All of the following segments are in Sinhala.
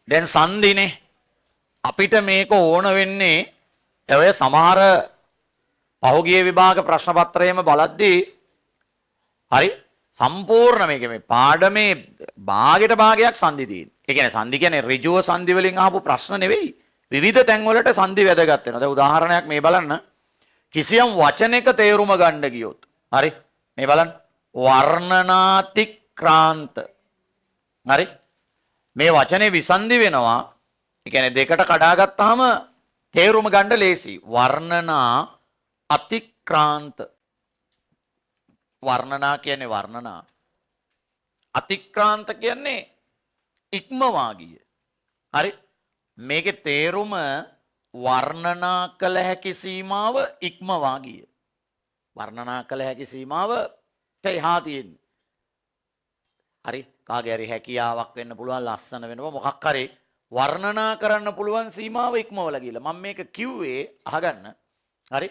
දැන් සංදිනේ අපිට මේක ඕන වෙන්නේ ඔය සමහර පහුගිය විභාග ප්‍රශ්න පත්‍රයේම බලද්දී හරි සම්පූර්ණ මේ පාඩමේ භාගයට භාගයක් සංදි තියෙන. ඒ කියන්නේ සංදි කියන්නේ ඍජුව සංදි වලින් ආපු ප්‍රශ්න නෙවෙයි. විවිධ තැන් වලට සංදි වැදගත් වෙනවා. දැන් උදාහරණයක් මේ බලන්න. කිසියම් වචනයක තේරුම ගන්න ගියොත්. හරි. මේ බලන්න. වර්ණනාතික්‍රාන්ත. හරි. මේ වචනේ විසන්දි වෙනවා. ඒ කියන්නේ දෙකට කඩාගත්තාම තේරුම ගන්න ලේසි. වර්ණනා අතික්‍රාන්ත. වර්ණනා කියන්නේ වර්ණනා. අතික්‍රාන්ත කියන්නේ ඉක්මවා ගිය. හරි. මේකේ තේරුම වර්ණනා කළ හැකි සීමාව ඉක්මවා ගිය. වර්ණනා කළ හැකි සීමාව එහා තියෙන්නේ. හරි. කාගේ හරි හැකියාවක් වෙන්න පුළුවන්, ලස්සන වෙනවා, මොකක් හරි වර්ණනා කරන්න පුළුවන් සීමාව ඉක්මවලා ගිහලා. මම මේක කිව්වේ අහගන්න. හරි.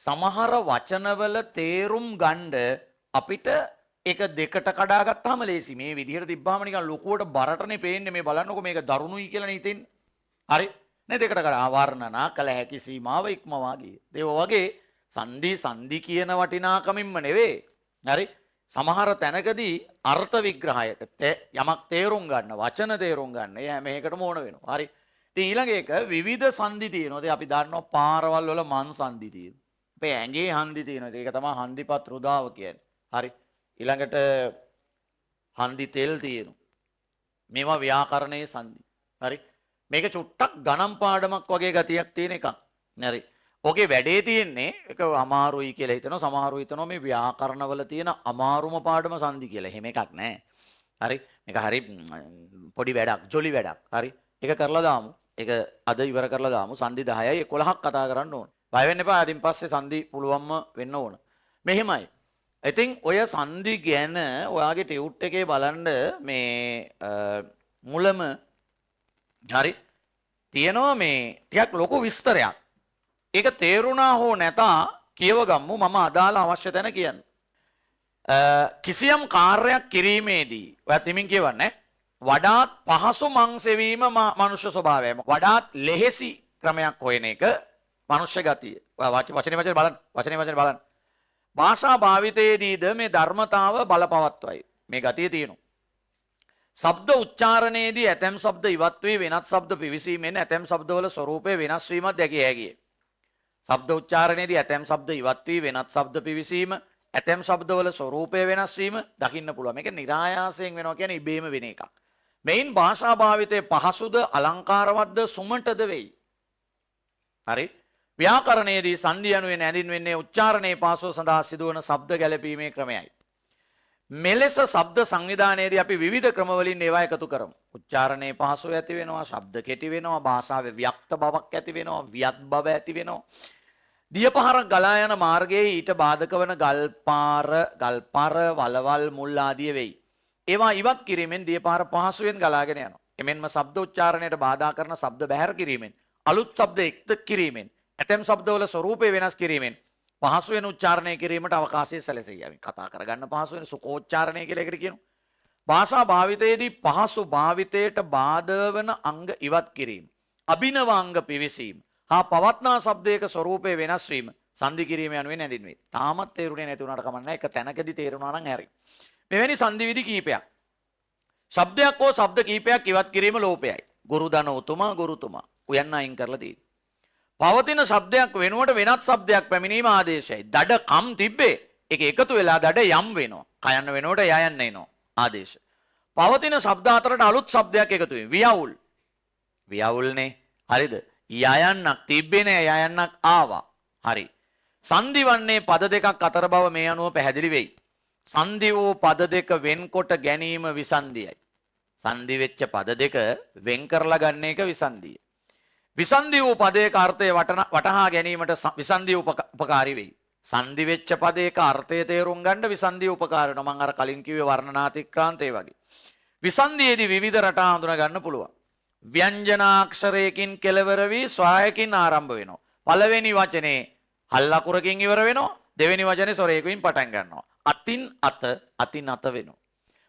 සමහර වචනවල තේරුම් ගන්න අපිට එක දෙකට කඩා ගත්තාම ලේසි. මේ විදිහට තිබ්බාම නිකන් ලොකුවට බරටනේ පේන්නේ. මේ බලන්නකො මේක දරුණුයි කියලා නේ හිතෙන්නේ. හරි. නේ දෙකට කඩා වර්ණනා කළ හැකි සීමාව ඉක්මවා ගිය. ඒ වගේ සංදි කියන වටිනාකමින්ම නෙවෙයි. හරි. සමහර තැනකදී අර්ථ විග්‍රහයට යමක් තේරුම් ගන්න, වචන තේරුම් ගන්න හැම එකටම ඕන වෙනවා. හරි. ඉතින් ඊළඟ එක විවිධ සංදි තියෙනවා. ඉතින් අපි දන්නවා පාරවල් වල මන් සංදි තියෙනවා. අපේ ඇඟේ හන්දි තියෙනවා. ඒක තමයි හන්දිපත් රුදාව කියන්නේ. හරි. ඊළඟට හන්දි තෙල් තියෙනවා. මේවා ව්‍යාකරණයේ සංදි. හරි. මේක චුට්ටක් ගණන් පාඩමක් වගේ ගතියක් තියෙන එකක්. හරි. ඔකේ වැඩේ තියෙන්නේ ඒක අමාරුයි කියලා හිතනවා. සමහරව හිතනවා මේ ව්‍යාකරණවල තියෙන අමාරුම පාඩම සංදි කියලා. එහෙම එකක් නැහැ. හරි. මේක හරි පොඩි වැඩක්, ජොලි වැඩක්. හරි. ඒක කරලා දාමු. ඒක අද ඉවර කරලා දාමු. සංදි 10යි 11ක් කතා කරන්න ඕන. බය වෙන්න එපා. අදින් පස්සේ සංදි පුළුවන්ම වෙන්න ඕන. මෙහෙමයි. ඉතින් ඔය සංදි ගැන ඔයාගේ ටියුට් එකේ බලන්න මේ මුලම හරි තියෙනවා මේ ටිකක් ලොකු විස්තරයක්. ඒක තේරුණා හෝ නැතා කියව ගම්මු. මම අදාළ අවශ්‍ය තැන කියන්න. කිසියම් කාර්යයක් කිරීමේදී ඔයා තිමින් කියවන්නේ වඩාත් පහසු මං සෙවීම මනුෂ්‍ය ස්වභාවයම. වඩාත් ලෙහෙසි ක්‍රමයක් හොයන එක මනුෂ්‍ය ගතිය. වචනේ බලන්න. භාෂා භාවිතයේදීද මේ ධර්මතාව බලපවත්වයි. මේ ගතිය තියෙනවා. ශබ්ද උච්චාරණයේදී ඇතැම් ශබ්ද ඉවත් වී වෙනත් ශබ්ද පිවිසීමෙන් ඇතැම් ශබ්දවල ස්වરૂපය වෙනස් වීමක් දැකිය හැකියි. ශබ්ද උච්චාරණයේදී ඇතැම් ශබ්ද ඉවත් වී වෙනත් ශබ්ද පිවිසීම ඇතැම් ශබ්දවල ස්වરૂපය වෙනස් වීම දකින්න පුළුවන්. මේක નિરાයාසයෙන් වෙනවා කියන්නේ ඉබේම වෙන එකක්. මෙයින් භාෂා භාවිතයේ පහසුද අලංකාරවත්ද සුමටද වෙයි. හරි. ව්‍යාකරණයේදී සංදි යනුවෙන් හැඳින්වෙන්නේ උච්චාරණයේ පාසුව සඳහා සිදුවන ශබ්ද ගැලපීමේ ක්‍රමයයි. මෙලෙස ශබ්ද සංවිධානයේදී අපි විවිධ ක්‍රම වලින් ඒවා එකතු කරමු. උච්චාරණයේ පහසුව ඇති වෙනවා, ශබ්ද කෙටි වෙනවා, භාෂාවේ ව්‍යක්ත බවක් ඇති වෙනවා, වියත් බව ඇති වෙනවා. දියපහරක් ගලා යන මාර්ගයේ ඊට බාධක වන ගල්පාර, වලවල්, මුල් ආදිය වෙයි. ඒවා ඉවත් කිරීමෙන් දියපහර පහසුවෙන් ගලාගෙන යනවා. එමෙන්ම ශබ්ද උච්චාරණයට බාධා කරන ශබ්ද බැහැර කිරීමෙන්, අලුත් ශබ්ද එක්ත කිරීමෙන්, ඇතැම් ශබ්දවල ස්වરૂපය වෙනස් කිරීමෙන් පහසුවෙන් උච්චාරණය කිරීමට අවකාශය සැලසෙයි. අපි කතා කරගන්න පහසු වෙන සුඛෝච්චාරණය කියලා එකට කියනවා. භාෂා භාවිතයේදී පහසු භාවිතයට බාධා වන අංග ඉවත් කිරීම, අභිනව අංග පිවිසීම හා පවත්නා ශබ්දයක ස්වરૂපය වෙනස් වීම සංදි කිරීම යනුවෙන් හැඳින්වේ. තාමත් තේරුනේ නැති වුණාට කමක් නැහැ. එක තැනකදී තේරුණා නම් හරි. මෙවැනි සංදි විදි කීපයක්. ශබ්දයක් හෝ ශබ්ද කීපයක් ඉවත් කිරීම ලෝපයයි. ගුරුදන උතුමා, ගුරුතුමා උයන්න අයින් කරලා තියෙනවා. පවතින ශබ්දයක් වෙනුවට වෙනත් ශබ්දයක් පැමිණීම ආදේශයයි. දඩ කම් තිබ්බේ. ඒක එකතු වෙලා දඩ යම් වෙනවා. කයන්න වෙනුවට යයන්න එනවා. ආදේශ. පවතින ශබ්ද අතරට අලුත් ශබ්දයක් එකතු වෙනවා. වියවුල්. වියවුල්නේ. හරිද? යයන්නක් තිබ්බේ නෑ, යයන්නක් ආවා. හරි. සංදි වන්නේ පද දෙකක් අතර බව මේ අනුව පැහැදිලි වෙයි. සංදි වූ පද දෙක වෙන්කොට ගැනීම විසන්දියයි. සංදි වෙච්ච පද දෙක වෙන් කරලා ගන්න එක විසන්දිය. විසන්දි වූ පදයක අර්ථය වටහා ගැනීමට විසන්දිය උපකාරී වෙයි. සංදි වෙච්ච පදයක අර්ථය තේරුම් ගන්න විසන්දිය උපකාරී වෙනවා. මම අර කලින් කිව්වේ වර්ණනාතික්‍රාන්තේ වගේ. විසන්දියේදී විවිධ රටා හඳුනා ගන්න පුළුවන්. ව්‍යංජනාක්ෂරයකින් කෙලවර වී ස්වයකින් ආරම්භ වෙනවා. පළවෙනි වචනේ හල් අකුරකින් ඉවර වෙනවා. දෙවෙනි වචනේ සොරයකින් පටන් ගන්නවා. අතින් අත, අතින් අත වෙනවා.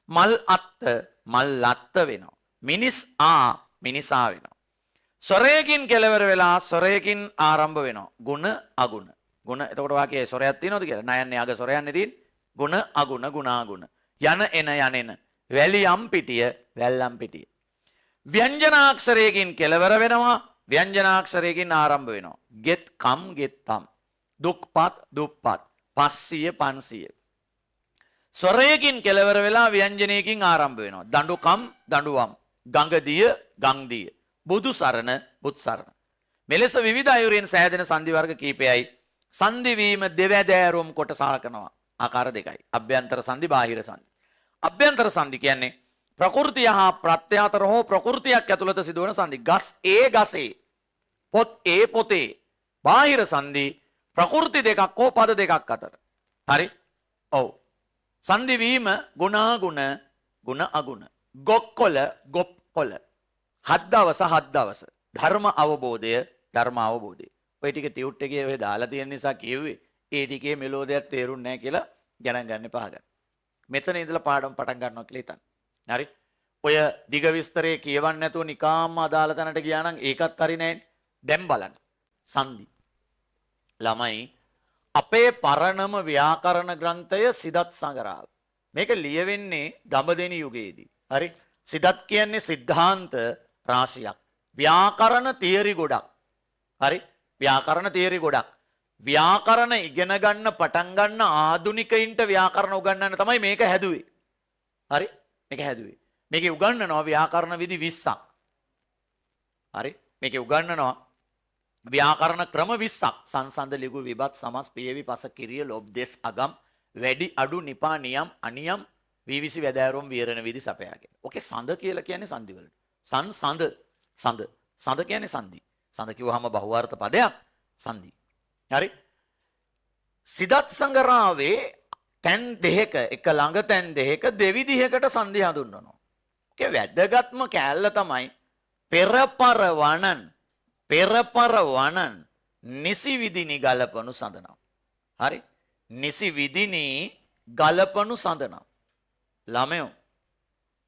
මල් අත්ත, මල් ලත්ත වෙනවා. මිනිස් මිනිසා වෙනවා. ස්වරයකින් කෙලවර වෙලා ස්වරයකින් ආරම්භ වෙනවා. ගුණ අගුණ. ගුණ එතකොට වාක්‍යයේ ස්වරයක් තියෙනවද කියලා? නයන්නේ අග ස්වරයන්නේ තියෙන්නේ. ගුණ අගුණ ගුණාගුණ. යන එන. වැලියම් පිටිය වැල්ලම් පිටිය. ව්‍යංජනාක්ෂරයකින් කෙලවර වෙනවා. ව්‍යංජනාක්ෂරයකින් ආරම්භ වෙනවා. ගෙත් කම් ගෙත්තම්. දුක්පත් දුප්පත්. 500 500. ස්වරයකින් කෙලවර වෙලා ව්‍යංජනයකින් ආරම්භ වෙනවා. දඬුකම් දඬුවම්. ගංගදිය ගංදිය. බුදු සරණ බුත් සරණ. මෙලෙස විවිධ අයුරින් සෑදෙන සංදි වර්ග කීපයයි සංදි වීම දෙවැදෑරුම් කොට සලකනවා. ආකාර දෙකයි. අභ්‍යන්තර සංදි බාහිර සංදි. අභ්‍යන්තර සංදි කියන්නේ ප්‍රകൃතිය හා ප්‍රත්‍ය අතර හෝ ප්‍රകൃතියක් ඇතුළත සිදුවන සංදි. ගස් ඒ ගසේ පොත් ඒ පොතේ. බාහිර සංදි ප්‍රകൃති දෙකක් හෝ පද දෙකක් අතර. හරි? ඔව්. සංදි වීම ගුණාගුණ ගුණ අගුණ. ගොක්කොල ගොප්කොල. හත් දවස ධර්ම අවබෝධය ධර්ම අවබෝධය. ඔය ටික ටියුට් එකේ ඔය දාලා තියෙන නිසා කිව්වේ ඒ ටිකේ මෙලෝඩියක් තේරුන්නේ නැහැ කියලා ගණන් ගන්න එපා ගන්න. මෙතන ඉඳලා පාඩම් පටන් ගන්නවා කියලා හිතන්න. හරි? ඔය දිග විස්තරේ කියවන්න නැතුව නිකාම්ම අදාළ තැනට ගියා නම් ඒකත් හරි නෑනේ. දැන් බලන්න. සංදි. ළමයි අපේ පරණම ව්‍යාකරණ ග්‍රන්ථය සිදත් සංගරාව. මේක ලියවෙන්නේ දඹදෙණි යුගයේදී. හරි? සිදත් කියන්නේ සිද්ධාන්ත රාශියක්. ව්‍යාකරණ තියරි ගොඩක්. හරි? ව්‍යාකරණ තියරි ගොඩක්. ව්‍යාකරණ ඉගෙන ගන්න පටන් ගන්න ආදුනිකයින්ට ව්‍යාකරණ උගන්වන්න තමයි මේක හැදුවේ. හරි? මේක හැදුවේ. මේකේ උගන්වනවා ව්‍යාකරණ විදි 20ක්. හරි? මේකේ උගන්වනවා ව්‍යාකරණ ක්‍රම 20ක්. සංසන්ද ලිගු විබත් සමස් පියවි පස කිරිය ලොබ් දෙස් අගම් වැඩි අඩු නිපා නියම් අනියම් විවිසි වැදෑරුම් විවරණ විදි සපයා කියලා. ඔකේ සඳ කියලා කියන්නේ සංදි වලට. සඳ කියන්නේ සංදි. සඳ කිව්වහම බහුවාර්ථ පදයක් සංදි. හරි? සිදත් සංගරාවේ තැන් දෙකක එක ළඟ තැන් දෙකක දෙවිදිහකට සංදි හඳුන්වනවා. ඔකේ වැදගත්ම කෑල්ල තමයි පෙරපර වණන් නිසි විදිනි ගලපනු සඳනම්. හරි? නිසි විදිනි ගලපනු සඳනම්. ළමයෝ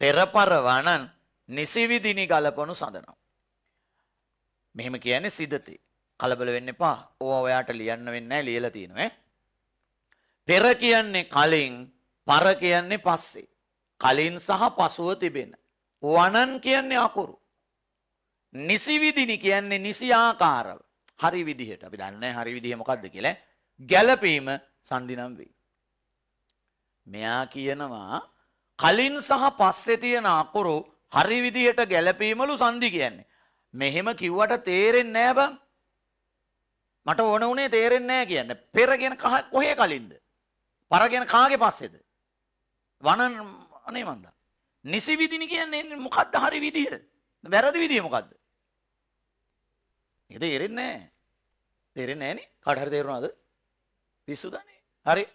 පෙරපර වණන් නිසි විදිනි ගලපනු සඳනම්. මෙහෙම කියන්නේ සිදතේ. කලබල වෙන්න එපා. ඕවා ඔයාට ලියන්න වෙන්නේ නැහැ ලියලා තියෙනවා ඈ. පෙර කියන්නේ කලින්, පර කියන්නේ පස්සේ. කලින් සහ පසුව තිබෙන. වණන් කියන්නේ අකුරු. නිසි විදිනි කියන්නේ නිසි ආකාරව. හරි විදිහට. අපි දන්නේ හරි විදිහ මොකක්ද කියලා. ගැළපීම සංදි නම් වෙයි. මෙයා කියනවා කලින් සහ පස්සේ තියෙන අකුරු හරි විදිහට ගැළපීමලු සංදි කියන්නේ. මෙහෙම කිව්වට තේරෙන්නේ නැහැ බං. මට ඕන උනේ තේරෙන්නේ නැහැ කියන්නේ. පෙර කියන කොහේ කලින්ද? පර කියන කාගේ පස්සේද? වණන් අනේ මන්ද. නිසි විදිනි කියන්නේ මොකද්ද හරි විදිහ? වැරදි විදිහ මොකද්ද? ඒක තේරෙන්නේ නැහැ. තේරෙන්නේ නැහනේ. කාට හරි තේරුණාද? පිස්සුදනේ. හරි.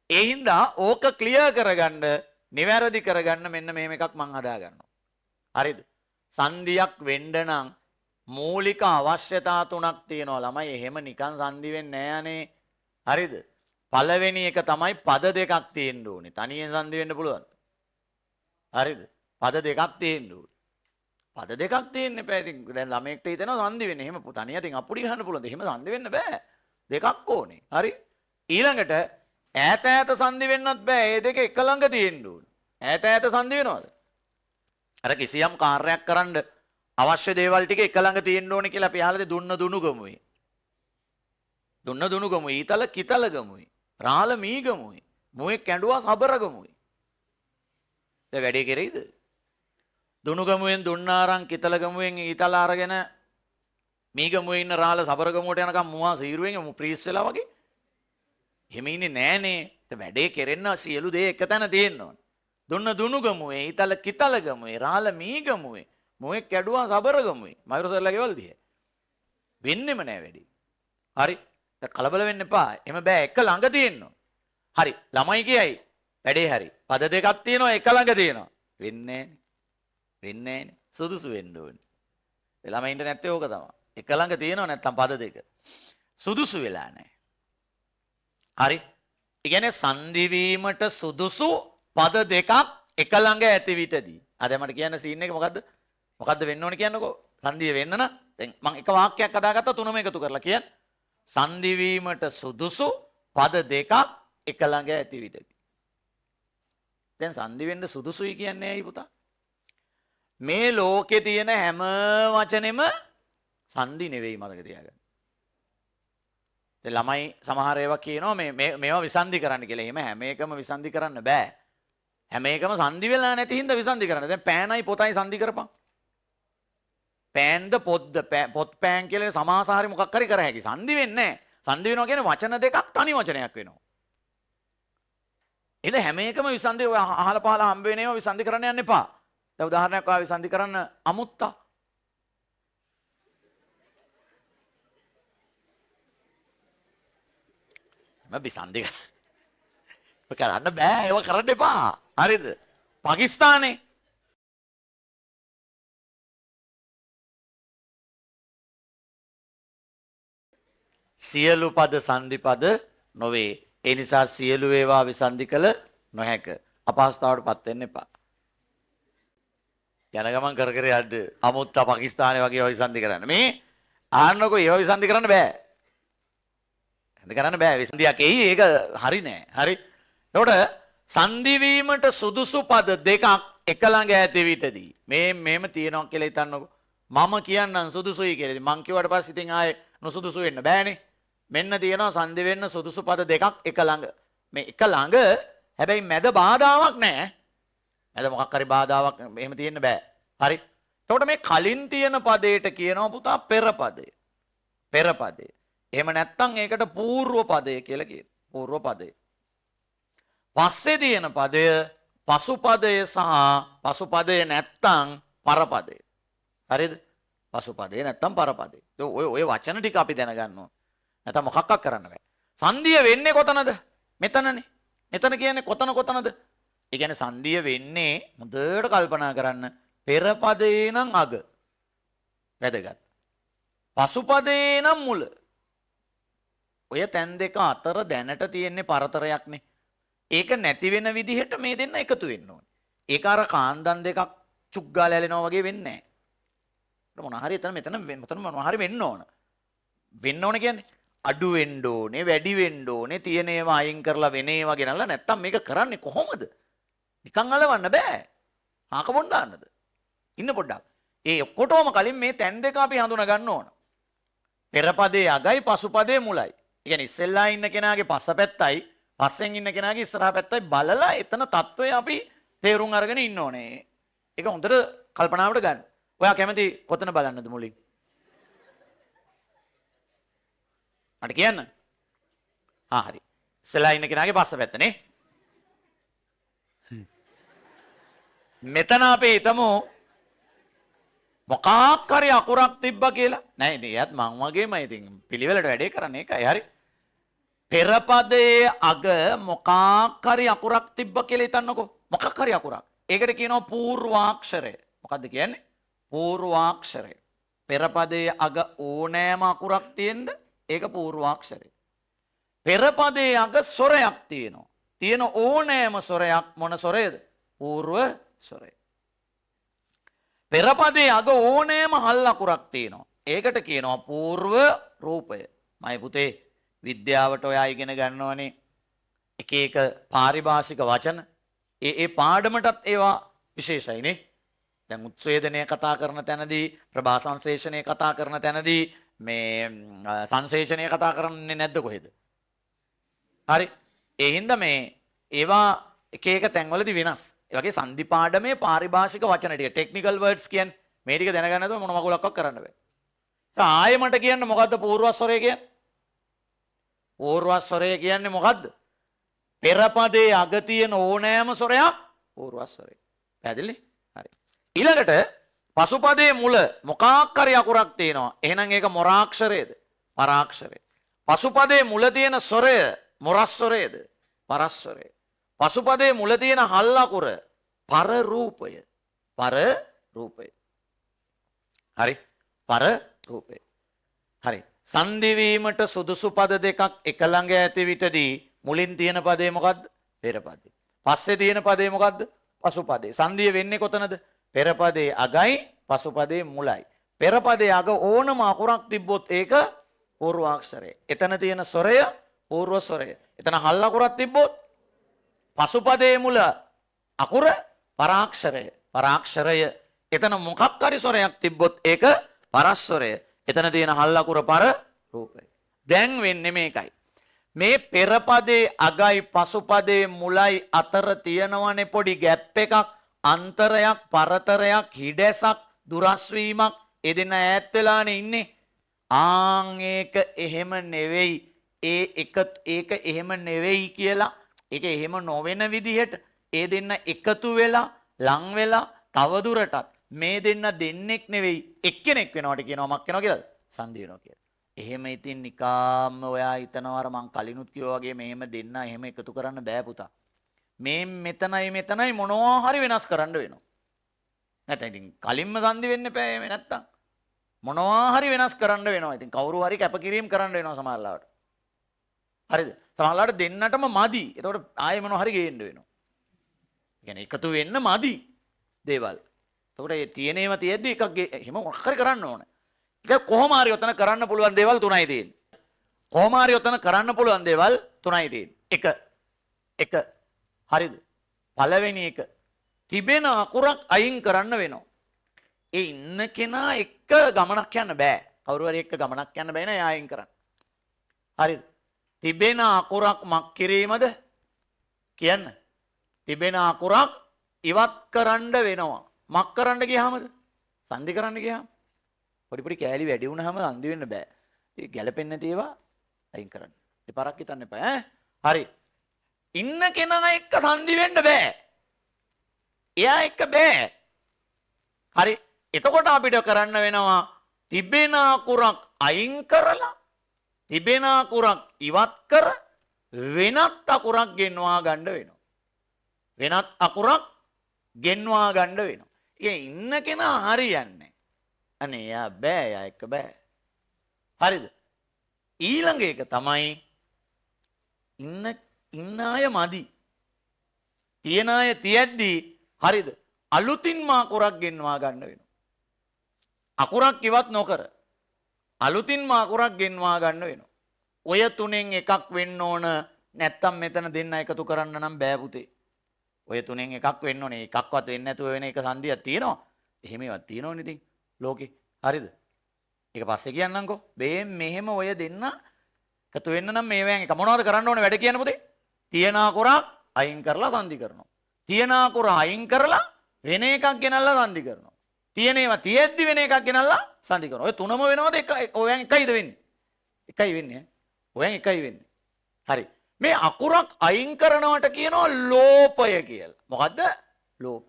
ඒ හින්දා ඕක ක්ලියර් කරගන්න, නිවැරදි කරගන්න මෙන්න මෙහෙම එකක් මං හදා ගන්නවා. හරිද? සංදියක් වෙන්න නම් මූලික අවශ්‍යතා තුනක් තියෙනවා ළමයි. එහෙම නිකන් සංදි වෙන්නේ නෑනේ. හරිද? පළවෙනි එක තමයි පද දෙකක් තියෙන්න ඕනේ. තනියෙන් සංදි වෙන්න පුළුවන්. හරිද? පද දෙකක් තියෙන්න ඕනේ. පද දෙකක් තියෙන්න එපා. ඉතින් දැන් ළමයෙක්ට හිතෙනවා සංදි වෙන්නේ. එහෙම තනියෙන් අපුඩි ගන්න පුළුවන්ද? එහෙම සංදි වෙන්න බෑ. දෙකක් ඕනේ. හරි? ඊළඟට ඈත සංදි වෙන්නත් බෑ. මේ දෙක එක ළඟ තියෙන්න ඕනේ. ඈත සංදි වෙනවද? අර කිසියම් කාර්යයක් කරන්න අවශ්‍ය දේවල් ටික එක ළඟ තියෙන්න ඕනේ කියලා අපි අහලා දුන්න දුනු ගමුයි. දුන්න දුනු ගමුයි. ඊතල කිතල ගමුයි. රාළ මී ගමුයි. මොයේ කැඬුවා සබර ගමුයි. ඒ වැඩේ කෙරෙයිද? දුනු ගමුවෙන් දුන්නාරන් කිතල ගමුවෙන් ඊතල අරගෙන මී ගමුවේ ඉන්න රාළ සබර ගමුවට යනකම් මුවා සීරුවෙන් ප්‍රීස් වෙලා වගේ. එහෙම ඉන්නේ නෑනේ. ඒ වැඩේ කෙරෙන්න සියලු දේ එක තැන තියෙන්න ඕනේ. දුන්න දුනු ගමුවේ ඊතල කිතල ගමුවේ රාළ මී ගමුවේ මොයේ කැඩුවා සබර ගමුවේ මයිරෝසර්ලා ගෙවල් දිහේ වෙන්නෙම නෑ වැඩි. හරි? දැන් කලබල වෙන්න එපා. එහෙම බෑ එක ළඟ තියෙන්න ඕන. හරි. ළමයි කියයි වැඩේ හරි. පද දෙකක් තියෙනවා එක ළඟ තියෙනවා. වෙන්නේ නෑනේ. වෙන්නේ නෑනේ. සුදුසු වෙන්න ඕනේ. ඒ ළමයින්ට නැත්තේ ඕක තමයි. එක ළඟ තියෙනවා නැත්තම් පද දෙක. සුදුසු වෙලා නෑ. හරි? ඒ කියන්නේ සංදි වීමට සුදුසු පද දෙකක් එක ළඟ ඇති විටදී. දැන් මට කියන්න සීන් එක මොකද්ද? මොකද්ද වෙන්න ඕනේ කියන්නකෝ. සංදිය වෙන්න නම් දැන් මම එක වාක්‍යයක් හදාගත්තා තුනම එකතු කරලා කියන්න. සංදි වීමට සුදුසු පද දෙකක් එක ළඟ ඇති විටදී. දැන් සංදි වෙන්න සුදුසුයි කියන්නේ ඇයි පුතා? මේ ලෝකේ තියෙන හැම වචනෙම සංදි නෙවෙයි මතක තියාගන්න. දැන් ළමයි සමහර ඒවා කියනවා මේවා විසන්දි කරන්න කියලා. එහෙම හැම එකම විසන්දි කරන්න බෑ. හැම එකම සංදි වෙලා නැති හින්දා විසන්දි කරන්න. දැන් පෑනයි පොතයි සංදි කරපන්. පෑන්ද පොත්ද පොත් පෑන් කියලා සමාසහරි මොකක් හරි කර හැකි. සංදි වෙන්නේ නැහැ. සංදි වෙනවා කියන්නේ වචන දෙකක් තනි වචනයක් වෙනවා. ඉතින් හැම එකම විසන්දි ඔය අහලා පහලා හම්බ වෙන ඒවා විසන්දි කරන්න යන්න එපා. දැන් උදාහරණයක් ඔයා විසන්දි කරන්න අමුත්තා. මම විසන්දි කරන්න බෑ ඒව කරන්න එපා. හරිද? පාකිස්තානේ සියලු පද සංදි පද නොවේ. ඒ නිසා සියලු ඒවා විසන්දි කළ නොහැක. අපහසුතාවට පත් වෙන්න එපා. යන ගමන් කර කර යන්න අමුත්තා පාකිස්තානේ වගේ ඒවා විසන්දි කරන්න. මේ ආන්නකෝ ඒවා විසන්දි කරන්න බෑ. කරන්න බෑ විසන්දියක් එයි ඒක හරි නෑ. හරි. එතකොට සංදි වීමට සුදුසු පද දෙකක් එක ළඟ ඇති විටදී මේ මෙහෙම තියෙනවා කියලා හිතන්නකෝ. මම කියන්නම් සුදුසුයි කියලා. මං කිව්වට පස්සේ ඉතින් ආයේ නොසුදුසු වෙන්න බෑනේ. මෙන්න තියෙනවා සංදි වෙන්න සුදුසු පද දෙකක් එක ළඟ. මේ එක ළඟ හැබැයි මැද බාධාවක් නැහැ. මැද මොකක් හරි බාධාවක් එහෙම තියෙන්න බෑ. හරි. එතකොට මේ කලින් තියෙන පදයට කියනවා පුතා පෙර පදය. පෙර පදය. එහෙම නැත්නම් ඒකට పూర్ව පදය කියලා කියනවා. పూర్ව පදය. පස්සේ තියෙන පදය පසු පදය සහ පසු පදය නැත්නම් පර පදය. හරිද? පසු පදේ නැත්තම් පර පදේ. ඔය වචන ටික අපි දැනගන්න ඕන. නැත්නම් මොකක්වත් කරන්න බෑ. සංදිය වෙන්නේ කොතනද? මෙතනනේ. මෙතන කියන්නේ කොතනද? ඒ කියන්නේ සංදිය වෙන්නේ මුදේට කල්පනා කරන්න පෙර පදේ නම් අග. වැදගත්. පසු පදේ නම් මුල. ඔය තැන් දෙක අතර දැනට තියෙන්නේ පරතරයක්නේ. ඒක නැති වෙන විදිහට මේ දෙන්න එකතු වෙන්න ඕනේ. ඒක අර කාන්දන් දෙකක් චුක් ගාලා ඇලෙනවා වගේ වෙන්නේ නැහැ. මොන හරි මෙතන මොන හරි වෙන්න ඕන. වෙන්න ඕන කියන්නේ අඩු වෙන්න ඕනේ, වැඩි වෙන්න ඕනේ, තියෙන ඒවා අයින් කරලා වෙන ඒවා ගෙනල්ලා නැත්තම් මේක කරන්නේ කොහොමද? නිකන් අලවන්න බෑ. ආක බොණ්ඩාන්නද? ඉන්න පොඩ්ඩක්. ඒ ඔක්කොටම කලින් මේ තැන් දෙක අපි හඳුනා ගන්න ඕන. පෙරපදේ අගයි පසුපදේ මුලයි. ඒ කියන්නේ ඉස්සෙල්ලා ඉන්න කෙනාගේ පස්සපැත්තයි පස්සෙන් ඉන්න කෙනාගේ ඉස්සරහා පැත්තයි බලලා එතන තත්වය අපි තේරුම් අරගෙන ඉන්න ඕනේ. ඒක හොඳට කල්පනාවට ගන්න. ඔයා කැමති කොතන බලන්නද මුලින්? මට කියන්න. හරි. ඉස්සෙල්ලා ඉන්න කෙනාගේ පස්සපැත්තනේ. මෙතන අපි හිතමු මොකක් හරි අකුරක් තිබ්බා කියලා. නෑ නේ එයත් මං වගේම ඉතින් පිළිවෙලට වැඩේ කරන්නේ ඒකයි. හරි. පෙරපදයේ අග මොකක් හරි අකුරක් තිබ්බා කියලා හිතන්නකෝ. මොකක් හරි අකුරක්. ඒකට කියනවා පූර්වාක්ෂරය. මොකද්ද කියන්නේ? පූර්වාක්ෂරය. පෙරපදයේ අග ඕනෑම අකුරක් තියෙන්න ඒක පූර්වාක්ෂරය. පෙරපදයේ අග ස්වරයක් තියෙනවා. තියෙන ඕනෑම ස්වරයක් මොන ස්වරයද? පූර්ව ස්වරය. පෙරපදයේ අග ඕනෑම හල් අකුරක් තියෙනවා. ඒකට කියනවා పూర్ව රූපය. මයි පුතේ විද්‍යාවට ඔයා ඉගෙන ගන්නවනේ එක එක පාරිභාෂික වචන. ඒ පාඩමටත් ඒවා විශේෂයිනේ. දැන් උත්සේදනය කතා කරන තැනදී ප්‍රභා සංශ්ලේෂණය කතා කරන තැනදී මේ සංශ්ලේෂණය කතා කරන්නේ නැද්ද කොහෙද? හරි. ඒ හින්දා මේ ඒවා එක එක තැන්වලදී වෙනස්. ඒ වගේ සංදි පාඩමේ පාරිභාෂික වචන ටික ටෙක්නිකල් වර්ඩ්ස් කියන්නේ මේ ටික දැනගන්න නැතුව මොන මගුලක්වත් කරන්න බෑ. ආයෙ මට කියන්න මොකද්ද පූර්වස්වරය කියන්නේ? පූර්වස්වරය කියන්නේ මොකද්ද? පෙරපදයේ අග තියෙන ඕනෑම ස්වරයක් පූර්වස්වරය. පැහැදිලි? හරි. ඊළඟට පසුපදයේ මුල මොකක් හරි අකුරක් තියෙනවා. එහෙනම් ඒක මොරාක්ෂරයේද? පරාක්ෂරය. පසුපදයේ මුල තියෙන ස්වරය මොරස්වරයේද? පරස්වරය. පසුපදයේ මුල තියෙන හල් අකුර පර රූපය. පර රූපය. හරි. පර රූපය. හරි. සංදි වීමට සුදුසු පද දෙකක් එක ළඟ ඇති විටදී මුලින් තියෙන පදේ මොකද්ද? පෙර පදේ. පස්සේ තියෙන පදේ මොකද්ද? පසු පදේ. සංදිය වෙන්නේ කොතනද? පෙර පදේ අගයි පසුපදයේ මුලයි. පෙරපදයේ අග ඕනම අකුරක් තිබ්බොත් ඒක පූර්වාක්ෂරය. එතන තියෙන ස්වරය පූර්ව ස්වරය. එතන හල් අකුරක් තිබ්බොත් පසුපදයේ මුල අකුර පරාක්ෂරය. පරාක්ෂරය. එතන මොකක් හරි ස්වරයක් තිබ්බොත් ඒක පරස්වරය. එතන තියෙන හල් අකුර පර රූපය. දැන් වෙන්නේ මේකයි. මේ පෙරපදයේ අගයි පසුපදයේ මුලයි අතර තියෙනවනේ පොඩි ගැප් එකක්, අන්තරයක්, පරතරයක්, හිඩැසක්, දුරස්වීමක්. ඒ දෙන්න ඈත් වෙලානේ ඉන්නේ. ආන් ඒක එහෙම නෙවෙයි. ඒක එහෙම නෙවෙයි කියලා. ඒක එහෙම නොවන විදිහට ඒ දෙන්න එකතු වෙලා ලං වෙලා තවදුරටත් මේ දෙන්න දෙන්නෙක් නෙවෙයි එක්කෙනෙක් වෙනවට කියනවා මක් වෙනවා කියලාද? සංදි වෙනවා කියලා. එහෙම ඉතින් නිකාම්ම ඔයා හිතනවාර මං කලිනුත් කිව්වා වගේ මෙහෙම දෙන්න එහෙම එකතු කරන්න බෑ පුතා. මේ මෙතනයි මොනවා හරි වෙනස් කරන්න වෙනවා. නැත්නම් ඉතින් කලින්ම සංදි වෙන්න එපා එහෙම නැත්තම්. මොනවා හරි වෙනස් කරන්න වෙනවා. ඉතින් කවුරු හරි කැපකිරීම කරන්න වෙනවා සමහරවිට. හරිද? සමහරවිට දෙන්නටම මදි. එතකොට ආයෙ මොනවා හරි ගේන්න වෙනවා. කියන්නේ එකතු වෙන්න මදි දේවල්. එතකොට මේ තියෙන ඒවා තියෙද්දි එකක් එහෙම මොකක් හරි කරන්න ඕනේ. ඒක කොහොම හරි ඔතන කරන්න පුළුවන් දේවල් තුනයි තියෙන්නේ. කොහොම හරි ඔතන කරන්න පුළුවන් දේවල් තුනයි තියෙන්නේ. එක හරිද? පළවෙනි එක තිබෙන අකුරක් අයින් කරන්න වෙනවා. ඒ ඉන්න කෙනා එක්ක ගමනක් යන්න බෑ. කවුරු හරි එක්ක ගමනක් යන්න බෑ නේ අයින් කරන්න. හරිද? තිබෙන අකුරක් මක් කිරීමද? කියන්න. තිබෙන අකුරක් ඉවත් කරන්න වෙනවා. මක් කරන්න ගියාමද? සංදි කරන්න ගියාම. පොඩි කෑලි වැඩි වුණාම සංදි වෙන්න බෑ. ඒ ගැළපෙන්නේ නැති ඒවා අයින් කරන්න. දෙපාරක් හිතන්න එපා ඈ. හරි. ඉන්න කෙනා එක්ක සංදි වෙන්න බෑ. එයා එක්ක බෑ. හරි. එතකොට අපිට කරන්න වෙනවා තිබෙන අකුරක් අයින් කරලා තිබෙන අකුරක් ඉවත් කර වෙනත් අකුරක් ගෙන්වා ගන්න වෙනවා. වෙනත් අකුරක් ගෙන්වා ගන්න වෙනවා. ඒ ඉන්න කෙනා හරියන්නේ. අනේ යා බෑ යා එක්ක බෑ. හරිද? ඊළඟ එක තමයි ඉන්න අය මදි. තියෙන අය තියද්දී හරිද? අලුතින්ම අකුරක් ගෙන්වා ගන්න වෙනවා. අකුරක් ඉවත් නොකර අලුතින්ම අකුරක් ගෙන්වා ගන්න වෙනවා. ඔය තුනෙන් එකක් වෙන්න ඕන නැත්තම් මෙතන දෙන්න එකතු කරන්න නම් බෑ පුතේ. ඔය තුනෙන් එකක් වෙන්න ඕනේ. එකක්වත් වෙන්නේ නැතුව වෙන එක සංදියක් තියෙනවා. එහෙම ඒවා තියෙනවනේ ඉතින් ලෝකේ. හරිද? ඒක පස්සේ කියන්නම්කෝ. මෙහෙම ඔය දෙන්න එකතු වෙන්න නම් මේවෙන් එක මොනවද කරන්න ඕනේ වැඩ කියන්න පුතේ? තියෙන අකුරක් අයින් කරලා සංදි කරනවා. තියෙන අකුර අයින් කරලා වෙන එකක් ගෙනල්ලා සංදි කරනවා. තියෙන ඒවා තියෙද්දි වෙන එකක් ගෙනල්ලා සංදි කරනවා. ඔය තුනම වෙනවද ඔයන් එකයිද වෙන්නේ? එකයි වෙන්නේ ඈ. ඔයන් එකයි වෙන්නේ. හරි. මේ අකුරක් අයින් කරනවට කියනවා ලෝපය කියලා. මොකද්ද? ලෝප.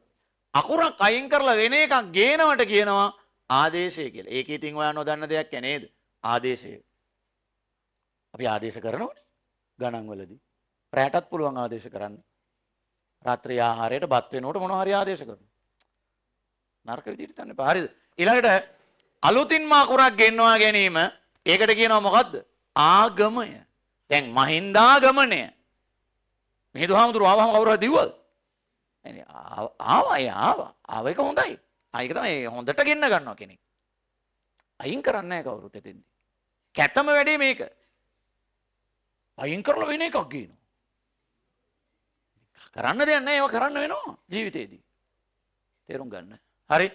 අකුරක් අයින් කරලා වෙන එකක් ගේනවට කියනවා ආදේශය කියලා. ඒක ඉතින් ඔයා නොදන්න දෙයක් නේද? ආදේශය. අපි ආදේශ කරනවනේ ගණන් වලදී. රැටත් පුළුවන් ආදේශ කරන්න. රාත්‍රී ආහාරයට බත් වෙනකොට මොනවා හරි ආදේශ කරනවා. නරක විදිහට හිතන්න එපා. හරිද? ඊළඟට අලුතින්ම අකුරක් ගෙන්වා ගැනීම ඒකට කියනවා මොකද්ද? ආගමය. දැන් මහින්දාගමනය. මිහිඳුහාමුදුරුවෝ ආවම කවුරු හරි දිව්වද? ආවා. ආව එක හොඳයි. ඒක තමයි හොඳට ගෙන්න ගන්නවා කෙනෙක්. අයින් කරන්නේ නැහැ කවුරුත් එතෙන්දී. කැතම වැඩේ මේක. අයින් කරලා වෙන එකක් ගේනවා. කරන්න දෙයක් නැහැ. ඒවා කරන්න වෙනවා ජීවිතේදී. තේරුම් ගන්න. හරි?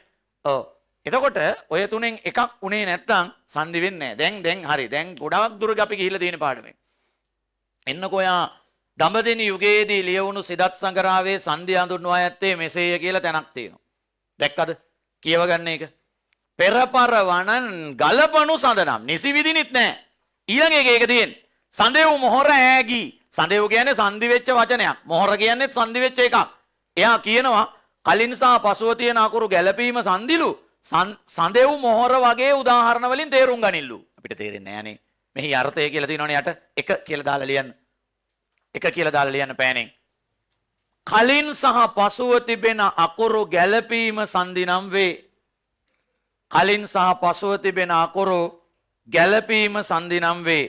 ඔව්. එතකොට ඔය තුනෙන් එකක් උනේ නැත්තම් සංදි වෙන්නේ නැහැ. දැන් හරි. දැන් ගොඩාක් දුර අපි ගිහිල්ලා තියෙන පාඩමේ. එන්නකෝ යා දඹදෙණි යුගයේදී ලියවුණු සිදත් සංගරාවේ සංදි හඳුන්වා ඇත්තේ මෙසේය කියලා තැනක් තියෙනවා. දැක්කද? කියව ගන්න එක. පෙරපර වනන් ගලපණු සඳනම් නිසි විදිනිත් නැහැ. ඊළඟ එක තියෙන්නේ. සඳෙව් මොහොර ඈගී. සඳෙව් කියන්නේ සංදි වෙච්ච වචනයක්. මොහොර කියන්නේ සංදි වෙච්ච එකක්. එයා කියනවා කලින් සහ පසුව තියෙන අකුරු ගැළපීම සංදිලු සඳෙව් මොහොර වගේ උදාහරණ වලින් තේරුම් ගනිල්ලු. අපිට තේරෙන්නේ නැහනේ. මෙහි අර්ථය කියලා තියෙනවනේ යට එක කියලා දාලා ලියන්න. එක කියලා දාලා ලියන්න පෑනෙන්. කලින් සහ පසුව තිබෙන අකුරු ගැළපීම සංදි නම් වේ. කලින් සහ පසුව තිබෙන අකුරු ගැළපීම සංදි නම් වේ.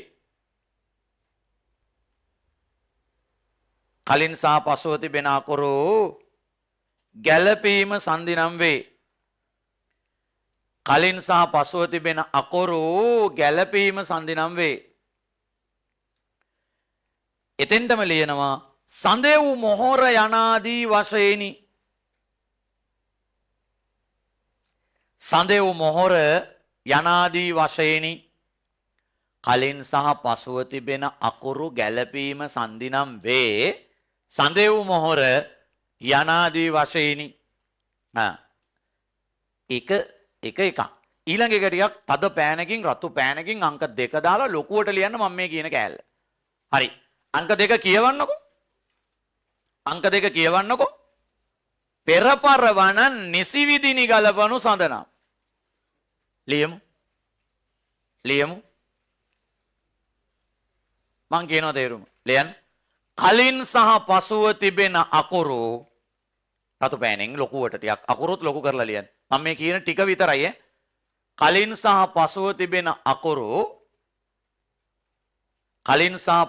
කලින් සහ පසුව තිබෙන අකුරු ගැළපීම සංදි නම් වේ. කලින් සහ පසුව තිබෙන අකුරු ගැළපීම සංදි නම් වේ. එතෙන්ටම ලියනවා සඳෙව් මොහොර යනාදී වශයෙනි. සඳෙව් මොහොර යනාදී වශයෙනි. කලින් සහ පසුව තිබෙන අකුරු ගැළපීම සංදි නම් වේ. සඳෙව් මොහොර යනාදී වශයෙනි. එක ඊළඟ එක ටිකක් තද පෑනකින් රතු පෑනකින් අංක 2 දාලා ලොකුවට ලියන්න මම මේ කියන කෑල්ල. හරි. අංක 2 කියවන්නකො. අංක 2 කියවන්නකො. පෙරපර වනන් නිසිවිදිනි ගලපනු සඳනම්. ලියමු. ලියමු. මං කියනවා තේරුම. ලියන්න. කලින් සහ පසුව තිබෙන අකුරු රතු පෑනෙන් ලොකුවට ටිකක් අකුරුත් ලොකු කරලා ලියන්න. මම මේ කියන ටික විතරයි ඈ. කලින් සහ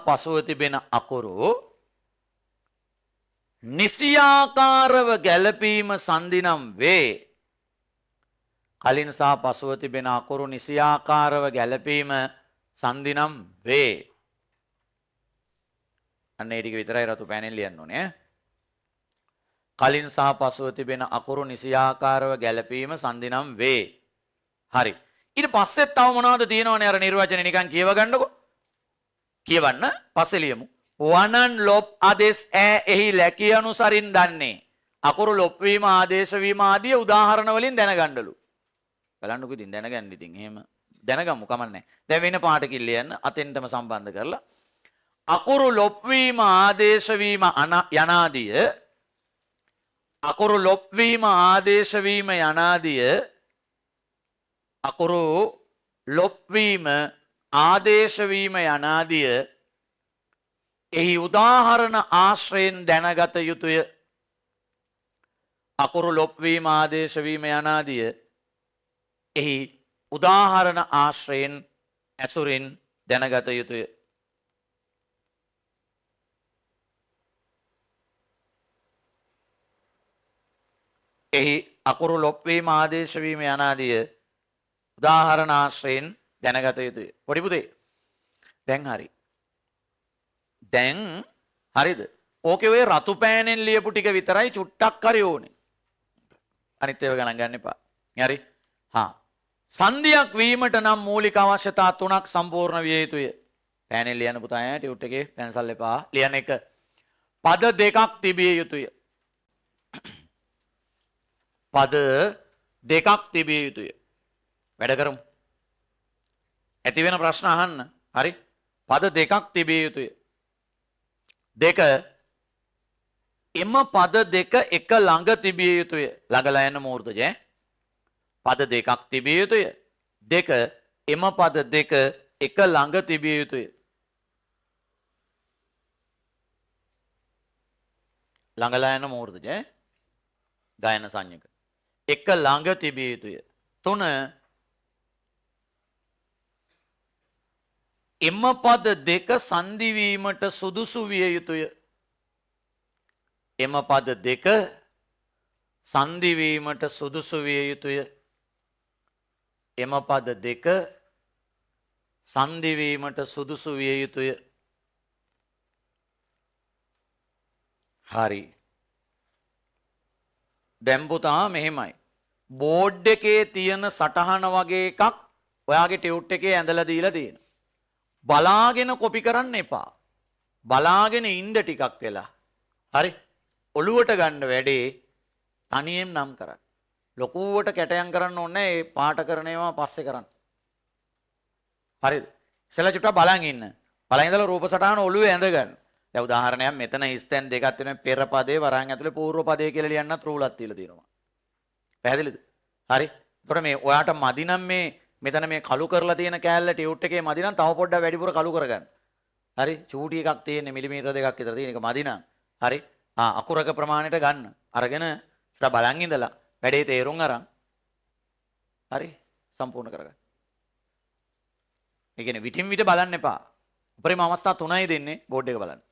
පසුව තිබෙන අකුරු නිසියාකාරව ගැළපීම සංදි නම් වේ. කලින් සහ පසුව තිබෙන අකුරු නිසියාකාරව ගැළපීම සංදි නම් වේ. අන්න ඒ ටික විතරයි රතු පෑනෙන් ලියන්න ඕනේ. කලින් සහ පසුව තිබෙන අකුරු නිසියාකාරව ගැළපීම සංදි නම් වේ. හරි. ඊට පස්සේ තව මොනවද තියෙනවනේ අර නිර්වචන නිකන් කියව ගන්නකො. කියවන්න පස්සේ ලියමු. වනන් ලොප් ආදේශ එහි ලැකිය අනුසරින් දන්නේ. අකුරු ලොප් වීම ආදේශ වීම ආදී උදාහරණ වලින් දැනගන්නලු. බලන්නකො ඉතින් දැනගන්න ඉතින් එහෙම දැනගමු කමන්නේ. දැන් වෙන පාඩකින් ලියන්න අතෙන්ටම සම්බන්ධ කරලා. අකුරු ලොප් වීම ආදේශ වීම යනාදිය අකුරු ලොප් වීම ආදේශ වීම යනාදිය අකුරු ලොප් වීම ආදේශ වීම යනාදිය එහි උදාහරණ ආශ්‍රයෙන් දැනගත යුතුය. අකුරු ලොප් වීම ආදේශ වීම යනාදිය එහි උදාහරණ ආශ්‍රයෙන් ඇසුරින් දැනගත යුතුය. එහි අකුරු ලොප් වීම ආදේශ වීම යනාදිය උදාහරණ ආශ්‍රයෙන් දැනගත යුතුය. පොඩි පුතේ දැන් හරි. දැන් හරිද? ඕකේ ඔය රතු පෑනෙන් ලියපු ටික විතරයි චුට්ටක් හරි ඕනේ. අනිත් ඒවා ගණන් ගන්න එපා. හරි? හා. සංධියක් වීමට නම් මූලික අවශ්‍යතා තුනක් සම්පූර්ණ විය යුතුය. පෑනෙන් ලියන්න පුතා ඈ ටියුට් එකේ පැන්සල් එපා. ලියන්න එක. පද දෙකක් තිබිය යුතුය. පද දෙකක් තිබිය යුතුය. වැඩ කරමු. ඇති වෙන ප්‍රශ්න අහන්න. හරි? පද දෙකක් තිබිය යුතුය. දෙක එම පද දෙක එක ළඟ තිබිය යුතුය. ළඟලා යන මූර්ධජ ඈ. පද දෙකක් තිබිය යුතුය. දෙක එම පද දෙක එක ළඟ තිබිය යුතුය. ළඟලා යන මූර්ධජ ඈ. ගායන සංඥක. එක ළඟ තිබිය යුතුය. තුන එම පද දෙක සංදි වීමට සුදුසු විය යුතුය. එම පද දෙක සංදි වීමට සුදුසු විය යුතුය. එම පද දෙක සංදි වීමට සුදුසු විය යුතුය. හරි. දැන් පුතා මෙහෙමයි. බෝඩ් එකේ තියෙන සටහන වගේ එකක් ඔයාගේ ටියුට් එකේ ඇඳලා දීලා තියෙනවා. බලාගෙන කොපි කරන්න එපා. බලාගෙන ඉන්න ටිකක් වෙලා. හරි? ඔළුවට ගන්න වැඩේ තනියෙන් නම් කරන්න. ලොකුවට කැටයම් කරන්න ඕනේ ඒ පාට කරන ඒවා පස්සේ කරන්න. හරිද? ඉස්සෙල්ලා චුට්ටක් බලන් ඉන්න. බලන් ඉඳලා රූප සටහන ඔළුවේ ඇඳ ගන්න. දැන් උදාහරණයක් මෙතන ස්තැන් දෙකක් තියෙනවා පෙර පදේ වරහන් ඇතුලේ పూర్ව පදේ කියලා ලියන්නත් රූලක් තියලා තියෙනවා. පැහැදිලිද? හරි. එතකොට මේ ඔයාට මදි නම් මේ මෙතන මේ කළු කරලා තියෙන කෑල්ල ටියුට් එකේ මදි නම් තව පොඩ්ඩක් වැඩිපුර කළු කරගන්න. හරි? චූටි එකක් තියෙන්නේ මිලිමීටර දෙකක් විතර තියෙන එක මදි නම්. හරි? අකුරක ප්‍රමාණයට ගන්න. අරගෙන ඊට බලන් ඉඳලා වැඩේ තේරුම් අරන් හරි සම්පූර්ණ කරගන්න. ඒ කියන්නේ විටින් විට බලන්න එපා. උපරිම අවස්ථා 3යි දෙන්නේ බෝඩ් එක බලන්න.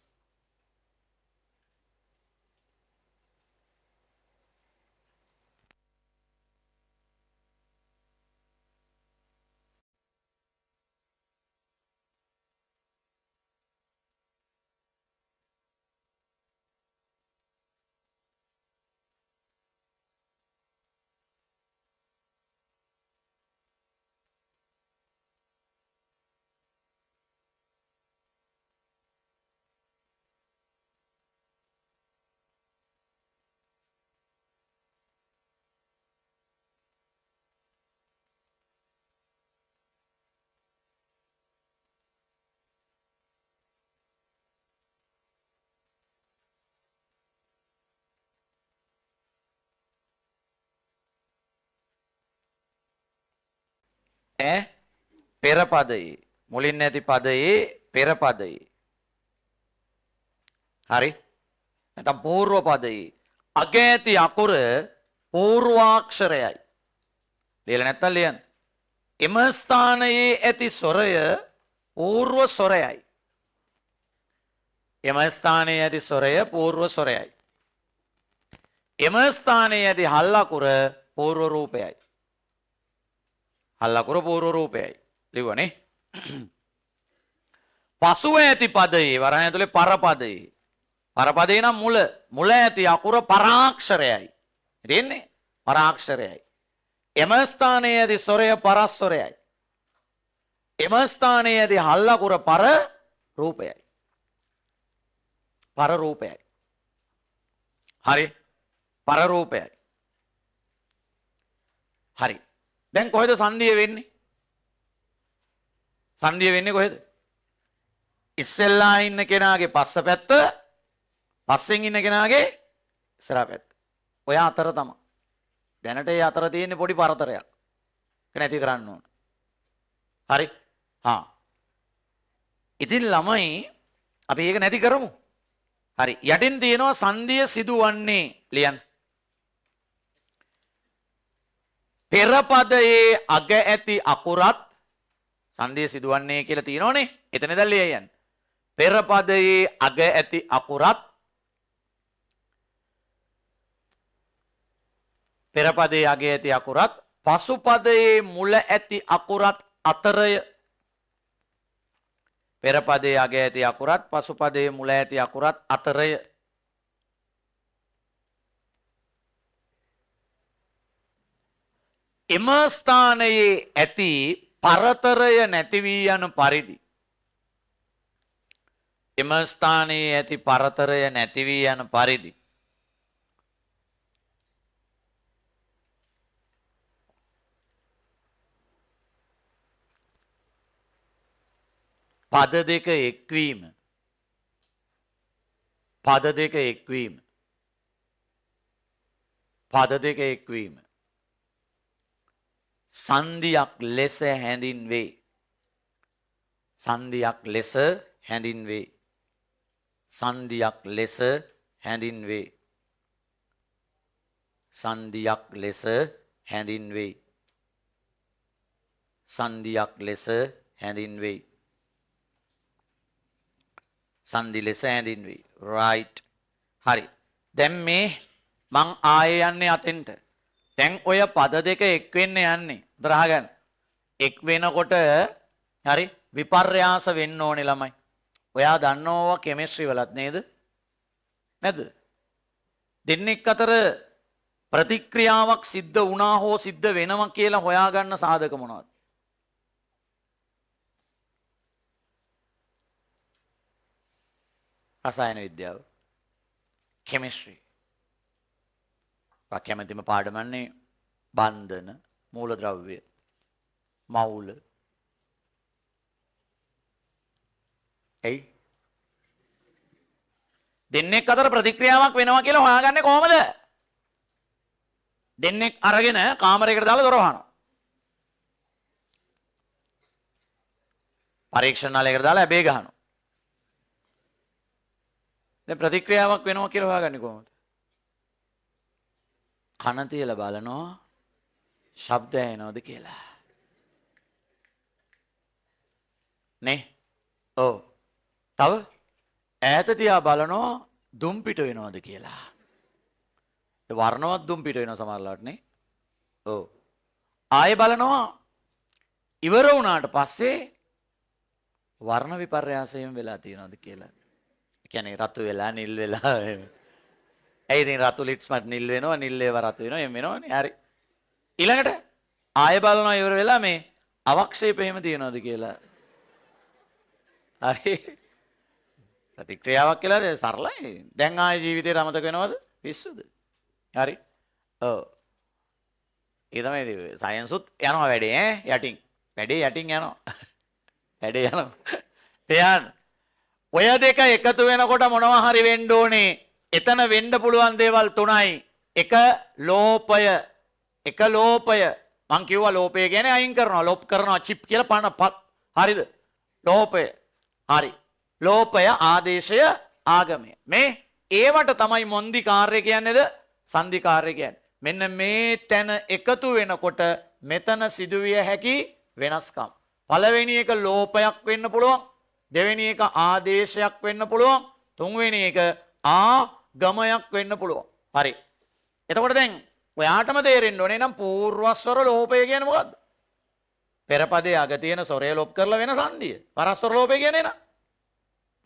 ඈ පෙර පදයේ මුලින් නැති පදයේ පෙර පදයේ හරි නැත්නම් పూర్ව පදයේ අග ඇති අකුර పూర్වාක්ෂරයයි ලියලා නැත්තම් ලියන්න එම ස්ථානයේ ඇති ස්වරය పూర్ව ස්වරයයි එම ස්ථානයේ ඇති ස්වරය పూర్ව ස්වරයයි එම ස්ථානයේ ඇති හල් අකුර పూర్ව රූපයයි හල් අකුර పూర్ව රූපයයි ලිව්වනේ පසුව ඇති පදයේ වරහන් ඇතුලේ පරපදයේ පරපදේ නම් මුල ඇති අකුර පරාක්ෂරයයි තේන්නේ පරාක්ෂරයයි එම ස්ථානයේ ඇති ස්වරය පරස්වරයයි එම ස්ථානයේ ඇති හල් අකුර පර රූපයයි පර රූපයයි හරි පර රූපයයි හරි දැන් කොහෙද සංධිය වෙන්නේ සංධිය වෙන්නේ කොහෙද ඉස්සෙල්ලා ඉන්න කෙනාගේ පස්ස පැත්ත පස්සෙන් ඉන්න කෙනාගේ ඉස්සරහා පැත්ත ඔය අතර තමයි දැනට ඒ අතර තියෙන්නේ පොඩි පරතරයක් ඒක නැති කරන්න ඕන හරි ඉතින් ළමයි අපි ඒක නැති කරමු හරි යටින් තියෙනවා සංධිය සිදුවන්නේ ලියන්න පෙර පදයේ අග ඇති අකුරත් සංධිය සිදුවන්නේ කියලා තියෙනෝනේ එතන ඉඳන් ලියන්න පෙර පදයේ අග ඇති අකුරත් පෙර පදයේ අග ඇති අකුරත් පසු පදයේ මුල ඇති අකුරත් අතරය පෙර පදයේ අග ඇති අකුරත් පසු පදයේ මුල ඇති අකුරත් අතරය එම ස්ථානයේ ඇති පරතරය නැති වී යන පරිදි එම ස්ථානයේ ඇති පරතරය නැති වී යන පරිදි පද දෙක එක්වීම පද දෙක එක්වීම පද දෙක එක්වීම සංධියක් ලෙස හැඳින්වේ සංධියක් ලෙස හැඳින්වේ සංධියක් ලෙස හැඳින්වේ සංධියක් ලෙස හැඳින්වේ සංධියක් ලෙස හැඳින්වේ සංධි ලෙස හැඳින්වේ right හරි දැන් මේ මං ආයේ යන්නේ අතෙන්ට දැන් ඔය පද දෙක එක් වෙන්න යන්නේ දරහගන්න එක් වෙනකොට හරි විපර්යාස වෙන්න ඕනේ ළමයි ඔයා දන්නවවා කෙමිස්ට්‍රි වලත් නේද නැද්ද දෙන්නෙක් අතර ප්‍රතික්‍රියාවක් සිද්ධ වුණා හෝ සිද්ධ වෙනවා කියලා හොයාගන්න සාධක මොනවද රසායන විද්‍යාව කෙමිස්ට්‍රි කැමැතිම පාඩමන්නේ බන්ධන මූලද්‍රව්‍ය මවුල ඇයි දෙන්නෙක් අතර ප්‍රතික්‍රියාවක් වෙනවා කියලා හොයාගන්නේ කොහමද දෙන්නෙක් අරගෙන කාමරයකට දාලා දොර වහනවා පරීක්ෂණාලයකට දාලා ඇබේ ගහනවා දැන් ප්‍රතික්‍රියාවක් වෙනවා කියලා හොයාගන්නේ කොහොමද කන තියලා බලනවා ශබ්ද ඇහෙනවද කියලා නේ ඔව් තව ඈත තියා බලනවා දුම් පිට වෙනවද කියලා ඒ වර්ණවත් දුම් පිට වෙනවා සමහරලාට නේ ඔව් ආයෙ බලනවා ඉවර වුණාට පස්සේ වර්ණ විපර්යාසයෙන් වෙලා තියෙනවද කියලා ඒ කියන්නේ රතු වෙලා නිල් වෙලා ඇයි ඉතින් රතු ලිට්ස් මට නිල් වෙනවා නිල් ඒවා රතු වෙනවා එම් වෙනවනේ හරි ඊළඟට ආයෙ බලනවා ඉවර වෙලා මේ අවක්ෂේප එහෙම තියෙනවද කියලා හරි ප්‍රතික්‍රියාවක් කියලා සරලයි දැන් ආයෙ ජීවිතේට අමතක වෙනවද පිස්සුද හරි ඔව් ඒ තමයි සයන්ස් උත් යනවා වැඩේ ඈ යටින් වැඩේ යටින් යනවා වැඩේ යනවා තේයන් ඔය දෙක එකතු වෙනකොට මොනවා හරි වෙන්න ඕනේ එතන වෙන්න පුළුවන් දේවල් තුනයි එක ලෝපය මං කිව්වා ලෝපය කියන්නේ අයින් කරනවා, ලොප් කරනවා, චිප් කියලා පනපත්. හරිද? ලෝපය. හරි. ලෝපය ආදේශය ආගමය. මේ ඒවට තමයි මොන්දි කාර්ය කියන්නේද? සංදි කාර්ය කියන්නේ. මෙන්න මේ තැන එකතු වෙනකොට මෙතන සිදුවිය හැකි වෙනස්කම්. පළවෙනි එක ලෝපයක් වෙන්න පුළුවන්. දෙවෙනි එක ආදේශයක් වෙන්න පුළුවන්. තුන්වෙනි එක ආගමයක් වෙන්න පුළුවන්. හරි. එතකොට දැන් ඔයාටම තේරෙන්න ඕනේ නම් පූර්වස්වර ලෝපය කියන්නේ මොකද්ද? පෙරපදයේ අග තියෙන ස්වරය ලොප් කරලා වෙන සංදිය. පරස්වර ලෝපය කියන්නේ නා.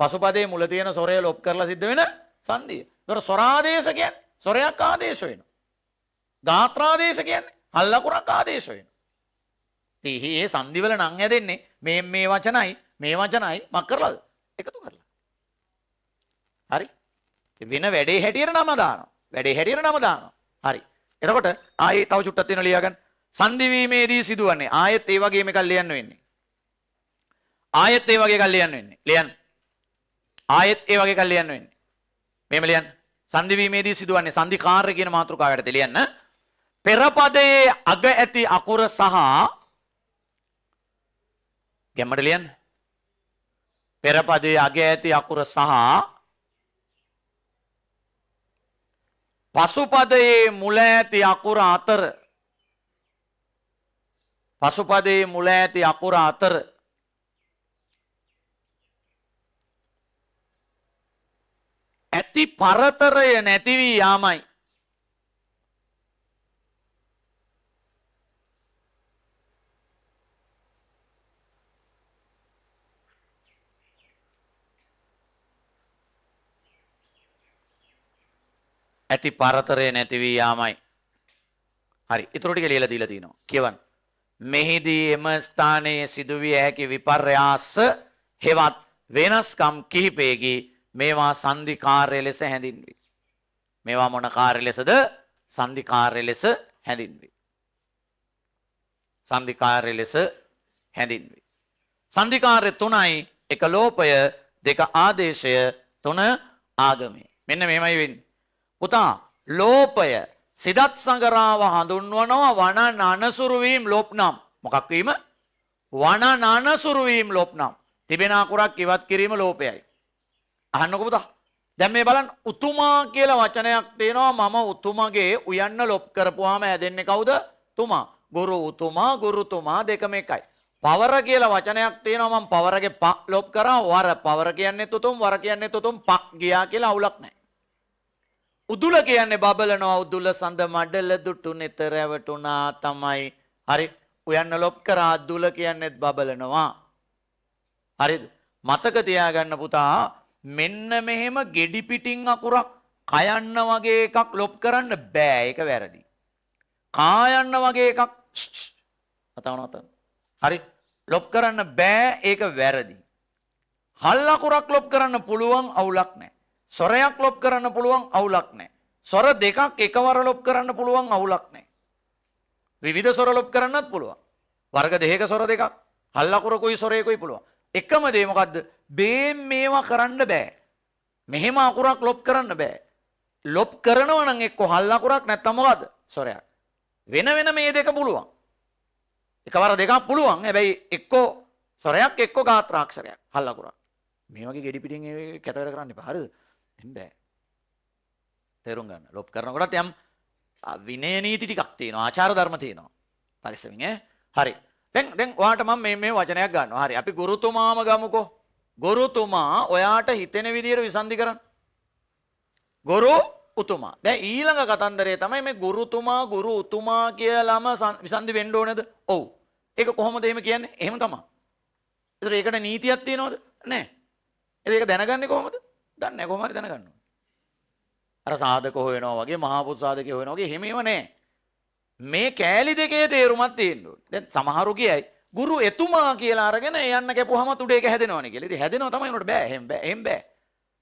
පසුපදයේ මුල තියෙන ස්වරය ලොප් කරලා සිද්ධ වෙන සංදිය. ඒතර ස්වරාදේශ කියන්නේ ස්වරයක් ආදේශ වෙනවා. ගාත්‍රාදේශ කියන්නේ හල් ලකුණක් ආදේශ වෙනවා. ඉතින් මේ සංදිවල නම් හැදෙන්නේ මේ වචනයි මක් කරලාද? එකතු කරලා. හරි. වෙන වැඩේ හැටියට නම දානවා. වැඩේ හැටියට නම දානවා. හරි. එතකොට ආයේ තව චුට්ටක් තියෙනවා ලියා ගන්න. සංදි වීමේදී සිදුවන්නේ ආයෙත් ඒ වගේම එකක් ලියන්න වෙන්නේ. ආයෙත් ඒ වගේ එකක් ලියන්න වෙන්නේ. ලියන්න. ආයෙත් ඒ වගේ එකක් ලියන්න වෙන්නේ. මෙහෙම ලියන්න. සංදි වීමේදී සිදුවන්නේ සංදි කාර්ය කියන මාතෘකාවට ලියන්න. පෙරපදයේ අග ඇති අකුර සහ ගැම්මට ලියන්න. පෙරපදයේ අග ඇති අකුර සහ පසුපදයේ මුල ඇති අකුර අතර ඇති පරතරය නැති වී යාමයි. ඇති පරතරය නැති වී යාමයි. හරි. ඊටු ටික ලියලා දීලා තිනවා. කියවන්න. මෙහිදී එම ස්ථානයේ සිදුවිය හැකි විපර්යාස හෙවත් වෙනස්කම් කිහිපයකි මේවා සංදි කාර්ය ලෙස හැඳින්වේ. මේවා මොන කාර්ය ලෙසද? සංදි කාර්ය ලෙස හැඳින්වේ. සංදි කාර්ය ලෙස හැඳින්වේ. සංදි කාර්ය තුනයි. එක ලෝපය, දෙක ආදේශය, තුන ආගමය. මෙන්න මෙහෙමයි වෙන්නේ. පුතා ලෝපය සිදත් සංගරාව හඳුන්වනවා වන නනසුරු වීම ලොප් නම්. මොකක් වීම? වන නනසුරු වීම ලොප් නම්. තිබෙන අකුරක් ඉවත් කිරීම ලෝපයයි. අහන්නකො පුතා. දැන් මේ බලන්න උතුමා කියලා වචනයක් තියෙනවා. මම උතුමගේ උයන්න ලොප් කරපුවාම හැදෙන්නේ කවුද? තුමා. ගුරු උතුමා දෙකම එකයි. පවර කියලා වචනයක් තියෙනවා. මම පවරගේ ප ලොප් කරා වර. පවර කියන්නේ උතුම්, වර කියන්නේ උතුම්. ප ගියා කියලා අවුලක් නැහැ. උදුල කියන්නේ බබලනවා. උදුල සඳ මඩල දුටු නෙත රැවටුණා තමයි. හරි. උයන්න ලොප් කරා උදුල කියන්නේත් බබලනවා. හරිද? මතක තියාගන්න පුතා. මෙන්න මෙහෙම ගෙඩි පිටින් අකුරක් කයන්න වගේ එකක් ලොප් කරන්න බෑ. ඒක වැරදි. කායන්න වගේ එකක් අතවනත. හරි. ලොප් කරන්න බෑ. ඒක වැරදි. හල් අකුරක් ලොප් කරන්න පුළුවන්, අවුලක් නැහැ. ස්වරයක් ලොප් කරන්න පුළුවන්, අවුලක් නැහැ. ස්වර දෙකක් එකවර ලොප් කරන්න පුළුවන්, අවුලක් නැහැ. විවිධ ස්වර ලොප් කරන්නත් පුළුවන්. වර්ග දෙකක ස්වර දෙකක්. හල් අකුරකුයි ස්වරයකුයි පුළුවන්. එකම දේ මොකද්ද? මේවා කරන්න බෑ. මෙහෙම අකුරක් ලොප් කරන්න බෑ. ලොප් කරනවා නම් එක්ක හල් අකුරක් නැත්නම් මොකද්ද? ස්වරයක්. වෙන මේ දෙක පුළුවන්. එකවර දෙකක් පුළුවන්. හැබැයි එක්ක ස්වරයක් එක්ක ගාත්‍රාක්ෂරයක්. හල් අකුරක්. මේ වගේ ගෙඩි පිටින් ඒ කැත වැඩ කරන්න එපා. හරිද? එන්න බෑ. තේරුම් ගන්න. ලොප් කරනකොටත් යම් විනය නීති ටිකක් තියෙනවා. ආචාර ධර්ම තියෙනවා. පරිස්සමින් ඈ. හරි. දැන් ඔයාට මම මේ වචනයක් ගන්නවා. හරි. අපි ගුරුතුමාම ගමුකෝ. ගුරුතුමා ඔයාට හිතෙන විදියට විසන්ධි කරන්න. ගුරු උතුමා. දැන් ඊළඟ කතන්දරය තමයි මේ ගුරුතුමා ගුරු උතුමා කියලාම විසන්ධි වෙන්න ඕනේද? ඔව්. ඒක කොහොමද එහෙම කියන්නේ? එහෙම තමයි. ඒතර ඒකට නීතියක් තියෙනවද? නැහැ. ඒක දැනගන්නේ කොහොමද? දන්නේ නැහැ. කොහොම හරි දැනගන්න ඕනේ. අර සාධක හොයනවා වගේ මහා පුත් සාධකේ හොයනවා වගේ එහෙම ඒව නැහැ. මේ කෑලි දෙකේ තේරුමක් තියෙන්න ඕනේ. දැන් සමහරු කියයි ගුරු එතුමා කියලා අරගෙන යන්න කැපුවම උඩ ඒක හැදෙනවනේ කියලා. ඉතින් හැදෙනවා තමයි උනට බෑ. එහෙම බෑ. එහෙම බෑ.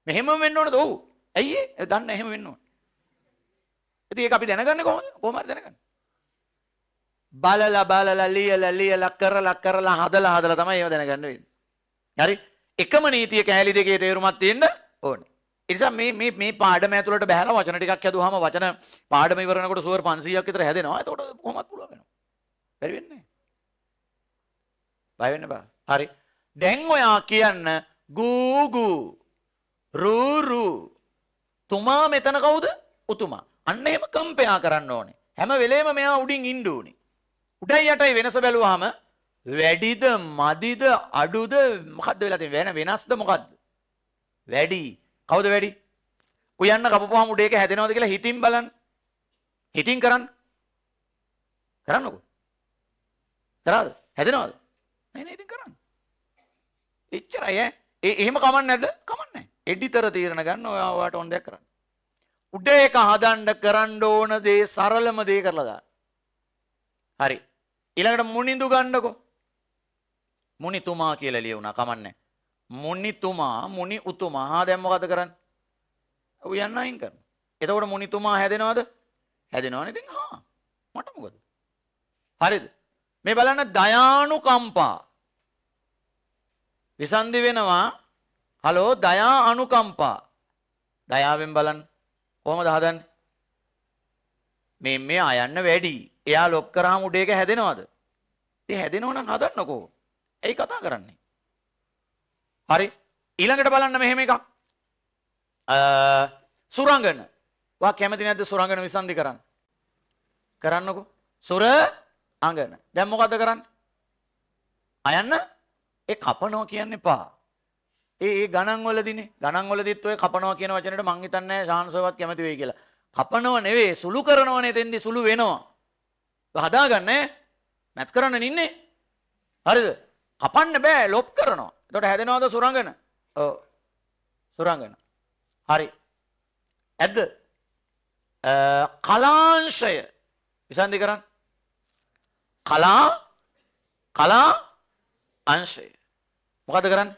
මෙහෙම වෙන්න ඕනද? ඔව්. ඇයි ඒ? දන්න එහෙම වෙන්න ඕනේ. ඉතින් ඒක අපි දැනගන්නේ කොහොමද? කොහොම හරි දැනගන්න. බලලා ලියලා කරලා හදලා තමයි ඒව දැනගන්න වෙන්නේ. හරි? එකම නීතිය කෑලි දෙකේ තේරුමක් තියෙන්න ඕනේ. ඒ නිසා මේ පාඩම ඇතුළට බහැලා වචන ටිකක් හැදුවාම වචන පාඩම ඉවර වෙනකොට සුවර් 500ක් විතර හැදෙනවා. එතකොට කොහොමද පුළුවන් වෙනවා. බැරි වෙන්නේ නැහැ. බය වෙන්න බෑ. හරි. දැන් ඔයා කියන්න ගූගු රූරු. තුමා මෙතන කවුද? උතුමා. අන්න එහෙම කම්පයා කරන්න ඕනේ. හැම වෙලේම මෙයා උඩින් ඉන්න ඕනේ. උඩයි යටයි වෙනස බැලුවාම වැඩිද මදිද අඩුද මොකද්ද වෙලා තියෙන්නේ? වෙනස්ද මොකද්ද? වැඩි. කවුද වැඩි? උයන්න කපපුවාම උඩ එක හැදෙනවද කියලා හිතින් බලන්න. හිතින් කරන්න. කරන්නකෝ. කරාද? හැදෙනවද? නෑ නෑ ඉතින් කරන්න. එච්චරයි ඈ. එහෙම කමන්නේ නැද්ද? කමන්නේ. එඩිටර තීරණ ගන්න ඔයා ඔයාට ඕන දෙයක් කරන්න. උඩ එක හදන්න කරන්න ඕන දේ සරලම දේ කරලා දාන්න. හරි. ඊළඟට මුනිඳු ගන්නකො. මුනිතුමා කියලා ලියුණා කමන්නේ. මුනිතුමා මුනි උතුමා. හා දැන් මොකද කරන්නේ? උයන්න අයින් කරනවා. එතකොට මුනිතුමා හැදෙනවද? හැදෙනවනේ ඉතින් හා. මට මොකද? හරිද? මේ බලන්න දයානුකම්පා. විසන්ධි වෙනවා. හලෝ දයා අනුකම්පා. දයාවෙන් බලන්න. කොහොමද හදන්නේ? මේ අයන්න වැඩි. එයා ලොප් කරාම උඩ එක හැදෙනවද? ඉතින් හැදෙනව නම් හදන්නකෝ. ඇයි කතා කරන්නේ? හරි. ඊළඟට බලන්න මෙහෙම එකක්. සුරංගන. වා කැමති නැද්ද සුරංගන විසන්ධි කරන්න? කරන්නකෝ. සුර අංගන. දැන් මොකද කරන්නේ? අයන්න ඒ කපනවා කියන්න එපා. ඒ ගණන් වලදීනේ. ගණන් වලදීත් ඔය කපනවා කියන වචනෙට මං හිතන්නේ ශාන්සවත් කැමති වෙයි කියලා. කපනව නෙවෙයි සුළු කරනවනේ එතෙන්දී සුළු වෙනවා. හදාගන්නේ මැත්ස් කරන්න නින්නේ. හරිද? කපන්න බෑ ලොප් කරනවා. එතකොට හැදෙනවද සුරංගන? ඔව්. සුරංගන. හරි. ඇද්ද? කලාංශය. විසන්ධි කරන්න. කලා අංශය. මොකද කරන්නේ?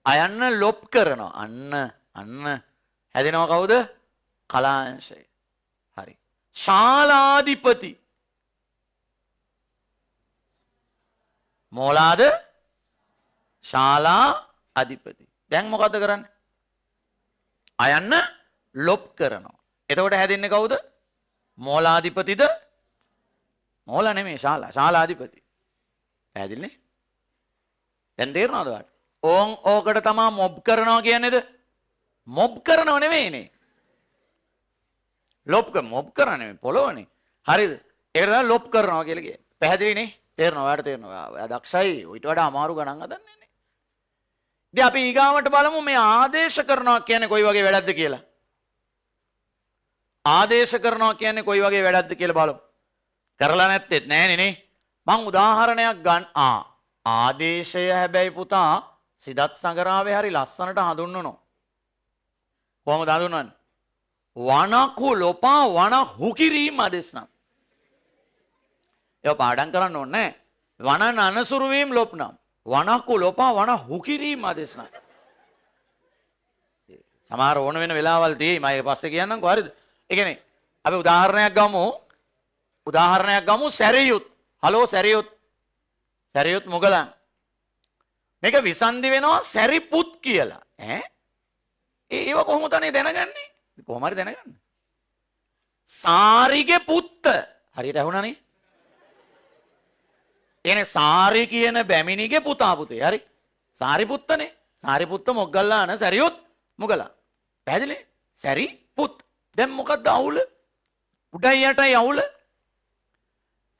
අයන්න ලොප් කරනවා. අන්න හැදෙනව කවුද? කලාංශය. හරි. ශාලාධිපති. මෝලාද? ශාලා අධිපති. දැන් මොකද කරන්නේ? අයන්න ලොප් කරනවා. එතකොට හැදෙන්නේ කවුද? මෝලාධිපතිද? මෝලා නෙමෙයි ශාලා. ශාලාධිපති. පැහැදිලිනේ? දැන් තේරෙනවද ඔයාලට? ඕකට තමා මොබ් කරනවා කියන්නේද? මොබ් කරනව නෙමෙයිනේ. මොබ් කරන්නේ පොළොවනේ. හරිද? ඒකට තමයි ලොප් කරනවා කියලා කියන්නේ. පැහැදිලිනේ? තේරෙනවා ඔයාලට තේරෙනවා. ඔයා දක්ෂයි. ඊට වඩා අමාරු ගණන් හදන්නේ නේ. ඉතින් අපි ඊගාවට බලමු මේ ආදේශ කරනවා කියන්නේ කොයි වගේ වැඩක්ද කියලා. ආදේශ කරනවා කියන්නේ කොයි වගේ වැඩක්ද කියලා බලමු. කරලා නැත්තේත් නෑනේ නේ. මං උදාහරණයක් ගන්න. ආදේශය හැබැයි පුතා සිදත් සංගරාවේ හරි ලස්සනට හඳුන්වනවා. කොහොමද හඳුන්වන්නේ? වනකු ලොපා වන හුකිරීම ආදේශ නම්. ඒක පාඩම් කරන්න ඕනේ නෑ. වන අනසුරු වීම ලොප් නම්. වනකු ලොපා වන හුකිරීම ආදේශ නම්. සමහර ඕන වෙන වෙලාවල් තියෙයි. මම ඒක පස්සේ කියන්නම්කෝ හරිද? ඒ කියන්නේ අපි උදාහරණයක් ගමු සැරියුත්. හලෝ සැරියුත්. සැරියුත් මුගලන්. මේක විසන්ධි වෙනවා සැරිපුත් කියලා. ඒව කොහොමද අනේ දැනගන්නේ? කොහොම හරි දැනගන්න. සාරිගේ පුත්ත. හරියට ඇහුණානේ? එනේ සාරි කියන බැමිණිගේ පුතා පුතේ. හරි. සාරිපුත්තනේ. සාරිපුත්ත මොග්ගල්ලාන සැරියුත් මුගලන්. පැහැදිලිනේ? සැරිපුත්. දැන් මොකක්ද අවුල? උඩයි යටයි අවුල.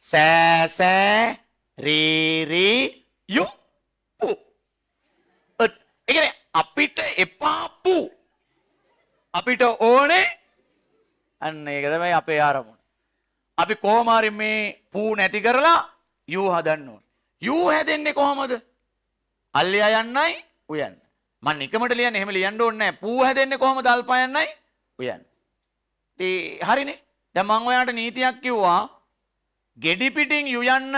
සෑ රීරි යු පු. ඒ කියන්නේ අපිට එපා පු. අපිට ඕනේ අන්න ඒක තමයි අපේ ආරමුණ. අපි කොහොම හරි මේ පු නැති කරලා යු හදන්න ඕනේ. යු හැදෙන්නේ කොහමද? අල්ලියා යන්නයි උයන්න. මම නිකමට ලියන්නේ එහෙම ලියන්න ඕනේ නැහැ. පු හැදෙන්නේ කොහමද? අල්පා යන්නයි උයන්න. හරිනේ. දැන් මම ඔයාලට නීතියක් කිව්වා. ගෙඩි පිටින් යුයන්න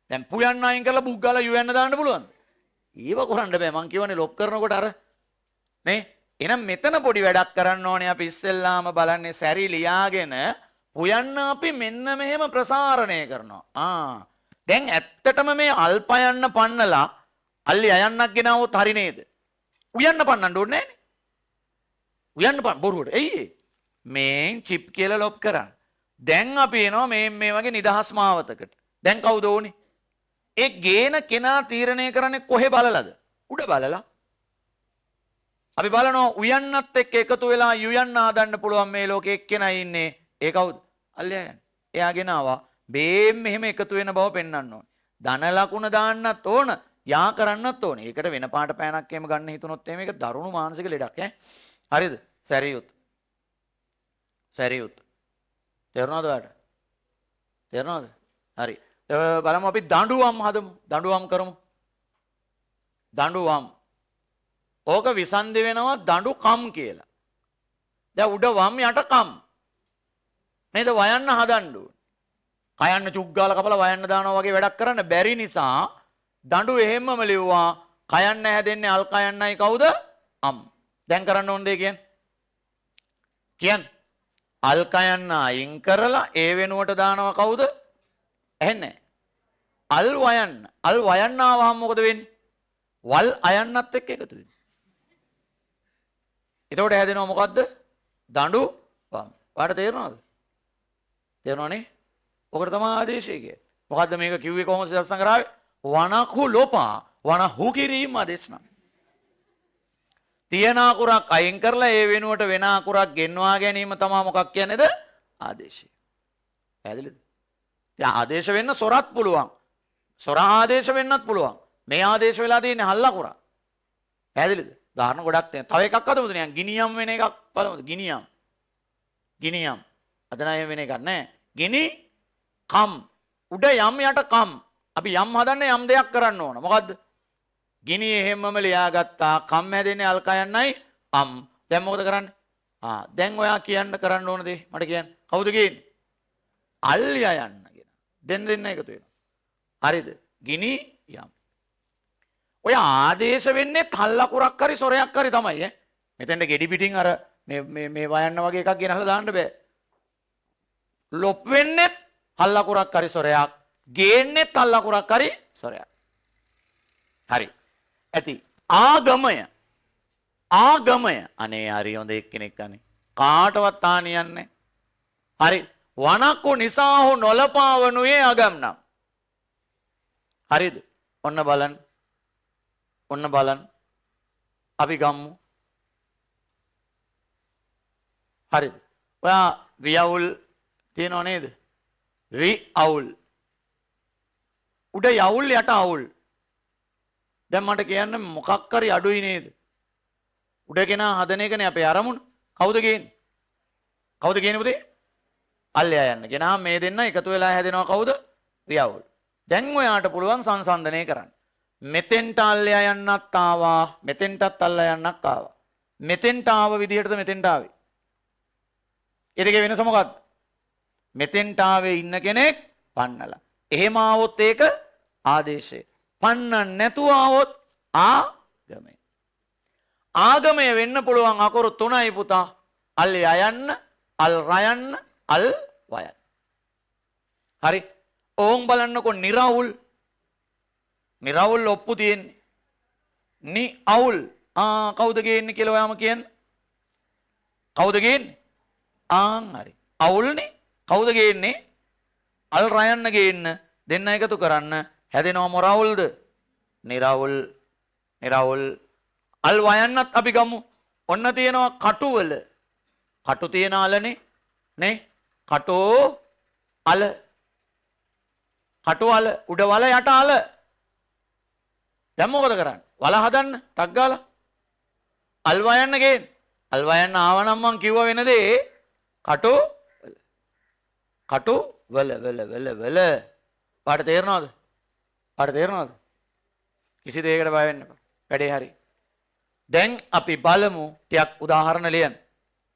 දැන් පුයන්න අයින් කරලා බුක් ගාලා යුයන්න දාන්න පුළුවන්ද? ඊව කරන්න බෑ. මං කියවනේ ලොප් කරනකොට අර නේ. එහෙනම් මෙතන පොඩි වැඩක් කරන්න ඕනේ. අපි ඉස්සෙල්ලාම බලන්නේ සැරි ලියාගෙන පුයන්න අපි මෙන්න මෙහෙම ප්‍රසාරණය කරනවා. දැන් ඇත්තටම මේ අල්ප යන්න පන්නලා අල්ලි අයන්නක් ගෙනාවොත් හරි නේද? උයන්න පන්නන්න ඕනේ නෑනේ. උයන්න පන්න බොරුවට. එයි මේන් චිප් කියලා ලොප් කරන්න. දැන් අපි එනවා මේ වගේ නිදහස් මාවතකට. දැන් කවුද ඕනේ? ඒ ගේන කෙනා තීරණය කරන්නේ කොහේ බලලාද? උඩ බලලා. අපි බලනවා උයන්නත් එක්ක එකතු වෙලා යුයන්න හදන්න පුළුවන් මේ ලෝකේ එක්කෙනා ඉන්නේ. ඒ කවුද? අල්ලයන්. එයා ගෙනාවා බේම් මෙහෙම එකතු වෙන බව පෙන්වන්න ඕනේ. ධන ලකුණ දාන්නත් ඕන, යා කරන්නත් ඕනේ. ඒකට වෙන පාට පෑනක් එහෙම ගන්න හිතුනොත් එහෙම ඒක දරුණු මානසික ලෙඩක් ඈ. හරිද? සැරියුත්. තේරුණාද ඔයාලට? තේරුණාද? හරි. බලමු අපි දඬුවම් හදමු. දඬුවම් කරමු. දඬුවම්. ඕක විසන්දි වෙනවා දඬු කම් කියලා. දැන් උඩ වම් යට කම්. නේද වයන්න හදන්න ඕනේ. කයන්න චුක් ගාලා කපලා වයන්න දානවා වගේ වැඩක් කරන්න බැරි නිසා දඬු එහෙම්මම ලිව්වා. කයන්න හැදෙන්නේ අල් කයන්නයි කවුද? අම්. දැන් කරන්න ඕන දේ කියන්නේ. අල් කයන්න අයින් කරලා ඒ වෙනුවට දානවා කවුද? ඇහෙන්නේ අල් වයන්න. අල් වයන්න ආවම මොකද වෙන්නේ? වල් අයන්නත් එක්ක එකතු වෙනවා. එතකොට හැදෙනවා මොකද්ද? දඬු වම්. ඔයාලට තේරෙනවද? තේරෙනවනේ? ඔකට තමයි ආදේශය කියන්නේ. මොකද්ද මේක කිව්වේ කොහොමද සල් සංග්‍රහයේ? වනකු ලෝපා වනහු කිරීම ආදේශනා. තියෙන අකුරක් අයින් කරලා ඒ වෙනුවට වෙන අකුරක් ගෙන්වා ගැනීම තමයි මොකක් කියන්නේද? ආදේශය. පැහැදිලිද? දැන් ආදේශ වෙන්න සොරත් පුළුවන්. සොර ආදේශ වෙන්නත් පුළුවන්. මේ ආදේශ වෙලා තියෙන්නේ හල් අකුරක්. පැහැදිලිද? උදාහරණ ගොඩක් තියෙනවා. තව එකක් අදමුද නිකන් ගිනියම් වෙන එකක් බලමුද? ගිනියම්. අද නම් වෙන එකක් නැහැ. ගිනි කම්. උඩ යම් යට කම්. අපි යම් හදන්නේ යම් දෙයක් කරන්න ඕන. මොකද්ද? ගිනි එහෙම්මම ලියාගත්තා. කම් හැදෙන්නේ අල් කයන්නයි අම්. දැන් මොකද කරන්නේ? දැන් ඔයා කියන්න කරන්න ඕන දේ මට කියන්න. කවුද කියන්නේ? අල්ලියා යන්න කියන. දෙන්න එකතු වෙනවා. හරිද? ගිනි යම්. ඔය ආදේශ වෙන්නේ තල් අකුරක් හරි සොරයක් හරි තමයි ඈ. මෙතෙන්ට ගෙඩි පිටින් අර මේ වයන්න වගේ එකක් ගෙනහලා දාන්න බෑ. ලොප් වෙන්නේ හල් අකුරක් හරි සොරයක්. ගේන්නේ තල් අකුරක් හරි සොරයක්. හරි. ඇති. ආගමය. අනේ හරි හොඳ එක්කෙනෙක් අනේ. කාටවත් හානියක් නැහැ. හරි. වනක්කු නිසා හෝ නොලපාවනුයේ අගම්නම්. හරිද? ඔන්න බලන්න. අපි ගම්මු. හරිද? ඔයා වියවුල් තියනව නේද? විඅවුල්. උඩ යවුල් යට අවුල්. දැන් මට කියන්න මොකක් හරි අඩුයි නේද? උඩ කෙනා හදන එකනේ අපේ අරමුණ. කවුද කියන්නේ පුතේ? අල්ලයා යන්න. කෙනා මේ දෙන්න එකතු වෙලා හැදෙනවා කවුද? වියවුල්. දැන් ඔයාට පුළුවන් සංසන්දනය කරන්න. මෙතෙන්ට අල්ලයා යන්නත් ආවා. මෙතෙන්ටත් අල්ලයා යන්නක් ආවා. මෙතෙන්ට ආව විදිහටද මෙතෙන්ට ආවේ? ඒ දෙකේ වෙනස මොකක්ද? මෙතෙන්ට ආවේ ඉන්න කෙනෙක් පන්නලා. එහෙම ආවොත් ඒක ආදේශය. පන්නන්න නැතුව ආවොත් ආගමය. ආගමය වෙන්න පුළුවන් අකුරු 3යි පුතා. අල් යයන්න, අල් රයන්න, අල් වයන්න. හරි. ඕම් බලන්නකො නිරවුල්. නිරවුල් ඔප්පු තියෙන්නේ. නි අවුල්. කවුද ගේන්නේ කියලා ඔයාම කියන්න. කවුද ගේන්නේ? හරි. අවුල්නේ. කවුද ගේන්නේ? අල් රයන්න ගේන්න. දෙන්න එකතු කරන්න හැදෙනවා මොරවුල්ද? නිරවුල්. අල් වයන්නත් අපි ගමු. ඔන්න තියෙනවා කටුවල. කටු තියෙන අලනේ නේ? කටෝ අල. කටු අල උඩ වල යට අල. දැන් මොකද කරන්නේ? වල හදන්න ටක් ගාලා. අල් වයන්න ගේන්න. අල් වයන්න ආවනම් මං කිව්ව වෙන දේ කටු වල. පාට තේරෙනවද? කිසි දෙයකට බය වෙන්න එපා. වැඩේ හරි. දැන් අපි බලමු ටිකක් උදාහරණ ලියන්න.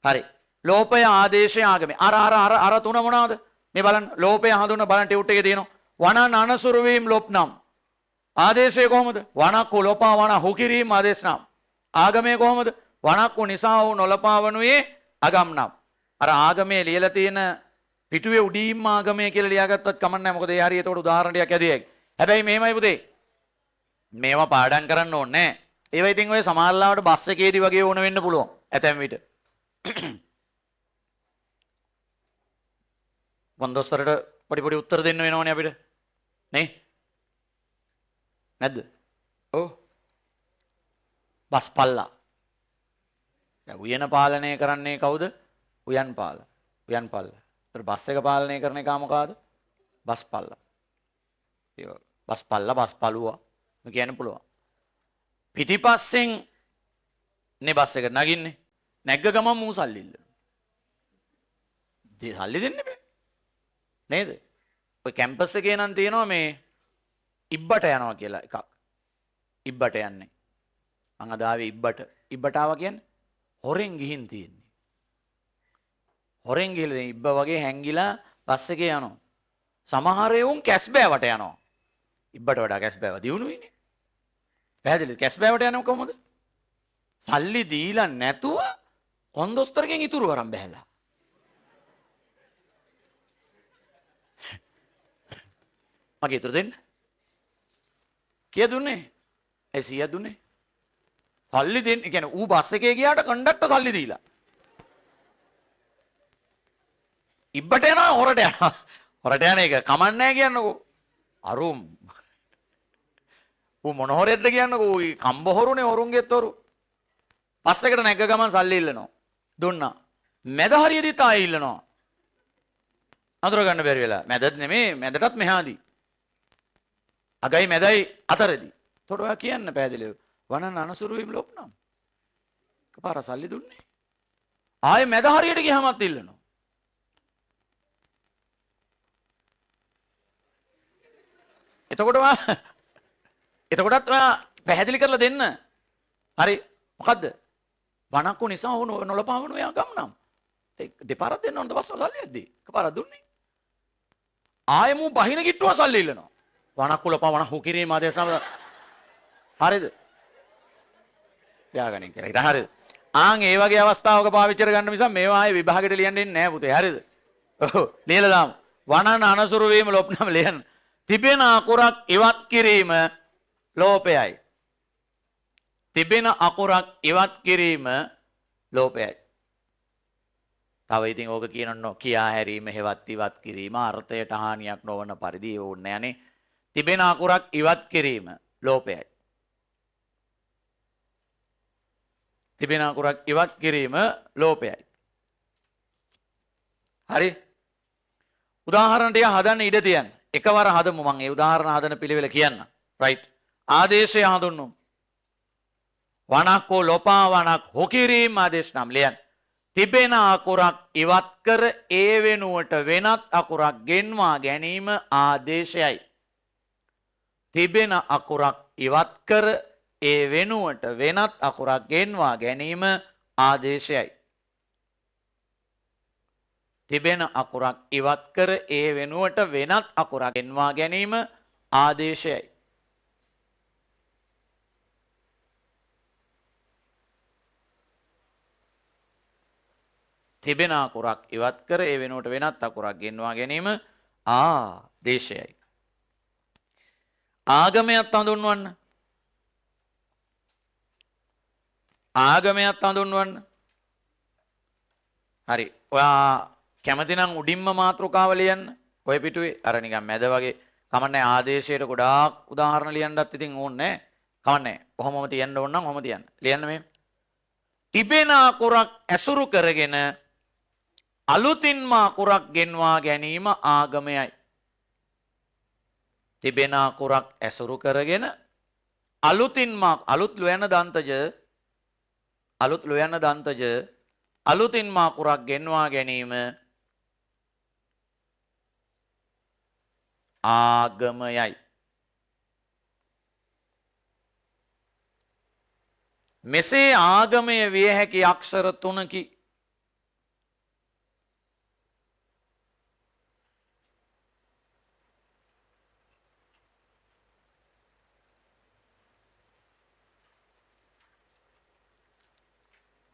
හරි. ලෝපය ආදේශය ආගමේ. අර තුන මොනවාද? මේ බලන්න. ලෝපය හඳුනන බලන්න ටියුට් එකේ තියෙනවා. වනන් අනසුරු වීම ලොප් නම්. ආදේශය කොහොමද? වනක්කු ලොපා වන හු කිරීම ආදේශ නම්. ආගමේ කොහොමද? වනක්කු නිසා වූ නොලපාවනුයේ අගම් නම්. අර ආගමේ ලියලා තියෙන පිටුවේ උඩීම් ආගමේ කියලා ලියාගත්තත් කමක් නැහැ. මොකද ඒ හරිය ඒකට උදාහරණ ටිකක් ඇදී යයි. හැබැයි මේමයි පුතේ. මේවා පාඩම් කරන්න ඕනේ නැහැ. ඒවා ඉතින් ඔය සමහරලාවට බස් එකේදී වගේ ඕන වෙන්න පුළුවන්. ඇතැම් විට. වන්දොස්තරට පොඩි උත්තර දෙන්න වෙනවනේ අපිට. නේ නැද්ද? ඔව්. බස් පල්ලා. දැන් උයන පාලනය කරන්නේ කවුද? උයන් පාල. උයන් පල්ලා. ඒතර බස් එක පාලනය කරන එක මොකಾದ? බස් පල්ලා. ඒ බස් පල්ලා බස් පළුවා මේ කියන්න පුළුවන්. පිටිපස්සෙන් නේ බස් එක නගින්නේ. නැග්ග ගමන් මූ සල්ලි ඉල්ලනවා. සල්ලි දෙන්න බෑ. නේද? ඔය කැම්පස් එකේ නම් තියෙනවා මේ ඉබ්බට යනවා කියලා එකක්. ඉබ්බට යන්නේ. මං අද ආවේ ඉබ්බට. ඉබ්බට ආවා කියන්නේ හොරෙන් ගිහින් තියෙන්නේ. හොරෙන් ගිහලා ඉබ්බ වගේ හැංගිලා බස් එකේ යනවා. සමහර එවුන් කැස් බෑවට යනවා. ඉබ්බට වඩා කැස් බෑව දිනුනොයිනේ. පැහැදිලිද? කැස් බෑවට යනව කොහොමද? සල්ලි දීලා නැතුව කොන්දොස්තරගෙන් ඉතුරු වරන් බැහැලා. මගේ ඉතුරු දෙන්න. කීයද දුන්නේ? 100ක් දුන්නේ. සල්ලි දෙන්න. ඒ කියන්නේ ඌ බස් එකේ ගියාට කන්ඩක්ටර් සල්ලි දීලා. ඉබ්බට යනවා හොරට යනවා. හොරට යන එක කමන්නේ නැහැ කියන්නකෝ. අරුම්. ඌ මොන හොරෙද්ද කියන්නකෝ. ඌ කම්බ හොරුනේ හොරුන්ගෙත් හොරු. බස් එකට නැග්ග ගමන් සල්ලි ඉල්ලනවා. දුන්නා. මැද හරියදිත් ආයෙ ඉල්ලනවා. අඳුර ගන්න බැරි වෙලා. මැදත් නෙමේ මැදටත් මෙහාදී. අගයි මැදයි අතරදී. එතකොට ඔයා කියන්න පැහැදිලිව. වනන් අනසුරු වීම ලොප්නම්. එකපාර සල්ලි දුන්නේ. ආයෙ මැද හරියට ගියාමත් ඉල්ලනවා. එතකොටත් ඔයා පැහැදිලි කරලා දෙන්න. හරි මොකද්ද? වණක්කු නිසා ඕන නොලපාවන ඔයා ගම්නම්. දෙපාරක් දෙන්න ඕනද බස් සල්ලි ඇද්දි? එකපාරක් දුන්නේ. ආයෙ මූ බහින කිට්ටුව සල්ලි ඉල්ලනවා. වණක්කු ලපාවන හු කිරීම ආදේශම හරිද? යාගනින් කියලා. ඊට හරිද? ආන් ඒ වගේ අවස්ථාවක පාවිච්චි කර ගන්න නිසා මේවා ආයේ විභාගෙට ලියන්න ඉන්නේ නැහැ පුතේ. හරිද? ඔව්. ලියලා දාමු. වනන අනසුරු වීම ලොප්නම් ලියන්න. තිබෙන අකුරක් ඉවත් කිරීම ලෝපයයි. තිබෙන අකුරක් ඉවත් කිරීම ලෝපයයි. තව ඉතින් ඕක කියනොත් කියා හැරීම හෙවත් ඉවත් කිරීම අර්ථයට හානියක් නොවන පරිදි ඕනේ නැහනේ. තිබෙන අකුරක් ඉවත් කිරීම ලෝපයයි. තිබෙන අකුරක් ඉවත් කිරීම ලෝපයයි. හරි? උදාහරණ ටික හදන්න ඉඩ තියන්න. එකවර හදමු මම ඒ උදාහරණ හදන පිළිවෙල කියන්න. රයිට්. ආදේශය හඳුන්වමු. වණක්කෝ ලොපා වණක් හොකිරීම ආදේශ නම් ලියන්න. තිබෙන අකුරක් ඉවත් කර ඒ වෙනුවට වෙනත් අකුරක් ගෙන්වා ගැනීම ආදේශයයි. තිබෙන අකුරක් ඉවත් කර ඒ වෙනුවට වෙනත් අකුරක් ගෙන්වා ගැනීම ආදේශයයි. තිබෙන අකුරක් ඉවත් කර ඒ වෙනුවට වෙනත් අකුරක් ගෙන්වා ගැනීම ආදේශයයි. තිබෙන අකුරක් ඉවත් කර ඒ වෙනුවට වෙනත් අකුරක් ගෙන්වා ගැනීම ආදේශයයි. ආගමයක් හඳුන්වන්න. ආගමයක් හඳුන්වන්න. හරි. ඔයා කැමති නම් උඩින්ම මාතෘකාව ලියන්න. ඔය පිටුවේ අර නිකන් මැද වගේ කමන්නේ ආදේශයට ගොඩාක් උදාහරණ ලියන්නත් ඉතින් ඕනේ නැහැ. කමන්නේ. කොහොමම තියන්න ඕන නම් කොහොම තියන්න. ලියන්න මේ. තිබෙන අකුරක් ඇසුරු කරගෙන අලුතින්ම අකුරක් ගෙන්වා ගැනීම ආගමයයි. තිබෙන අකුරක් ඇසුරු කරගෙන අලුතින්ම අලුත් ලොයන දන්තජ අලුතින්ම අකුරක් ගෙන්වා ගැනීම ආගමයයි. මෙසේ ආගමය විය හැකි අක්ෂර 3කි.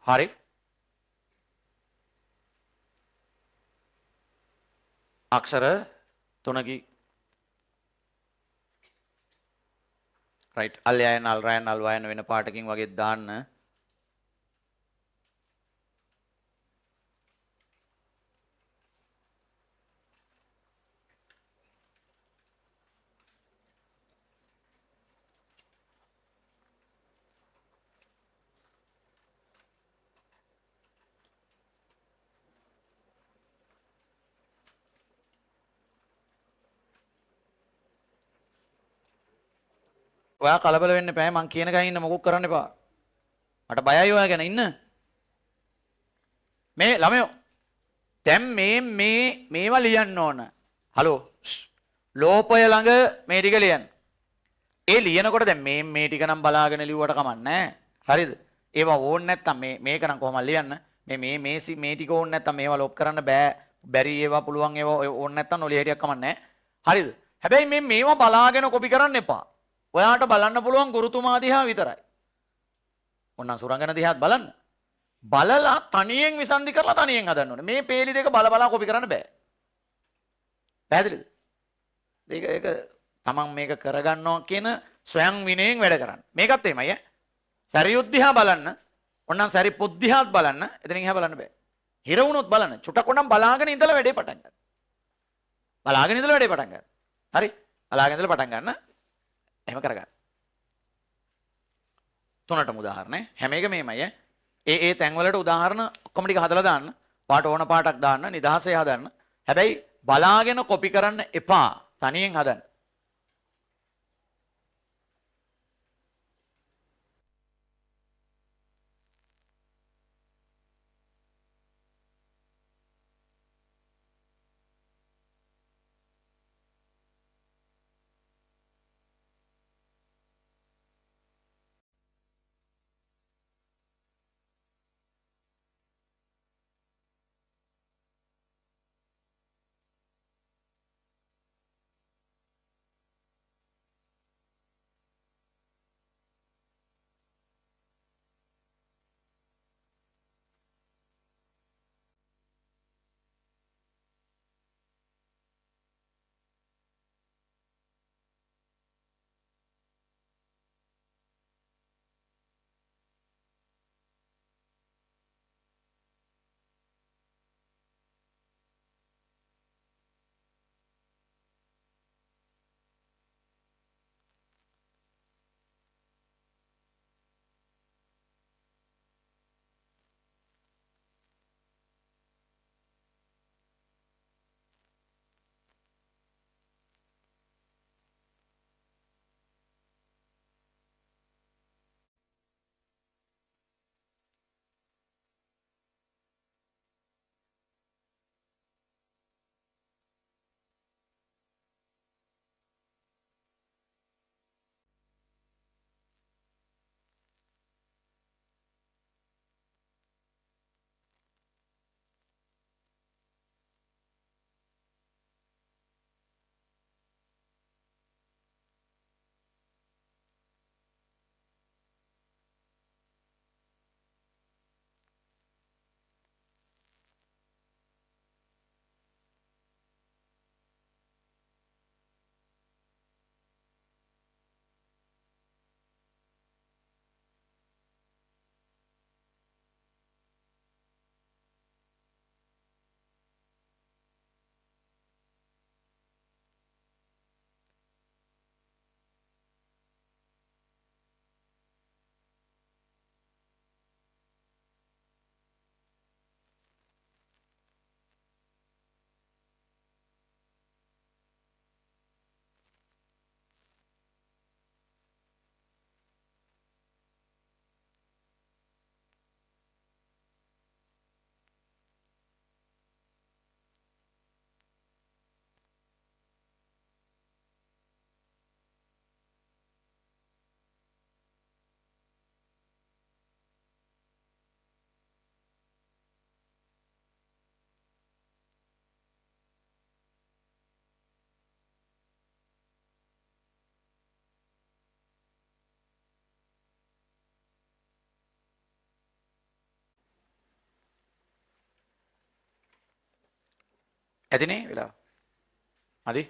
හරි. අක්ෂර 3කි. රයිට්. අල්යයන් අල්රයන් අල්වයන් වෙන පාටකින් වගේ දාන්න. ඔයා කලබල වෙන්න එපා. මං කියන ගහින් ඉන්න මොකක් කරන්න එපා. මට බයයි ඔයා ගැන ඉන්න. මේ ළමයෝ දැන් මේවා ලියන්න ඕන. හලෝ. ලෝපය ළඟ මේ ටික ලියන්න. ඒ ලියනකොට දැන් මේ ටික නම් බලාගෙන ලිව්වට කමක් නැහැ. හරිද? ඒවා ඕනේ නැත්තම් මේක නම් කොහොමද ලියන්න? මේ ටික ඕනේ නැත්තම් මේවා ලොප් කරන්න බෑ. බැරි ඒවා පුළුවන් ඒවා ඕනේ නැත්තම් නොලිය හිටියක් කමක් නැහැ. හරිද? හැබැයි මේවා බලාගෙන කොපි කරන්න එපා. ඔයාට බලන්න පුළුවන් ගුරුතුමා දිහා විතරයි. ඔන්න සුරංගන දිහාත් බලන්න. බලලා තනියෙන් විසන්ධි කරලා තනියෙන් හදන්න ඕනේ. මේ පේලි දෙක බල බලා කොපි කරන්න බෑ. පැහැදිලිද? ඒක තමන් මේක කරගන්නවා කියන ස්වයං විනයෙන් වැඩ කරන්න. මේකත් එමය. සරියුත් දිහා බලන්න. ඔන්නම් සරිපුත් දිහාත් බලන්න. එතනින් එහා බලන්න බෑ. හිර වුණොත් බලන්න. චුට්ටක් ඔන්නම් බලාගෙන ඉඳලා වැඩේ පටන් ගන්න. බලාගෙන ඉඳලා වැඩේ පටන් ගන්න. හරි? බලාගෙන ඉඳලා පටන් ගන්න. එහෙම කරගන්න. තුනටම උදාහරණ හැම එක මේමය. ඒ තැන්වලට උදාහරණ ඔක්කොම ටික හදලා දාන්න. පාට ඕන පාටක් දාන්න, නිදහසේ හදන්න. හැබැයි බලාගෙන කොපි කරන්න එපා. තනියෙන් හදන්න. ඇතිනේ වෙලාව. හරි?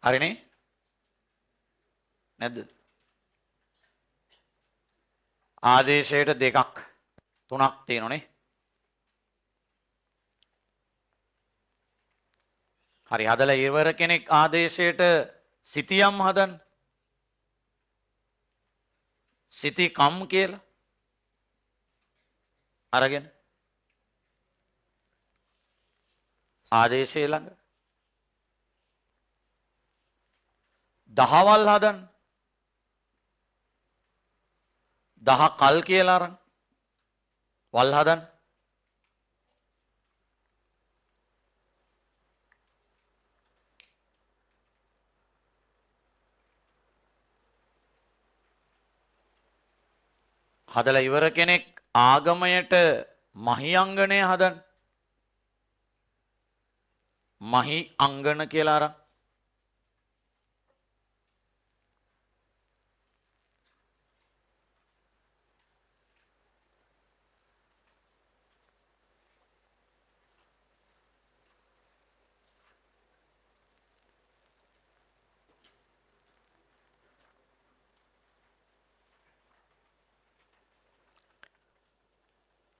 හරිනේ නැද්ද? ආදේශයට දෙකක් තුනක් තියෙනනේ. හරි හදලා ඉවර කෙනෙක් ආදේශයට සිතියම් හදන්න. සිතිකම් කියලා අරගෙන ආදේශය ළඟ දහවල් හදන්න. දහ කල් කියලා අරන් වල් හදන්න. හදලා ඉවර කෙනෙක් ආගමයට මහියංගනය හදන්න. මහි අංගන කියලා අරන්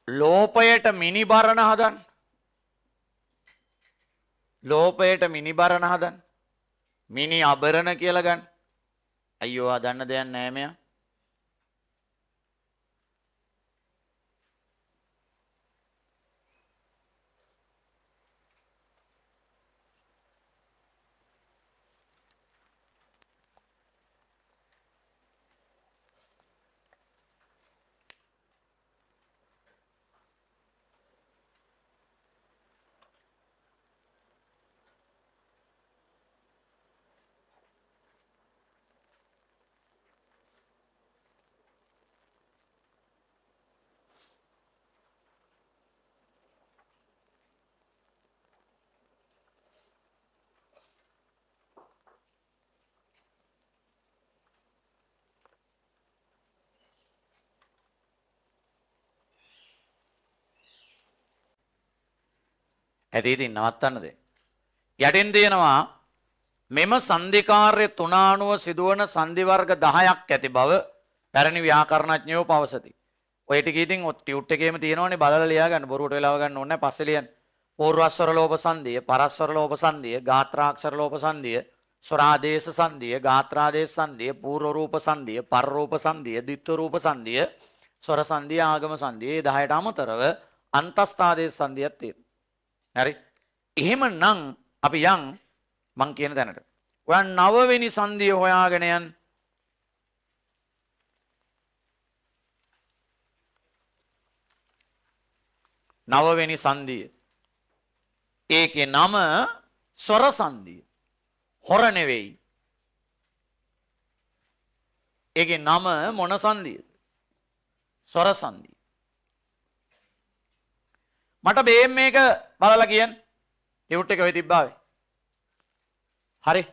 ලෝපයට මිනිබරණ හදන්න. ලෝපයට මිනිබරණ හදන්න. මිනි අබරණ කියලා ගන්න. අයියෝ දන්න දෙයක් නෑ මෙයා. ඇති ඉතින් නවත්තන්න දෙන්න. යටින් තියෙනවා මෙම සංධිකාර්ය තුන අනුව සිදුවන සංධි වර්ග 10ක් ඇති බව පැරණි ව්‍යාකරණඥයෝ පවසති. ඔය ටික ඉතින් ටියුට් එකේම තියෙනවනේ බලලා ලියා ගන්න. බොරුවට වෙලාව ගන්න ඕනේ නැහැ. පස්සේ ලියන්න. පූර්වස්වර ලෝප සංධිය, පරස්වර ලෝප සංධිය, ගාත්‍රාක්ෂර ලෝප සංධිය, ස්වරාදේශ සංධිය, ගාත්‍රාදේශ සංධිය, පූර්ව රූප සංධිය, පර රූප සංධිය, ද්විත්ව රූප සංධිය, ස්වර සංධිය, ආගම සංධිය. 10ට අමතරව අන්තස්ථාදේශ සංධියක් තියෙනවා. හරි. එහෙමනම් අපි යන් මං කියන තැනට. ඔයා 9 වෙනි සංධිය හොයාගෙන යන්න. 9 වෙනි සංධිය. ඒකේ නම ස්වර සංධිය. හොර නෙවෙයි. ඒකේ නම මොන සංධියද? ස්වර සංධිය. මට බේම් මේක බලලා කියන්න. ටියුට් එක ඔය තිබ්බාවේ. හරි.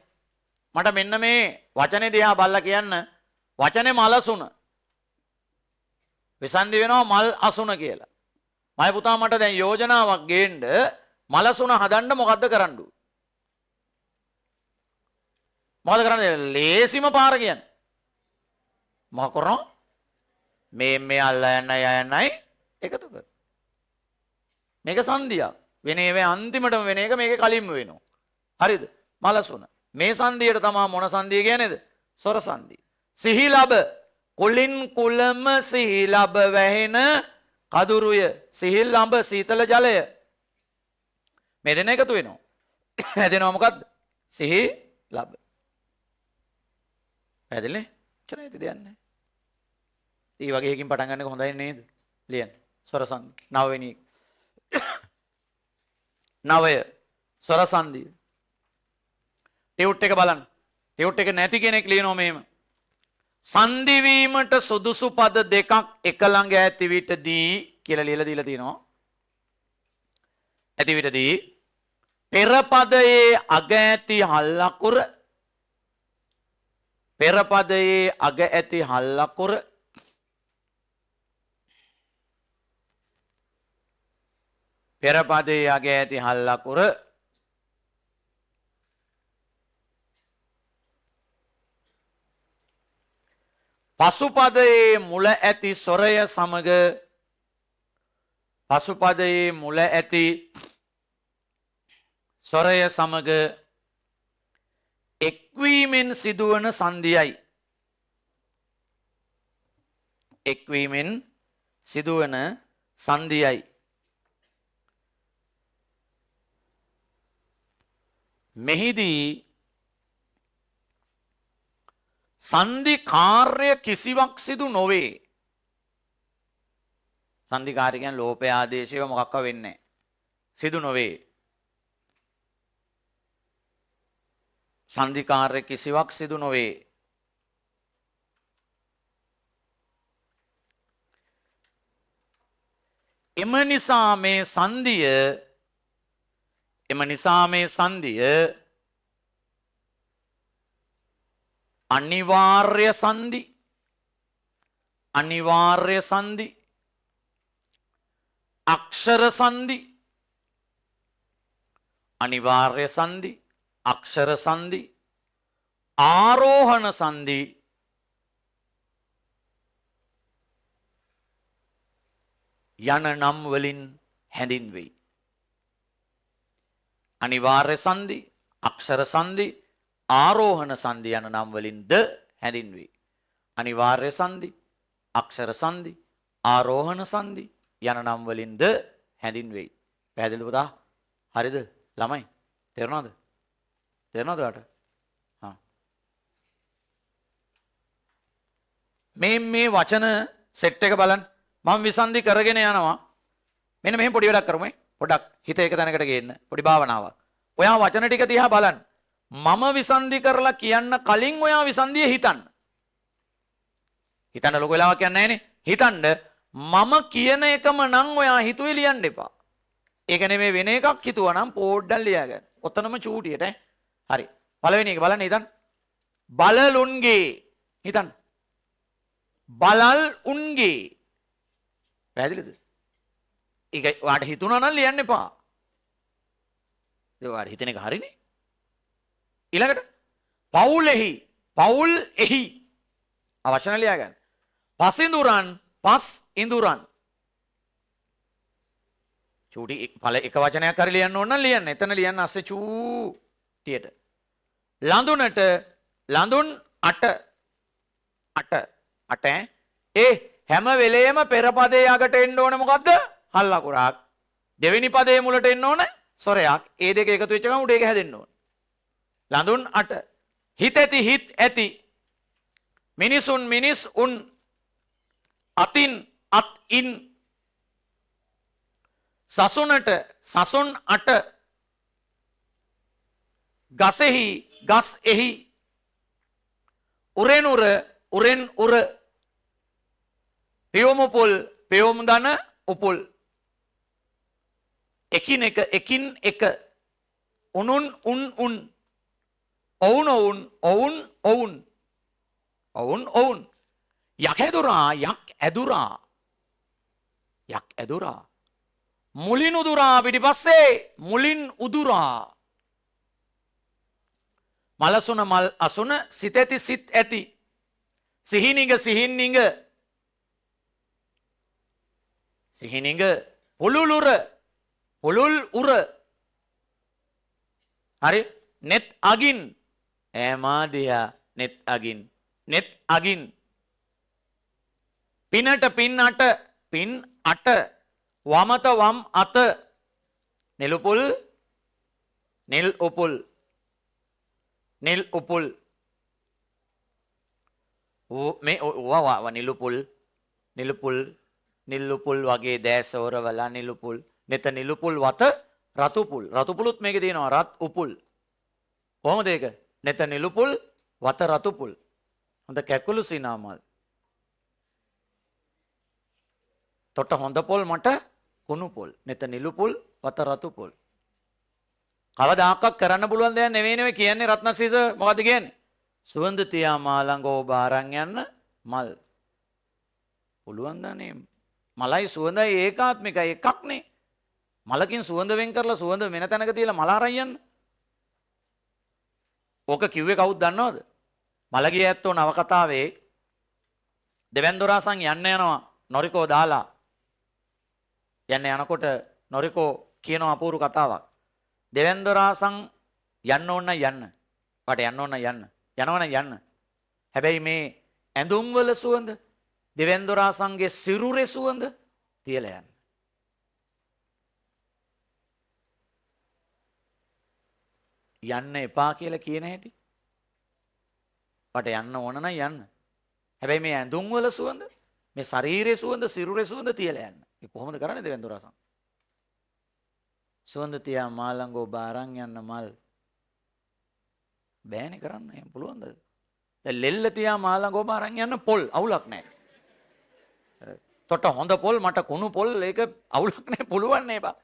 මට මෙන්න මේ වචනේ දිහා බලලා කියන්න. වචනේ මලසුන. විසන්ධි වෙනවා මල් අසුන කියලා. මම පුතා මට දැන් යෝජනාවක් ගේන්න මලසුන හදන්න මොකද්ද කරන්න ඕන? මොකද කරන්නේ? ලේසිම පාර කියන්නේ. මොකක් කරනවා? මේ අල්ලා යන්නයි එකතු කර. මේක සංධියක්. වෙන ඒවා අන්තිමටම වෙන එක මේකේ කලින්ම වෙනවා. හරිද? මලසුන. මේ සංධියට තමයි මොන සංධිය කියන්නේද? ස්වර සංධිය. සිහිලබ කුලින් කුලම සිහිලබ වැහෙන කදුරුය සිහිල්ලඹ සීතල ජලය. මේ දෙන එකතු වෙනවා. හැදෙනවා මොකද්ද? සිහිලබ. පැහැදිලිනේ? චරේ දෙයක් නැහැ. මේ වගේ එකකින් පටන් ගන්න එක හොඳයි නේද? ලියන්න. ස්වර සංධි 9 වෙනි එක. 9 ස්වර සංධිය. ටියුට් එක බලන්න. ටියුට් එක නැති කෙනෙක් ලියනවා මෙහෙම. සංධි වීමට සුදුසු පද දෙකක් එක ළඟ ඇති විටදී කියලා ලියලා දීලා තියෙනවා. ඇති විටදී පෙර පදයේ අග ඇති හල් අකුර පෙර පදයේ අග ඇති හල් අකුර පෙර පදයේ අග ඇති හල් අකුර පසුපදයේ මුල ඇති ස්වරය සමග පසුපදයේ මුල ඇති ස්වරය සමග එක්වීමෙන් සිදුවන සංදියයි. එක්වීමෙන් සිදුවන සංදියයි. මෙහිදී සංදි කාර්ය කිසිවක් සිදු නොවේ. සංදි කාර්ය කියන්නේ ලෝපය ආදේශය මොකක්ව වෙන්නේ සිදු නොවේ. සංදි කාර්ය කිසිවක් සිදු නොවේ. එම නිසා මේ සංදිය අනිවාර්ය සංදි අක්ෂර සංදි අනිවාර්ය සංදි අක්ෂර සංදි ආරෝහණ සංදි යන නම් වලින් හැඳින්වෙයි. අනිවාර්ය සංදි අක්ෂර සංදි ආරෝහණ සංදි යන නම් වලින්ද හැඳින්වේ. අනිවාර්ය සංදි අක්ෂර සංදි ආරෝහණ සංදි යන නම් වලින්ද හැඳින්වෙයි. පැහැදිලිද පුතා? හරිද ළමයි? තේරුණාද? තේරුණාද ඔයාලට? මේ වචන සෙට් එක බලන්න. මම විසන්ධි කරගෙන යනවා. මෙන්න මෙහෙම පොඩි වැඩක් කරමු. පොඩක් හිත එක තැනකට ගේන්න. පොඩි භාවනාවක්. ඔයා වචන ටික දිහා බලන්න. මම විසන්ධි කරලා කියන්න කලින් ඔයා විසන්ධිය හිතන්න. හිතන්න ලොකු වෙලාවක් යන්නේ නැහනේ. හිතන්න මම කියන එකම නම් ඔයා හිතුවේ ලියන්න එපා. ඒක නෙමෙයි වෙන එකක් හිතුවා නම් පොඩ්ඩක් ලියාගන්න. ඔතනම චූටියට හරි. පළවෙනි එක බලන්න හිතන්න. බලලුන්ගේ හිතන්න. බලල් උන්ගේ. පැහැදිලිද? ඒක ඔයාට හිතුණා නම් ලියන්න එපා. ඒක ඔයාට හිතන එක හරිනේ. ඊළඟට පවුලෙහි පවුල් එහි අවශ්‍යන ලියා ගන්න. පසින්දුරන් පස් ඉඳුරන්. චූටි එක වචනයක් හරි ලියන්න ඕන නම් ලියන්න. එතන ලියන්න අස්සේ චූටියට. ලඳුනට ලඳුන් අට ඒ හැම වෙලේම පෙර පදේ යකට එන්න ඕන මොකද්ද? හල් අකුරක්. දෙවෙනි පදේ මුලට එන්න ඕන ස්වරයක්. ඒ දෙක එකතු වෙච්ච ගමන් උඩ ඒක හැදෙන්න ඕන. ලඳුන් අට. හිත ඇති හිත් ඇති. මිනිසුන් මිනිස් උන්. අතින් අත් ඉන්. සසුනට සසුන් අට. ගසෙහි ගස් එහි. උරෙන් උර උරෙන් උර. පෙයොමුපුල් පෙයොමුදන උපුල්. එකිනෙක එකින් එක. උනුන් උන් උන්. ඔවුන් ඔවුන් ඔවුන් ඔවුන් ඔවුන් ඔවුන්. යක් ඇදුරා යක් ඇදුරා යක් ඇදුරා. මුලින් උදුරා පිටිපස්සේ මුලින් උදුරා. මලසුන මල් අසුන සිත ඇති සිත් ඇති. සිහිනිග සිහින්නිග සිහිනිග පුළුලුර පුළුල් උර. හරි. නෙත් අගින් ඈමාදියා නෙත් අගින් නෙත් අගින්. පිනට පින් අට පින් අට. වමත වම් අත. නෙළුපුල් නෙල් උපුල් නෙල් උපුල්. මේ ඔවා නිලුපුල් නිලුපුල් නිල්ලුපුල් වගේ දෑසෝරවල නිලුපුල්. නෙත නිලුපුල් වත රතුපුල්. රතුපුලුත් මේකේ තියෙනවා. රත් උපුල්. කොහොමද ඒක? නෙත නිලුපුල් වත රතුපුල්. හොඳ කැකුළු සිනාමල්. තොට හොඳ පොල් මට කුණු පොල්. නෙත නිලුපුල් වත රතුපුල්. කවදාකවත් කරන්න පුළුවන් දෙයක් නෙවෙයි කියන්නේ රත්නසීස. මොකද්ද කියන්නේ? සුවඳ තියා මා ළඟ ඔබ අරන් යන්න මල්. පුළුවන් දනේ. මලයි සුවඳයි ඒකාත්මිකයි එකක්නේ. මලකින් සුවඳ වෙන් කරලා සුවඳ වෙන තැනක තියලා මල අරන් යන්න. ඕක කිව්වේ කවුද දන්නවද? මලගිය ඇත්තෝ නවකතාවේ දෙවැන්දොරාසන් යන්න යනවා නොරිකෝ දාලා. යන්න යනකොට නොරිකෝ කියන අපූරු කතාවක්. දෙවැන්දොරාසන් යන්න ඕන යන්න. වට යන්න ඕන යන්න. යනවනම් යන්න. හැබැයි මේ ඇඳුම් වල සුවඳ දෙවැන්දොරාසන්ගේ සිරුරේ සුවඳ තියලා යන්න. යන්න එපා කියලා කියන හැටි. වට යන්න ඕන නම් යන්න. හැබැයි මේ ඇඳුම් වල සුවඳ, මේ ශරීරයේ සුවඳ, සිරුරේ සුවඳ තියලා යන්න. ඒ කොහොමද කරන්නේ දෙවැන්දොරාසන්? සුවඳ තියා මාළඟ ඔබ අරන් යන්න මල්. බෑනේ කරන්න. එහෙම පුළුවන්ද? දැන් ලෙල්ල තියා මාළඟ ඔබ අරන් යන්න පොල් අවුලක් නැහැ. තොට හොඳ පොල් මට කුණු පොල් ඒක අවුලක් නැහැ පුළුවන් නේ බා.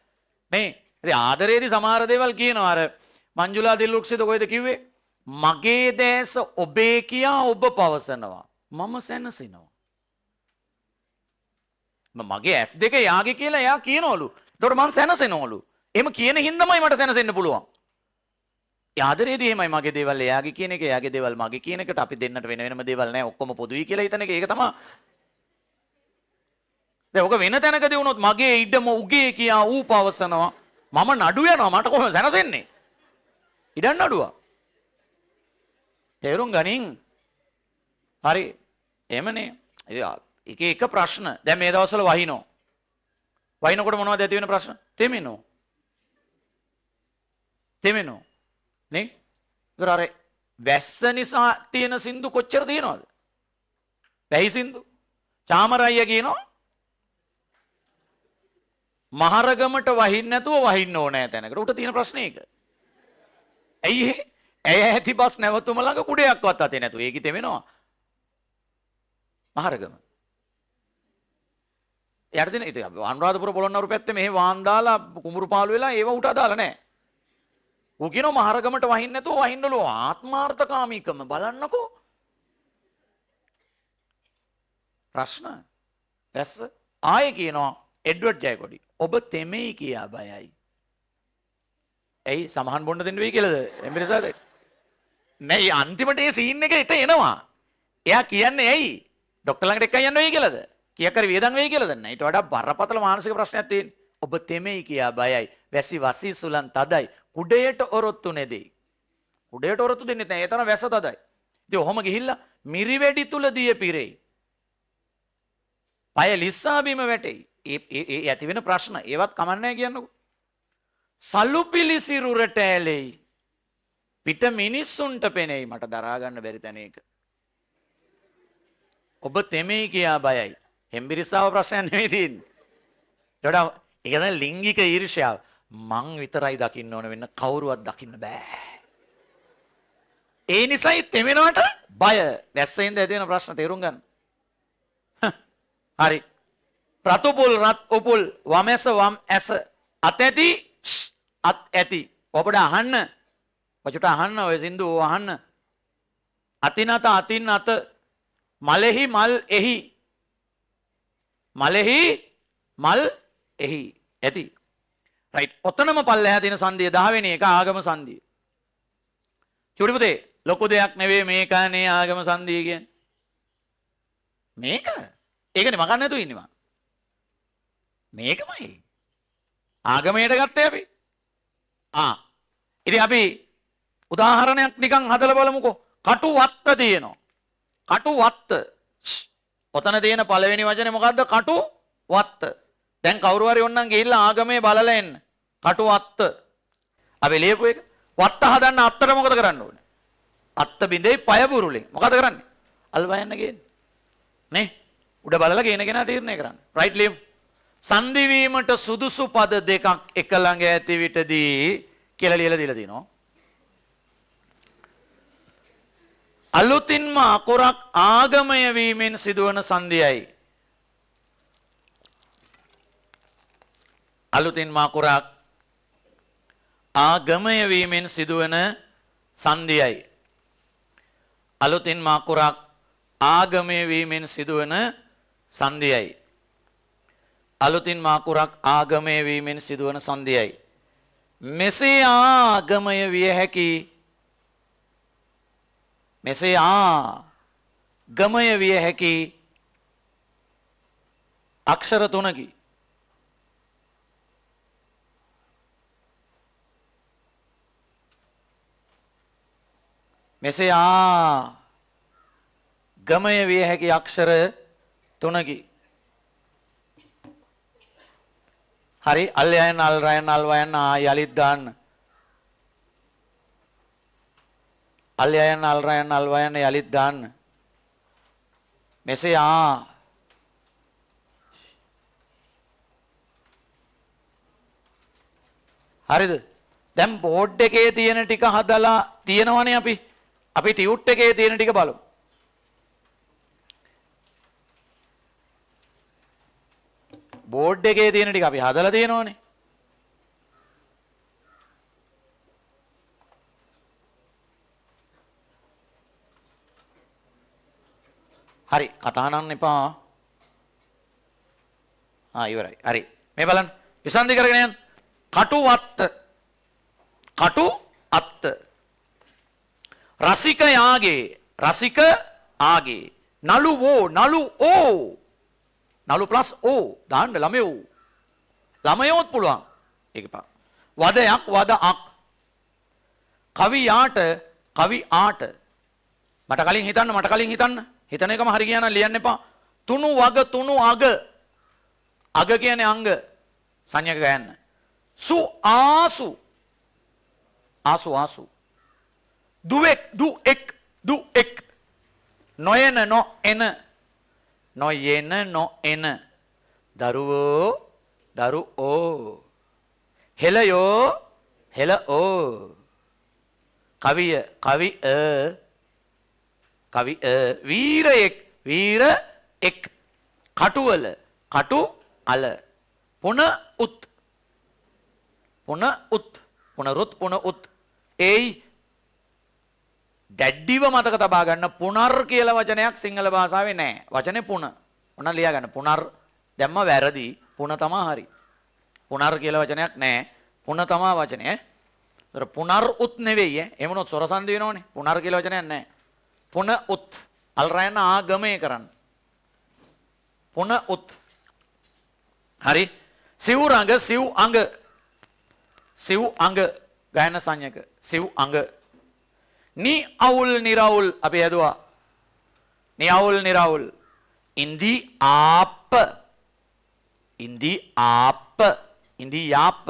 නේ. ඉතින් ආදරේදී සමහර දේවල් කියනවා අර මංජුලා දිල්රුක්ෂිත කොයිද කිව්වේ? මගේ දැස ඔබේ කියා ඔබ පවසනවා. මම සැනසෙනවා. මගේ ඇස් දෙක යාගේ කියලා එයා කියනවලු. ඒතකොට මං සැනසෙනවලු. එහෙම කියන හින්දාමයි මට සැනසෙන්න පුළුවන්. ආදරේදී එහෙමයි මගේ දේවල් එයාගේ කියන එක, එයාගේ දේවල් මගේ කියන එකට අපි දෙන්නට වෙන වෙනම දේවල් නැහැ. ඔක්කොම පොදුයි කියලා හිතන එක ඒක තමයි. දැන් ඔක වෙන තැනකදී වුණොත් මගේ ඉඩම උගේ කියා ඌ පවසනවා. මම නඩු යනවා. මට කොහොමද සැනසෙන්නේ? ඉඩම් නඩුවා. තේරුම් ගනින්. හරි. එහෙමනේ. එක එක ප්‍රශ්න. දැන් මේ දවස්වල වහිනෝ. වහිනකොට මොනවද ඇති වෙන ප්‍රශ්න? තෙමෙනෝ. තෙමෙනෝ. නේ? ඒතර අර වැස්ස නිසා තියෙන සින්දු කොච්චර තියෙනවද? වැහි සින්දු. චාමරయ్య කියනවා මහරගමට වහින්න නැතුව වහින්න ඕනෑ තැනකට. උට තියෙන ප්‍රශ්නේ ඒක. ඇයි ඒ? ඇය ඇති බස් නැවතුම ළඟ කුඩයක්වත් අතේ නැතුව. ඒක තෙමෙනවා. මහරගම. යට දෙන ඉතින් අනුරාධපුර පොළොන්නරුව පැත්තේ මෙහි වාන් දාලා කුඹුරු පාළු වෙලා ඒව උට අදාළ නැහැ. ඌ කියනවා මහරගමට වහින්න නැතුව වහින්නලු ආත්මාර්ථකාමීකම බලන්නකෝ. ප්‍රශ්න. ඇස් ආයේ කියනවා එඩ්වඩ් ජයකොඩි ඔබ තෙමෙයි කියා බයයි. ඇයි සමහන් බොන්න දෙන්න වෙයි කියලාද? එම්බිරසාද? නෑ අන්තිමට ඒ සීන් එක එනවා. එයා කියන්නේ ඇයි? ડોක්ටර් ළඟට එක්කන් යන්න වෙයි කියලාද? කීයක් හරි වේදන් වෙයි කියලාද? නෑ ඊට වඩා බරපතල මානසික ප්‍රශ්නයක් තියෙන්නේ. ඔබ තෙමෙයි කියා බයයි. වැසි වසී සුලන් තදයි. කුඩයට ඔරොත්තු නෙදෙයි. කුඩයට ඔරොත්තු දෙන්නේ නැහැ. ඒ තරම් වැස තදයි. ඉතින් ඔහොම ගිහිල්ලා මිරිවැඩි තුල දිය පිරෙයි. පය ලිස්සා බීම වැටෙයි. ඒ ඇති වෙන ප්‍රශ්න ඒවත් කමන්නේ කියන්නකෝ. සලු පිලිසිරුරට ඇලෙයි. පිට මිනිස්සුන්ට පෙනෙයි. මට දරා ගන්න බැරි තැන ඒක. ඔබ තෙමෙයි කියා බයයි. හෙම්බිරිස්සාව ප්‍රශ්නයක් නෙවෙයි තියෙන්නේ. ඒකට ඒක තමයි ලිංගික ඊර්ෂ්‍යාව. මං විතරයි දකින්න ඕන වෙන්න කවුරුවත් දකින්න බෑ. ඒ නිසායි තෙමෙනවට බය. දැස්සෙන්ද ඇති වෙන ප්‍රශ්න තේරුම් ගන්න. හරි. ප්‍රතුපුල් රත් උපුල් වමැස වම් ඇස අත ඇති අත් ඇති. ඔබට අහන්න. ඔබට අහන්න ඔය සින්දු අහන්න. අතින් අත අතින් අත මලෙහි මල් එහි. මලෙහි මල් එහි ඇති. රයිට්. ඔතනම පල්ලෙහා තියෙන සංදිය 10 වෙනි එක ආගම සංදිය. චුටි පුතේ ලොකු දෙයක් නෙවෙයි මේකනේ ආගම සංදිය කියන්නේ. මේක. ඒකනේ මකන්න නැතුව ඉන්නේ මම. මේකමයි. ආගමයට ගත්තේ අපි. ඉතින් අපි උදාහරණයක් නිකන් හදලා බලමුකෝ. කටු වත්ත තියෙනවා. කටු වත්ත. ඔතන තියෙන පළවෙනි වචනේ මොකද්ද? කටු වත්ත. දැන් කවුරු හරි ඕනනම් ගිහිල්ලා ආගමේ බලලා එන්න. කටු වත්ත. අපි ලියපු එක. වත්ත හදන්න අත්තට මොකද කරන්න ඕනේ? අත්ත බින්දේ පය බුරුලෙන්. මොකද කරන්නේ? අල් බයන්න ගේන්නේ. නේ? උඩ බලලා ගේන කෙනා තීරණය කරන්න. රයිට් ලියමු. සංදි වීමට සුදුසු පද දෙකක් එක ළඟ ඇති විටදී කියලා ලියලා දීලා තිනවා. අලුතින්ම අකුරක් ආගමය වීමෙන් සිදුවන සංදියයි. අලුතින්ම අකුරක් ආගමය වීමෙන් සිදුවන සංදියයි. අලුතින්ම අකුරක් ආගමය වීමෙන් සිදුවන සංදියයි. අලුතින්ම අකුරක් ආගමය වීමෙන් සිදුවන සංදියයි. මෙසේ ආගමය විය හැකි. මෙසේ ආගමය විය හැකි අක්ෂර 3කි. මෙසේ ගමය විය හැකි අක්ෂර 3කි. හරි අල්යයන් අල්රයන් අල්වයන් යලිත් දාන්න. අල්යයන් අල්රයන් අල්වයන් යලිත් දාන්න. මෙසේ හරිද? දැන් බෝඩ් එකේ තියෙන ටික හදලා තියෙනවනේ අපි ටියුට් එකේ තියෙන ටික බලමු. බෝඩ් එකේ තියෙන ටික අපි හදලා තියෙනවනේ. හරි කතා කරන්න එපා. ඉවරයි. හරි. මේ බලන්න. විසන්ධි කරගෙන යන්න. කටු අත්ත. රසික ආගේ. නළු ඕ. නළු ප්ලස් ඕ දාන්න ළමයෝ. ළමයෝත් පුළුවන්. ඒක පා. වදයක්. කවි ආට. මට කලින් හිතන්න. හිතන එකම හරි කියන ලියන්න එපා. තුණු අග. අග කියන්නේ අංග. සංඥක ගයන්න. ආසු. දුවෙක්. නොයන දරුවෝ. හෙළෝ. කවිය වීරයෙක්. කටුවල අල. පුනරුත්. ඒයි දැඩ්ඩිව මතක තබා ගන්න පුනර් කියලා වචනයක් සිංහල භාෂාවේ නැහැ. වචනේ පුන. ඔන්න ලියා ගන්න. පුනර් දැම්ම වැරදි. පුන තමා හරි. පුනර් කියලා වචනයක් නැහැ. පුන තමා වචනේ. ඒතර පුනර් උත් නෙවෙයි ඈ. එහෙම වුණොත් සොර සංදි වෙනවනේ. පුනර් කියලා වචනයක් නැහැ. පුන උත් අල්රයන් ආගමයේ කරන්න. පුන උත්. හරි. සිව් අඟ ගායන සංඥක. සිව් අඟ. නිරවුල් අපි හැදුවා. නිරවුල්. ඉන්දි ආප්ප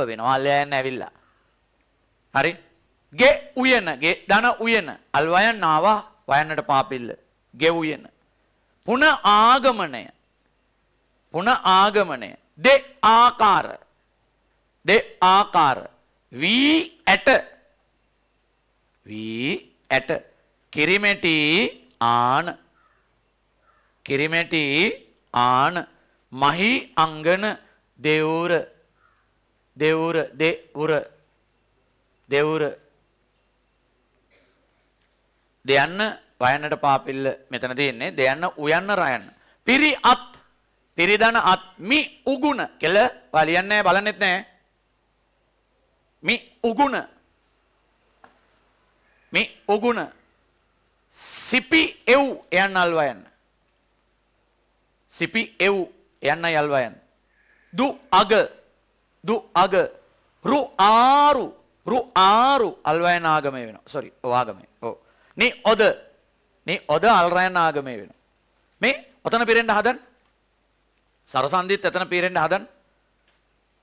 වෙනවා. අල්යයන් ඇවිල්ලා. හරි. ගේ ධන උයන. අල්වයන් ආවා වයන්නට පාපිල්ල. ගේ උයන. පුන ආගමනය. ආකාර. වී ඇට. කිරිමැටි ආන. මහි අංගන දෙවුර. දෙයන්න වයන්නට පාපිල්ල මෙතන තියෙන්නේ. දෙයන්න උයන්න රයන්න. පිරිදන අත්. මි උගුණ කෙල වලියන්නේ බලන්නෙත් නෑ. මි උගුණ. සිපි එව් යන්න අල්වයන්. දු අග. රු ආරු අල්වයන් ආගමේ වෙනවා. සෝරි ආගමේ. නි ඔද අල්රයන් ආගමේ වෙනවා. මේ ඔතන පිරෙන්න හදන්න. සරසන්දිත් එතන පිරෙන්න හදන්න.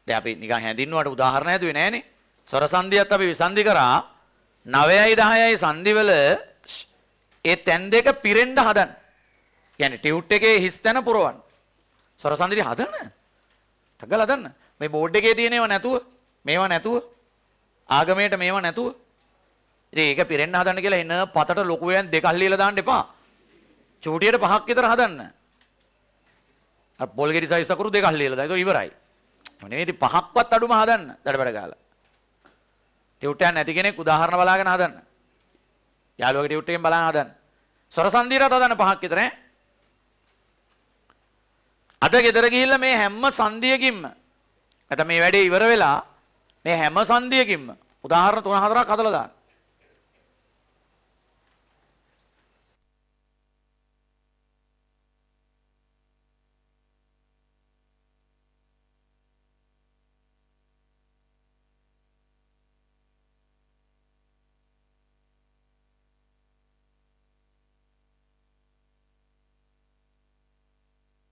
දැන් අපි නිකන් හැඳින්නුවට උදාහරණ හැදුවේ නෑනේ. සරසන්දියත් අපි විසන්දි කරා 9යි 10යි සන්දිවල ඒ තැන් දෙක පිරෙන්න හදන්න. කියන්නේ ටියුට් එකේ හිස් තැන පුරවන්න. සරසන්දිරි හදන්න. ටගල හදන්න. මේ බෝඩ් එකේ තියෙනේව නැතුව, මේවා නැතුව, ආගමයට මේවා නැතුව. ඉතින් ඒක පිරෙන්න හදන්න කියලා එන පතට ලොකු වයන් දෙකක් ලියලා දාන්න එපා. චූටියට 5ක් විතර හදන්න. අර පොල් ගෙඩි සයිස් අකුරු දෙකක් ලියලා දාන්න. ඒක ඉවරයි. නෙවෙයි ඉතින් 5ක්වත් අඩුම හදන්න. දඩබඩ ගාලා. ටියුට් එකක් නැති කෙනෙක් උදාහරණ බලාගෙන හදන්න. යාළුවගේ ටියුට් එකෙන් බලන්න හදන්න. සොරසන්දිරත් හදන්න 5ක් විතර ඈ. අද ගෙදර ගිහිල්ලා මේ හැම සංදියකින්ම නැත්නම් මේ වැඩේ ඉවර වෙලා මේ හැම සංදියකින්ම උදාහරණ 3-4ක් හදලා දාන්න.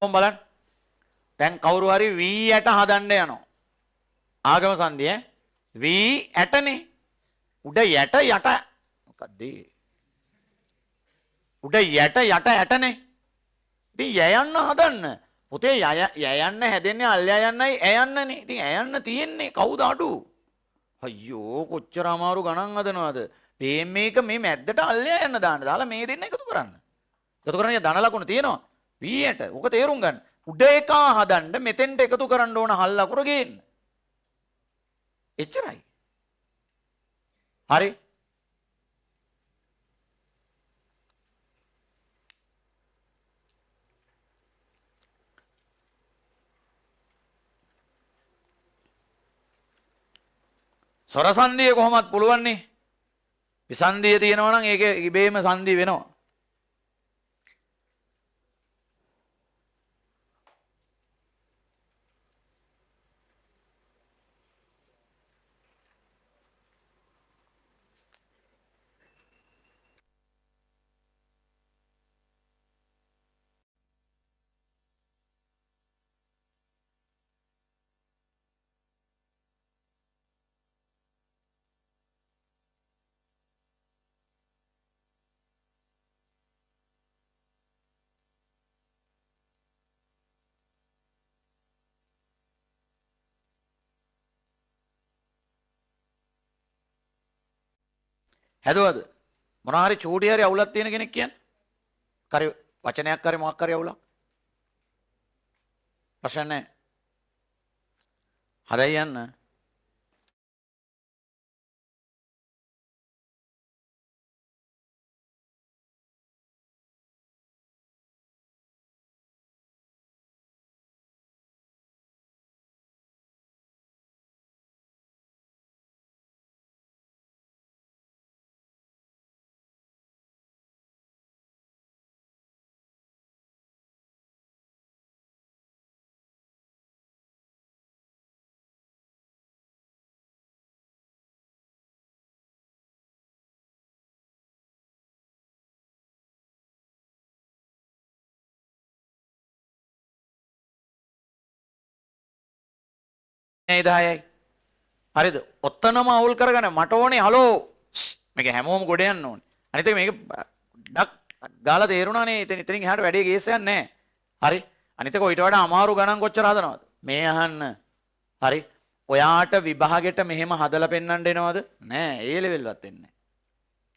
කොහොම බලන්න. දැන් කවුරු හරි V8 හදන්න යනවා. ආගම සංධිය V8නේ. උඩ යට යට මොකක්ද? උඩ යට යට ඇටනේ. ඉතින් යයන්න හදන්න. පුතේ යයන්න හැදෙන්නේ අල්ලයා යන්නයි ඇයන්නනේ. ඉතින් ඇයන්න තියෙන්නේ කවුද අඩු? අයියෝ කොච්චර අමාරු ගණන් හදනවද? මේක මේ මැද්දට අල්ලයා යන්න දාන්න. දාලා මේ දෙන්න එකතු කරන්න. එකතු කරන්නේ ධන ලකුණ තියෙනවා. V8. ඔක තේරුම් ගන්න. උඩ එක හදන්න මෙතෙන්ට එකතු කරන්න ඕන හල් ලකුණ ගේන්න. එච්චරයි. හරි. සොර සංදිය කොහොමත් පුළුවන් නේ. විසන්දිය තියෙනවා නම් ඒක ඉබේම සංදි වෙනවා. හැදුවද? මොනවා හරි චූටි හරි අවුලක් තියෙන කෙනෙක් කියන්නේ? කරි වචනයක් හරි මොකක් හරි අවුලක්? ප්‍රශ්න නැහැ. හදයි යන්න. මේ 10යි. හරිද? ඔත්තනම අවුල් කරගන්න මට ඕනේ හලෝ. මේක හැමෝම ගොඩ යන්න ඕනේ. අනිත් එක මේක ඩක් ගාලා තේරුණානේ. එතනින් එහාට වැඩි කේසයක් නැහැ. හරි. අනිත් එක ඊට වඩා අමාරු ගණන් කොච්චර හදනවද? මේ අහන්න. හරි. ඔයාට විභාගෙට මෙහෙම හදලා පෙන්වන්න එනවද? නෑ. ඒ ලෙවල්වත් එන්නේ නෑ.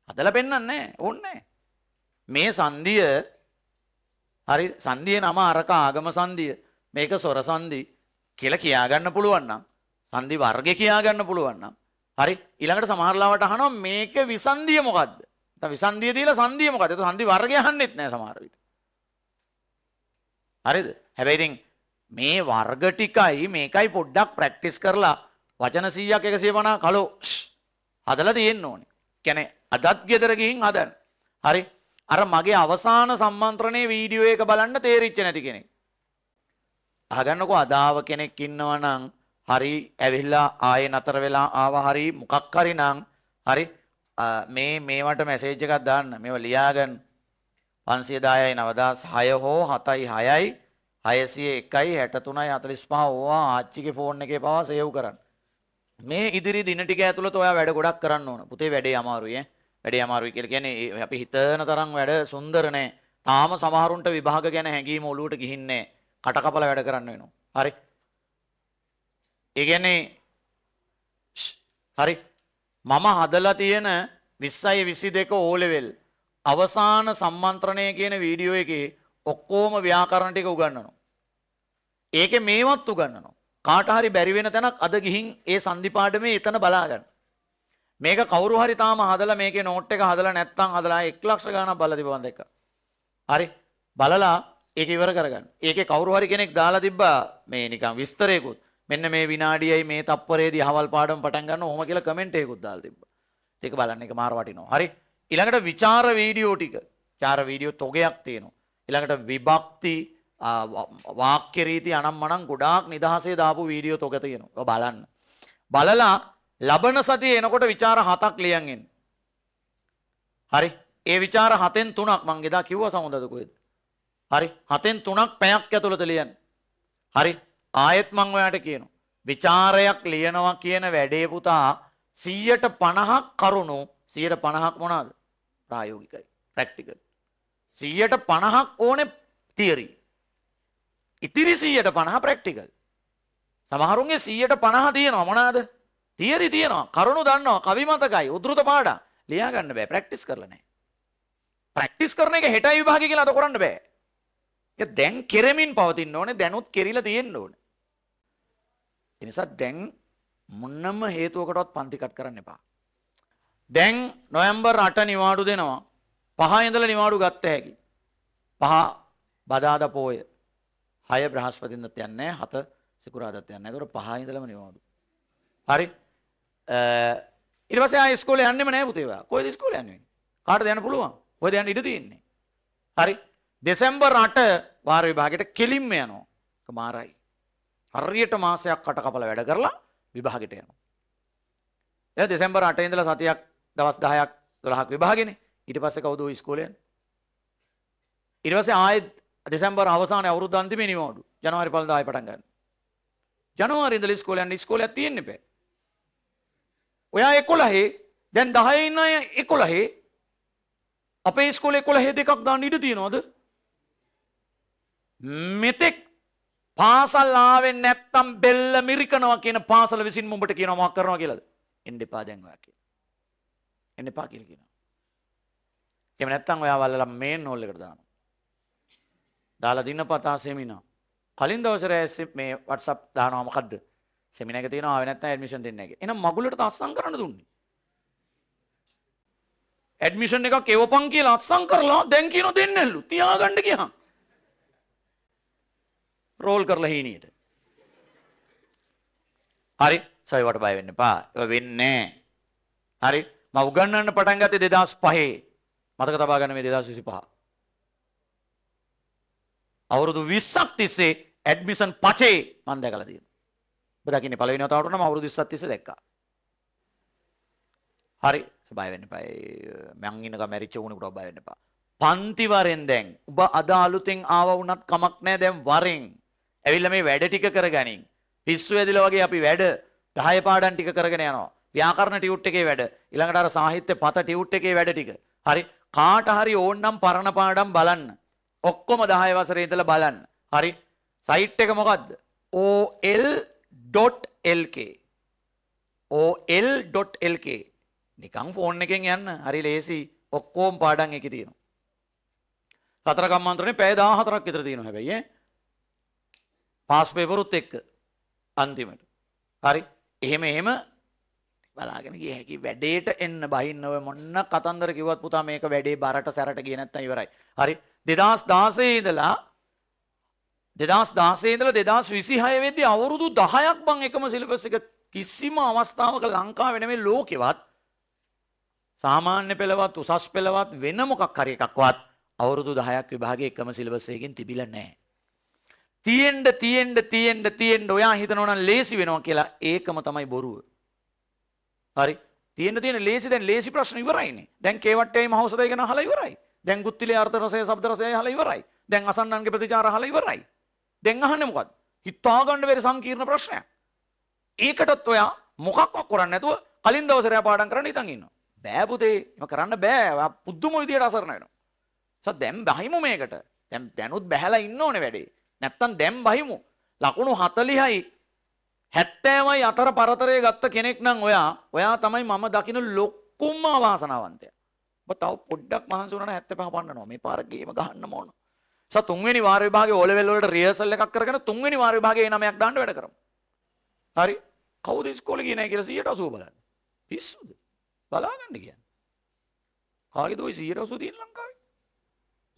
හදලා පෙන්වන්නේ නෑ. ඕනේ නෑ. මේ සංදිය හරි සංදියේ නම අරක ආගම සංදිය. මේක සොර සංදි කියලා කියා ගන්න පුළුවන් නම් සංදි වර්ගය කියා ගන්න පුළුවන් නම් හරි ඊළඟට සමහර ලාවට අහනවා මේක විසන්දිය මොකද්ද? දැන් විසන්දිය දීලා සංදිය මොකද්ද? ඒක සංදි වර්ගය අහන්නෙත් නෑ සමහර විට. හරිද? හැබැයි ඉතින් මේ වර්ග ටිකයි මේකයි පොඩ්ඩක් ප්‍රැක්ටිස් කරලා වචන 100ක් 150 කලෝ හදලා තියෙන්න ඕනේ. කියන්නේ අදත් ගෙදර ගිහින් හදන්න. හරි? අර මගේ අවසාන සම්මන්ත්‍රණයේ වීඩියෝ එක බලන්න තේරිච්ච නැති කෙනෙක්. අහගන්නකෝ අදාව කෙනෙක් ඉන්නවා නම් හරි ඇවිල්ලා ආයේ නතර වෙලා ආවා හරි මොකක් හරි නම් හරි මේවට මැසේජ් එකක් දාන්න මේව ලියාගන්න 510යි 9006 හෝ 76යි 601යි 63යි 45 ඕවා ආච්චිගේ ෆෝන් එකේ පවා සේව් කරන්න මේ ඉදිරි දින ටික ඇතුළත ඔයා වැඩ ගොඩක් කරන්න ඕන පුතේ වැඩේ අමාරුයි ඈ වැඩේ අමාරුයි කියලා කියන්නේ අපි හිතන තරම් වැඩ සුන්දර නෑ තාම සමහරුන්ට විභාග ගැන හැඟීම ඔලුවට ගිහින්නේ කට කපලා වැඩ කරන්න වෙනවා. හරි. ඒ කියන්නේ හරි මම හදලා තියෙන 20යි 22 O level අවසාන සම්මන්ත්‍රණය කියන වීඩියෝ එකේ ඔක්කොම ව්‍යාකරණ ටික උගන්වනවා. ඒකේ මේවත් උගන්වනවා. කාට හරි බැරි වෙන තැනක් අද ගිහින් ඒ සංදි පාඩමේ එතන බලා ගන්න. මේක කවුරු හරි තාම හදලා මේකේ නෝට් එක හදලා නැත්නම් හදලා 1 ලක්ෂ ගණන් බලලා තිබවන් දෙක. හරි. බලලා ඒක ඉවර කරගන්න. ඒකේ කවුරු හරි කෙනෙක් දාලා තිබ්බා මේ නිකන් විස්තරයකුත්. මෙන්න මේ විනාඩියයි මේ තප්පරේදී අහවල් පාඩම පටන් ගන්න ඕම කියලා කමෙන්ට් එකකුත් දාලා තිබ්බා. ඒක බලන්න ඒක මාර වටිනවා. හරි. ඊළඟට විචාර වීඩියෝ ටික. විචාර වීඩියෝ තොගයක් තියෙනවා. ඊළඟට විභක්ති වාක්‍ය රීති අනම්මනම් ගොඩාක් නිදහසේ දාපු වීඩියෝ තොග තියෙනවා. ඔය බලන්න. බලලා ලබන සතියේ එනකොට විචාර 7ක් ලියන් එන්න. හරි. ඒ විචාර 7න් 3ක් මං එදා කිව්වා සමුදද කොහෙද? හරි 7න් 3ක් පැයක් ඇතුළත ලියන්න. හරි ආයෙත් මම ඔයාට කියනවා. විචාරයක් ලියනවා කියන වැඩේ පුතා 150ක් කරුණු 150ක් මොනවාද? ප්‍රායෝගිකයි. ප්‍රැක්ටිකල්. 150ක් ඕනේ තියරි. ඉතිරි 150 ප්‍රැක්ටිකල්. සමහරුන්ගේ 150 තියෙනවා මොනවාද? තියරි තියෙනවා. කරුණු දන්නවා. කවි මතකයි. උද්ෘත පාඩම්. ලියා ගන්න බෑ. ප්‍රැක්ටිස් කරලා නැහැ. ප්‍රැක්ටිස් කරන එක හෙටයි විභාගය කියලා අද කරන්න බෑ. ඒක දැන් කෙරෙමින් පවතින්න ඕනේ. දැනුත් කෙරිලා තියෙන්න ඕනේ. ඒ නිසා දැන් මොනම හේතුවකටවත් පන්ති කට් කරන්න එපා. දැන් නොවැම්බර් 8 නිවාඩු දෙනවා. 5 ඉඳලා නිවාඩු ගත්ත හැකි. 5 බදාදා පෝය. 6 බ්‍රහස්පතින්දත් යන්නේ 7 සිකුරාදාත් යන්නේ. ඒතකොට 5 ඉඳලම නිවාඩු. හරි. ඊට පස්සේ ආයෙ ඉස්කෝලේ යන්නෙම නැහැ පුතේ ඔයා. කොහෙද ඉස්කෝලේ යන්නේ? කාටද යන්න පුළුවන්? කොහෙද යන්න ඉඩ තියෙන්නේ? හරි. දෙසැම්බර් 8 වාර විභාගයට කෙලින්ම යනවා. ඒක මාරයි. හරියට මාසයක් කට කපලා වැඩ කරලා විභාගෙට යනවා. එයා දෙසැම්බර් 8 ඉඳලා සතියක් දවස් 10ක් 12ක් විභාගෙනේ. ඊට පස්සේ කවුද ඔය ඉස්කෝලේ යන්නේ? ඊට පස්සේ ආයෙත් දෙසැම්බර් අවසානයේ අවුරුදු අන්තිමේ නිවාඩු. ජනවාරි පළඳ ආයෙ පටන් ගන්න. ජනවාරි ඉඳලා ඉස්කෝලේ යන්න ඉස්කෝලයක් තියෙන්න බෑ. ඔයා 11 දැන් 10 ඉන්න අය 11 අපේ ඉස්කෝලේ 11 දෙකක් දාන්න ඉඩ තියනවද? මෙතෙක් පාසල් ආවෙ නැත්තම් බෙල්ල මිරිකනවා කියන පාසල විසින් මුඹට කියනවා මොකක් කරනවා කියලාද? එන්න එපා දැන් ඔයා කියලා. එන්න එපා කියලා කියනවා. එහෙම නැත්තම් ඔයා වල්ලලා මේන් හෝල් එකට දානවා. දාලා දිනපතා සෙමිනා. කලින් දවසේ මේ WhatsApp දානවා මොකද්ද? සෙමිනා එක තියෙනවා ආවෙ නැත්තම් ඇඩ්මිෂන් දෙන්නේ නැහැ. එහෙනම් මගුලට අස්සම් කරන්න දුන්නේ. ඇඩ්මිෂන් එකක් එවපන් කියලා අස්සම් කරලා දැන් කියනවා දෙන්නේ නැල්ලු. තියාගන්න ගියාම. රෝල් කරලා හීනියට. හරි. සයිවට බය වෙන්න එපා. ඒක වෙන්නේ නැහැ. හරි. මම උගන්වන්න පටන් ගත්තේ 2005. මතක තබා ගන්න මේ 2025. අවුරුදු 20ක් තිස්සේ ඇඩ්මිෂන් පචේ මම දැකලා තියෙනවා. ඔබ දකින්නේ පළවෙනි වතාවට නම් අවුරුදු 20ක් තිස්සේ දැක්කා. හරි. බය වෙන්න එපා. මං ඉන්නකම මැරිච්ච උණුකට බය වෙන්න එපා. පන්ති වරෙන් දැන් ඔබ අද අලුතෙන් ආව වුණත් කමක් නැහැ දැන් වරෙන්. ඇවිල්ලා මේ වැඩ ටික කරගනින්. පිස්සු ඇදිලා වගේ අපි වැඩ 10 පාඩම් ටික කරගෙන යනවා. ව්‍යාකරණ ටියුට් එකේ වැඩ. ඊළඟට අර සාහිත්‍ය පත ටියුට් එකේ වැඩ ටික. හරි. කාට හරි ඕන්නම් පරණ පාඩම් බලන්න. ඔක්කොම 10 වසරේ ඉඳලා බලන්න. හරි. සයිට් එක මොකද්ද? ol.lk. ol.lk. නිකන් ෆෝන් එකෙන් යන්න. හරි ලේසි. ඔක්කොම පාඩම් එකේ තියෙනවා. සතර කම්මාන්තරනේ පැය 14ක් විතර තියෙනවා හැබැයි ඈ. පාස් පේපරුත් එක්ක අන්තිමට. හරි. එහෙම බලාගෙන ගිය හැකි වැඩේට එන්න බහින්න ඔය මොන්න කතන්දර කිව්වත් පුතා මේක වැඩේ බරට සැරට ගියේ නැත්තම් ඉවරයි. හරි. 2016 ඉඳලා 2026 වෙද්දී අවුරුදු 10ක් මම එකම සිලබස් එක කිසිම අවස්ථාවක ලංකාවේ නෙමෙයි ලෝකෙවත් සාමාන්‍ය පෙළවත් උසස් පෙළවත් වෙන මොකක් හරි එකක්වත් අවුරුදු 10ක් විභාගයේ එකම සිලබස් එකකින් තිබිලා නැහැ. තියෙන්න ඔයා හිතනවා නම් ලේසි වෙනවා කියලා ඒකම තමයි බොරුව. හරි. තියෙන ලේසි දැන් ලේසි ප්‍රශ්න ඉවරයිනේ. දැන් කේවට්ටේ මහෞෂධය ගැන අහලා ඉවරයි. දැන් ගුත්තිලේ අර්ථ රසය ශබ්ද රසය අහලා ඉවරයි. දැන් අසන්නන්ගේ ප්‍රතිචාර අහලා ඉවරයි. දැන් අහන්නේ මොකද්ද? හිතා ගන්න බැරි සංකීර්ණ ප්‍රශ්නයක්. ඒකටත් ඔයා මොකක්වත් කරන්නේ නැතුව කලින් දවසේ රෑ පාඩම් කරන්න හිතන් ඉන්නවා. බෑ පුතේ. එහෙම කරන්න බෑ. ඔයා පුදුම විදියට අසරණ වෙනවා. දැන් බහිමු මේකට. දැනුත් බහැලා ඉන්න ඕනේ වැඩේ. නැත්තම් දැන් බහිමු. ලකුණු 40යි 70යි අතර පරතරය ගත්ත කෙනෙක් නම් ඔයා තමයි මම දකින ලොකුම අවාසනාවන්තයා. ඔබ තව පොඩ්ඩක් මහන්සි වුණා නම් 75 පන්නනවා. මේ පාර ගේම ගහන්න ඕන. තුන්වෙනි වාර විභාගයේ O level වලට රිහර්සල් එකක් කරගෙන තුන්වෙනි වාර විභාගයේ 9ක් දාන්න වැඩ කරමු. හරි. කවුද ඉස්කෝලේ ගියේ නැහැ කියලා 180 බලන්න. පිස්සුද? බලාගන්න කියන්නේ. කාගේද ওই 180 තියෙන ලංකාවේ?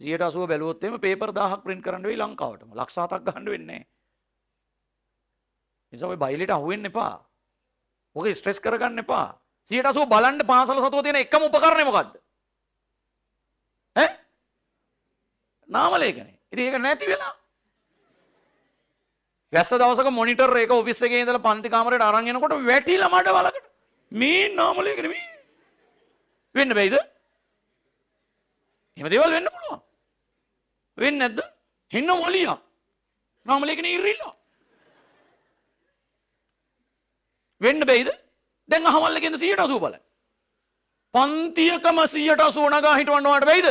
180 බැලුවොත් එimhe පේපර් 1000ක් print කරන්න වෙයි ලංකාවටම. ලක්ෂ 7ක් ගහන්න වෙන්නේ නැහැ. නිසා ඔය බයිලෙට අහු වෙන්න එපා. ඔක ස්ට්‍රෙස් කරගන්න එපා. 180 බලන්න පාසල සතුව තියෙන එකම උපකරණය මොකද්ද? ඈ? නාම ලේඛනේ. ඉතින් ඒක නැති වෙලා. වැස්ස දවසක මොනිටර් එක ඔෆිස් එකේ ඉඳලා පන්ති කාමරේට අරන් එනකොට වැටිලා මඩ වලකට. මේ නාම ලේඛනේ මේ. වෙන්න බෑයිද? එහෙම දේවල් වෙන්න පුළුවන්. වෙන්නේ නැද්ද? හින්න මොලියක් නාමලේකන ඉරිලා වෙන්න බැයිද දැන් අහවල්ලකින්ද 180 බලන්න පන්තියකම 180 නගා හිටවන්න ඔයාලට බැයිද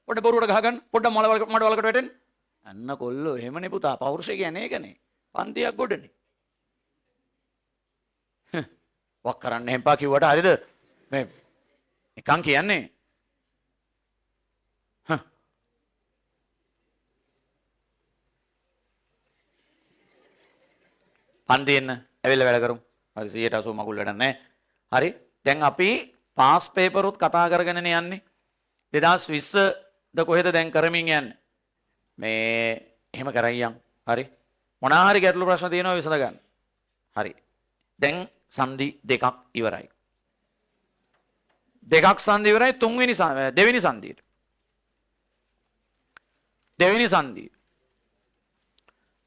පොඩ බොරුවට ගහගන්න පොඩ මඩවලකට වැටෙන්න අන්න කොල්ලෝ එහෙමනේ පුතා පෞරුෂය කියන්නේ ඒකනේ පන්තියක් ගොඩනේ වක් කරන්න එපා කිව්වට හරිද මේ නිකන් කියන්නේ පන්තියෙන්න ඇවිල්ලා වැඩ කරමු හරි 180 මගුල් වැඩක් නැහැ හරි දැන් අපි පාස් පේපර් උත් කතා කරගෙනනේ යන්නේ 2020 ද කොහෙද දැන් කරමින් යන්නේ මේ එහෙම කරයියන් හරි මොනවා හරි ගැටලු ප්‍රශ්න තියෙනවා විසඳ ගන්න හරි දැන් සංදි දෙකක් ඉවරයි දෙකක් සංදි ඉවරයි දෙවෙනි සංදියට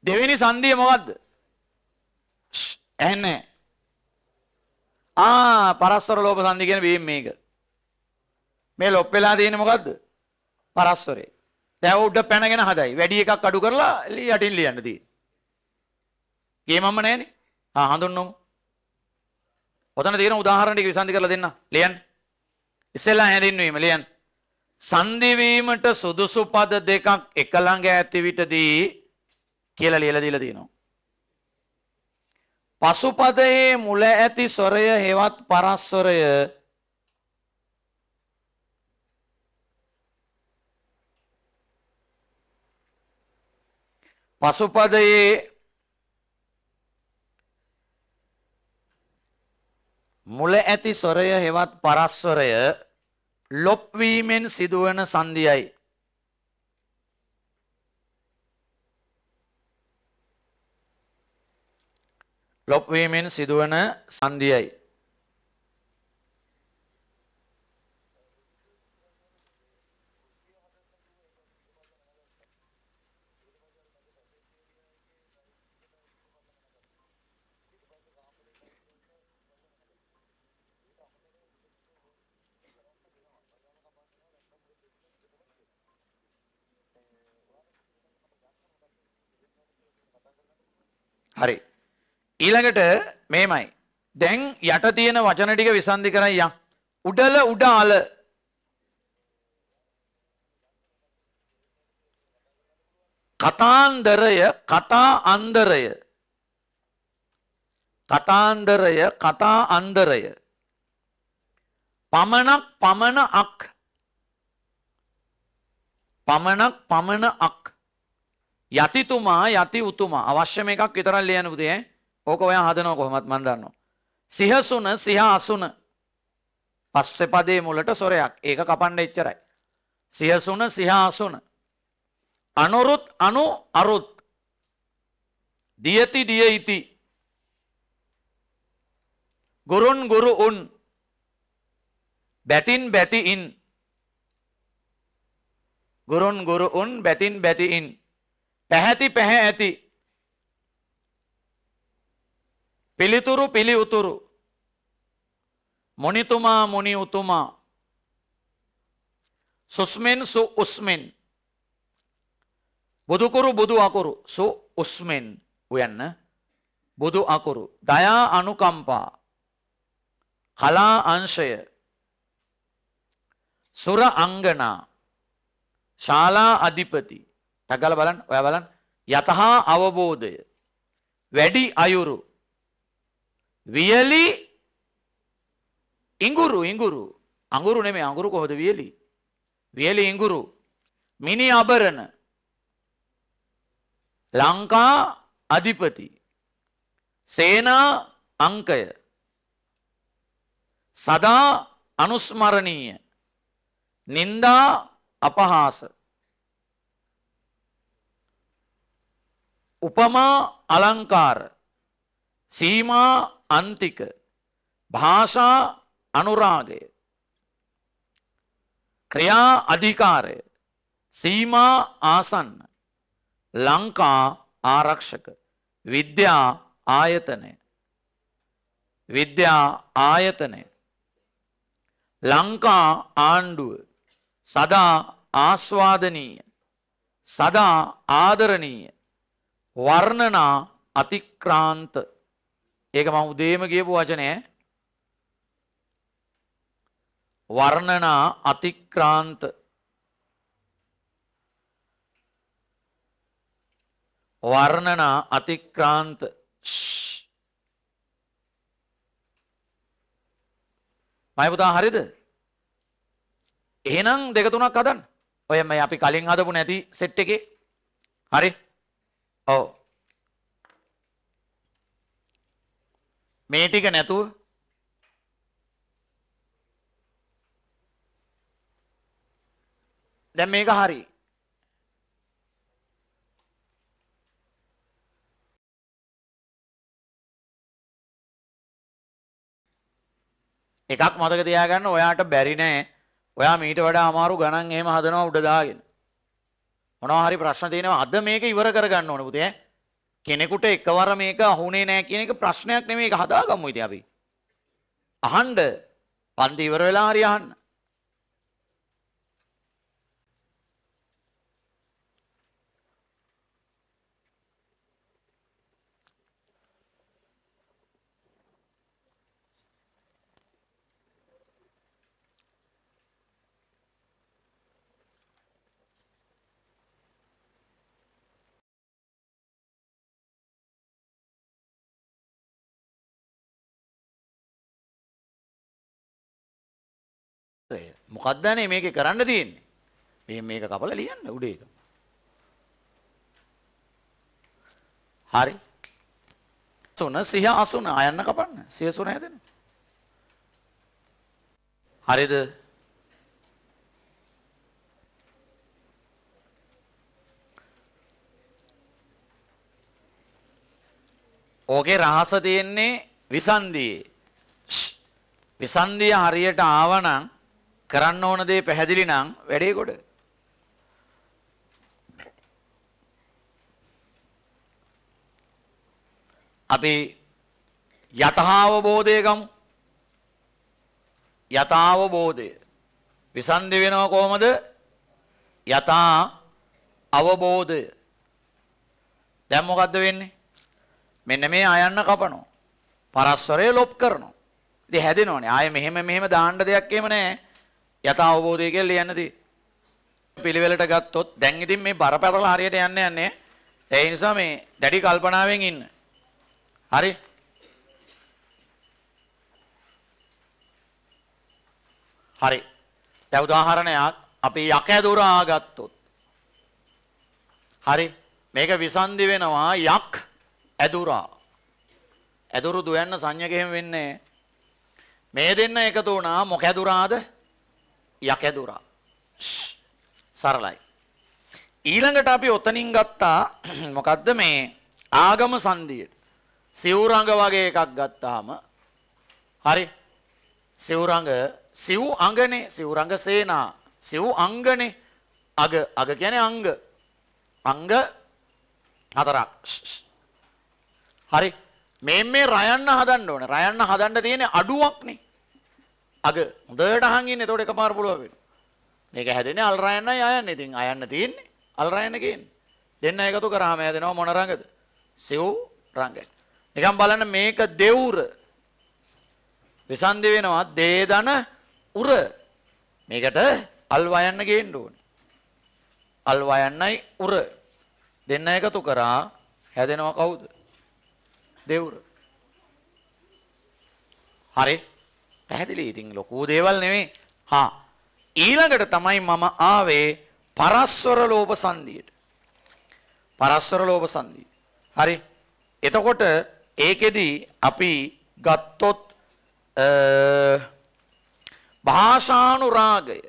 දෙවෙනි සංදිය මොකද්ද ඇන්නේ පරස්පර ලෝභ සංදි කියන බීම් මේක මේ ලොප් වෙලා තියෙන්නේ මොකද්ද පරස්පරේ දැන් උඩ පැනගෙන හදයි වැඩි එකක් අඩු කරලා යටින් ලියන්න තියෙන්නේ ගේමම්ම නැහනේ හඳුන්නමු ඔතන තියෙන උදාහරණ ටික විසඳි කරලා දෙන්න ලියන්න ඉස්සෙල්ලා හැඳින්වීම ලියන්න සංදි වීමට සුදුසු පද දෙකක් එක ළඟ ඇති විටදී කියලා ලියලා දීලා තියෙනවා පසුපදයේ මුල ඇති ස්වරය හෙවත් පරස්වරය පසුපදයේ මුල ඇති ස්වරය හෙවත් පරස්වරය ලොප් වීමෙන් සිදුවන සංදියයි ලොප් වීමෙන් සිදුවන සංදියයි හරි ඊළඟට මේමයි දැන් යට තියෙන වචන ටික විසන්ධි කරන් යන් උඩල උඩ අල කතාන්දරය කතා අන්දරය පමණක් යතිතුමා යති උතුමා අවශ්‍ය මේකක් විතරක් ලියන්න පුතේ ඕක ඔයා හදනවා කොහොමත් මන් දන්නවා සිහසුන සිහ අසුන පස්සේ පදේ මුලට සොරයක් ඒක කපන්න එච්චරයි සිහසුන සිහ අසුන අනුරුත් අනු අරුත් දියති දිය ඉති ගුරුන් ගුරු උන් බැතින් බැති ඉන් ගුරුන් ගුරු උන් බැතින් බැති ඉන් පැහැති පැහැ ඇති පිළිතුරු පිළි උතුරු මොනිතුමා මොනි උතුමා සුස්මෙන් සු උස්මෙන් බුදුකුරු බුදු අකුරු සු උස්මෙන් උයන්න බුදු අකුරු දයා අනුකම්පා කලා අංශය සුර අංගනා ශාලා අධිපති ටගල බලන්න ඔයා බලන්න යතහා අවබෝධය වැඩි අයුරු වියලි ඉඟුරු අඟුරු නෙමෙයි අඟුරු කොහොමද වියලි ඉඟුරු මිනි අබරණ ලංකා අධිපති සේනා අංකය සදා අනුස්මරණීය නින්දා අපහාස උපමා අලංකාර සීමා අන්තික භාෂා අනුරාගය ක්‍රියා අධිකාරය සීමා ආසන්න ලංකා ආරක්ෂක විද්‍යා ආයතනය ලංකා ආණ්ඩුව සදා ආස්වාදනීය සදා ආදරණීය වර්ණනා අතික්‍රාන්ත. ඒක මම උදේම කියපු වචනේ. වර්ණනා අතික්‍රාන්ත. වර්ණනා අතික්‍රාන්ත. මයි පුතා හරිද? එහෙනම් දෙක තුනක් හදන්න. ඔය මේ අපි කලින් හදපු නැති සෙට් එකේ. හරි? ඔව්. මේ ටික නැතුව දැන් මේක හරි. එකක් මතක තියාගන්න ඔයාට බැරි නෑ. ඔයා මීට වඩා අමාරු ගණන් එහෙම හදනවා උඩ දාගෙන. මොනවා හරි ප්‍රශ්න තියෙනවා අද මේක ඉවර කරගන්න ඕනේ පුතේ. කෙනෙකුට එකවර මේක අහුනේ නෑ කියන එක ප්‍රශ්නයක් නෙමෙයි. ඒක හදාගමු ඉතින් අපි. අහන්න. පන්ති ඉවර වෙලා හරි අහන්න. මොකක්දනේ මේක කරන්න තියෙන්නේ? මේක කපලා ලියන්න උඩේ එක. හරි. සුන සිහ අසුන අයන්න කපන්න. සිහ සුන හැදෙන. හරිද? ඕකේ රහස තියෙන්නේ විසන්දියේ. විසන්දිය හරියට ආවනම් කරන්න ඕන දේ පැහැදිලි නම් වැඩේ කොට. අපි යථාවබෝධය ගමු. යථාවබෝධය විසන්දි වෙනව කොහමද? යථා අවබෝධය. දැන් මොකද්ද වෙන්නේ? මෙන්න මේ අයන්න කපනවා. පරස්පරය ලොප් කරනවා. ඉතින් හැදෙනවනේ. ආයේ මෙහෙම දාන්න දෙයක් එහෙම නැහැ. යථා අවබෝධය කියලා ලියන්න තියෙන්නේ. පිළිවෙලට ගත්තොත් දැන් ඉතින් මේ බරපතල හරියට යන්නේ. ඒ නිසා මේ දැඩි කල්පනාවෙන් ඉන්න. හරි? හරි. දැන් උදාහරණයක් අපි යකැදුරා ගත්තොත්. හරි? මේක විසන්දි වෙනවා යක් ඇදුරා. ඇදුරු දුයන්න සංඥකෙම වෙන්නේ. මේ දෙන්න එකතු වුණා මොකැදුරාද? යකැදුරා. සරලයි. ඊළඟට අපි ඔතනින් ගත්තා මොකද්ද මේ ආගම සංදියට. සිවුරංග වගේ එකක් ගත්තාම හරි සිවුරංග සිව් අංගනේ සිවුරංග සේනා සිව් අංගනේ අග කියන්නේ අංග හතරක්. හරි මේ රයන්න හදන්න ඕනේ. රයන්න හදන්න තියෙන්නේ අඩුවක්නේ. අග හොඳට අහන් ඉන්න. එතකොට එකපාර පුළුවන් වෙනවා. මේක හැදෙන්නේ අල් රයන්නයි අයන්න. ඉතින් අයන්න තියෙන්නේ අල් රයන්න කියන්නේ. දෙන්න එකතු කරාම හැදෙනවා මොන රංගද? සිව් රංග. නිකන් බලන්න මේක දෙවුර. විසන්දි වෙනවා දේදන උර. මේකට අල් වයන්න ගේන්න ඕනේ. අල් වයන්නයි උර. දෙන්න එකතු කරා හැදෙනවා කවුද? දෙවුර. හරි. පැහැදිලි. ඉතින් ලොකු දේවල් නෙමෙයි. ඊළඟට තමයි මම ආවේ පරස්වර ලෝභ සංදියට. පරස්වර ලෝභ සංදිය. හරි. එතකොට ඒකෙදි අපි ගත්තොත් භාෂානුරාගය.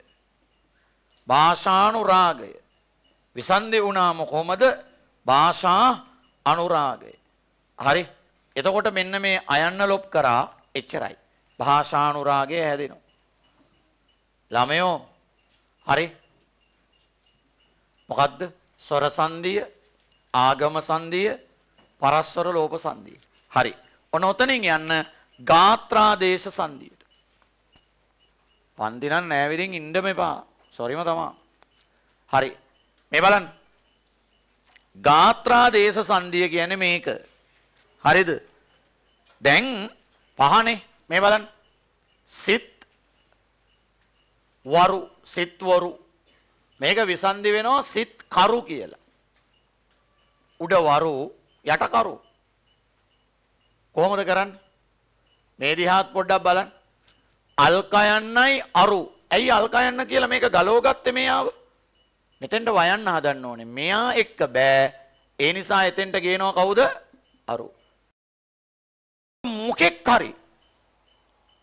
භාෂානුරාගය. විසන්දි වුණාම කොහමද? භාෂා අනුරාගය. හරි. එතකොට මෙන්න මේ අයන්න ලොප් කරා එච්චරයි. භාෂානුරාගය හැදෙනවා. ළමයෝ හරි. මොකද්ද? ස්වර සංදිය, ආගම සංදිය, පරස්වර ලෝභ සංදිය. හරි. ඔන්න ඔතනින් යන්න ගාත්‍රාදේශ සංදියට. පන්ති නම් නෑවිදින් ඉන්න මෙපා. සොරිම තමා. හරි. මේ බලන්න. ගාත්‍රා දේශ සංධිය කියන්නේ මේක. හරිද? දැන් පහනේ මේ බලන්න. සිත් වරු සිත්වරු මේක විසන්ධි වෙනවා සිත් කරු කියලා. උඩ වරු යට කරු. කොහොමද කරන්නේ? මේ දිහාත් පොඩ්ඩක් බලන්න. අල්කයන්නයි අරු. ඇයි අල්කයන්න කියලා මේක ගලව ගත්තේ මෙයාව? මෙතෙන්ට වයන්න හදන්න ඕනේ. මෙයා එක්ක බෑ. ඒ නිසා එතෙන්ට ගේනවා කවුද? අරු. මොකෙක් හරි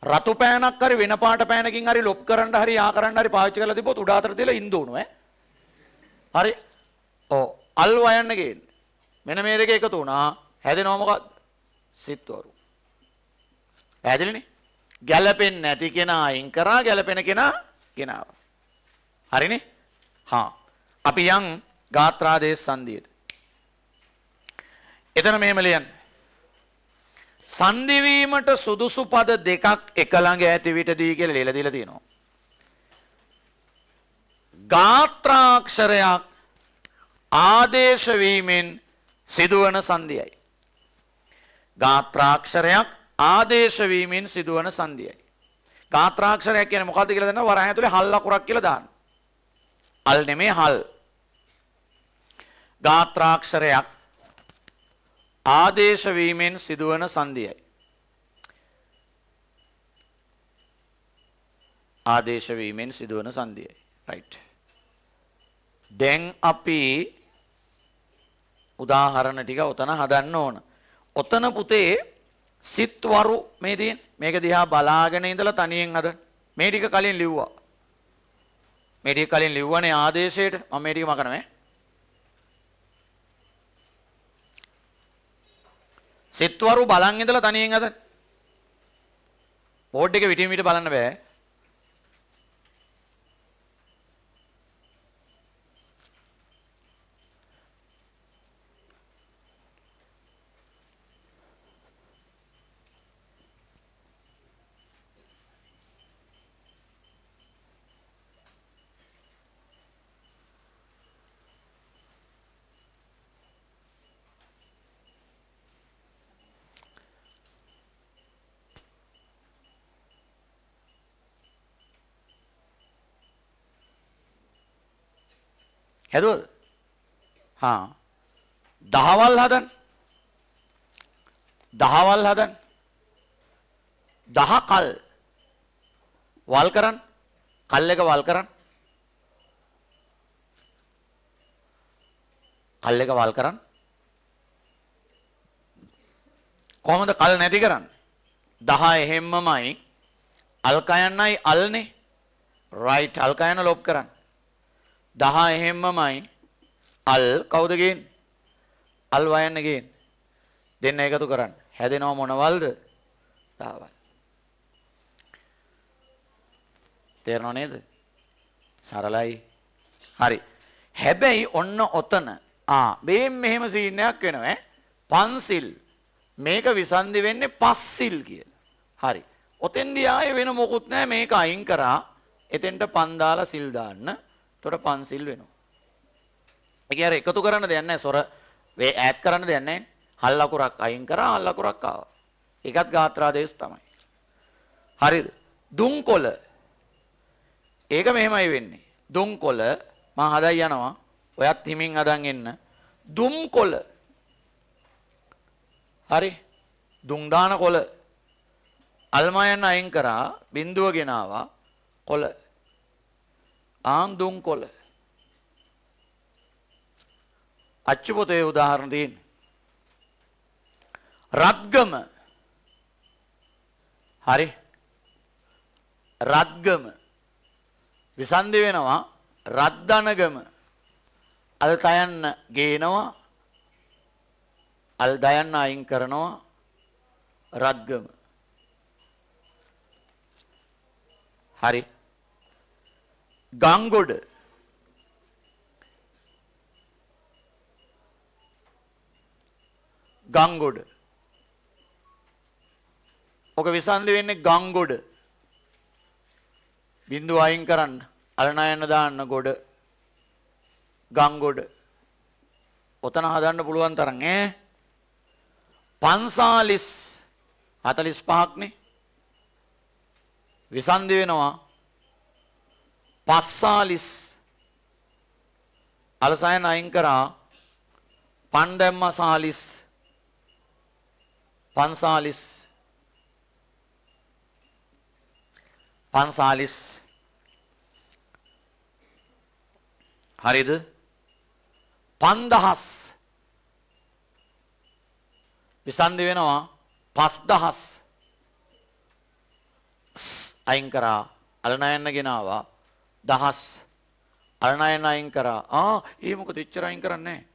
රතු පෑනක් හරි වෙන පාට පෑනකින් හරි ලොප් කරන්න හරි යා කරන්න හරි පාවිච්චි කරලා තිබ්බොත් උඩ අතර තියලා ඉන්න උණු ඈ. හරි. ඔව් අල් වයන්න ගේන්න. මෙන්න මේ දෙක එකතු වුණා. හැදෙනව මොකද්ද? සිත්වරු. පැහැදිලිනේ? ගැළපෙන්නේ නැති කෙනා අයින් කරා ගැළපෙන කෙනා ගෙනාවා. හරිනේ? හා. අපි යන් ගාත්‍රා දේශ සංධියට. එතන මෙහෙම ලියන්න. සංධි වීමට සුදුසු පද දෙකක් එක ළඟ ඇති විටදී කියලා ලියලා දීලා තියෙනවා. ගාත්‍රාක්ෂරයක් ආදේශ වීමෙන් සිදුවන සංධියයි. ගාත්‍රාක්ෂරයක් ආදේශ වීමෙන් සිදුවන සංධියයි. ගාත්‍රාක්ෂරයක් කියන්නේ මොකද්ද කියලා දන්නවා? වරහන් ඇතුලේ හල් අකුරක් කියලා දාන්න. අල් නෙමේ හල්. ගාත්‍රාක්ෂරයක් ආදේශ වීමෙන් සිදුවන සංධියයි. ආදේශ වීමෙන් සිදුවන සංධියයි. රයිට්. දැන් අපි උදාහරණ ටික උතන හදන්න ඕන. ඔතන පුතේ සිත්වරු මේ තියෙන මේක දිහා බලාගෙන ඉඳලා තනියෙන් හදන්න. මේ ටික කලින් ලිව්වා. මේ ටික කලින් ලිව්වනේ ආදේශයට. මම මේ ටික මකනවා. සිත්වරු බලන් ඉඳලා තනියෙන් හදන්න. බෝඩ් එක විටින් විට බලන්න බෑ. හැදුවද? හා. දහවල් හදන්න. දහවල් හදන්න. දහකල්. වල් කරන්න. කල් එක වල් කරන්න. කල් එක වල් කරන්න. කොහොමද කල් නැති කරන්නේ? 10 එහෙම්මමයි. අල් කයන්නයි අල්නේ. රයිට් අල් කයන්න ලොප් කරන්න. 10 එහෙම්මමයි අල් කවුද ගේන්නේ? අල් වයන්න ගේන්නේ. දෙන්න එකතු කරන්න. හැදෙනව මොනවල්ද? දහවල්. තේරෙනව නේද? සරලයි. හරි. හැබැයි ඔන්න ඔතන මේ මෙහෙම සීන් එකක් වෙනවා ඈ. පන්සිල් මේක විසන්ධි වෙන්නේ පස්සිල් කියලා. හරි. ඔතෙන්දී ආයේ වෙන මොකුත් නැහැ මේක අයින් කරා. එතෙන්ට පන් දාලා සිල් දාන්න. එතකොට පන්සිල් වෙනවා. ඒක අර එකතු කරන්න දෙයක් නැහැ. සොර වේ ඈඩ් කරන්න දෙයක් නැහැ. හල් අකුරක් අයින් කරා හල් අකුරක් ආවා. ඒකත් ගාත්‍රා දේශ තමයි. හරිද? දුම්කොළ. ඒක මෙහෙමයි වෙන්නේ. දුම්කොළ මම හදයි යනවා. ඔයත් හිමින් හදන් එන්න. දුම්කොළ. හරි. දුම් දාන කොළ. අල්මයන් අයින් කරා බිඳුව ගෙනාවා. කොළ. දුම් කොළ. අච්චු පොතේ උදාහරණ තියෙන්නේ. රත්ගම. හරි. රත්ගම. විසන්ධි වෙනවා රත්දනගම. අල් තයන්න ගේනවා. අල් දයන්න අයින් කරනවා. රත්ගම. හරි. ගංගොඩ. ගංගොඩ. ඔක විසන්ධි වෙන්නේ ගංගොඩ. බිඳුව අයින් කරන්න. අලනයන්න දාන්න ගොඩ. ගංගොඩ. ඔතන හදන්න පුළුවන් තරම් ඈ 45 නේ විසන්ධි වෙනවා 45 අලසයන් අයින් කරා පන් දැම්ම 40 45 හරිද 5000 විසන්ධි වෙනවා 5000 අයින් කරා අලනයන්න ගෙනාවා 1000 අලනයන්න අයින් කරා ඒ මොකද එච්චර අයින් කරන්නේ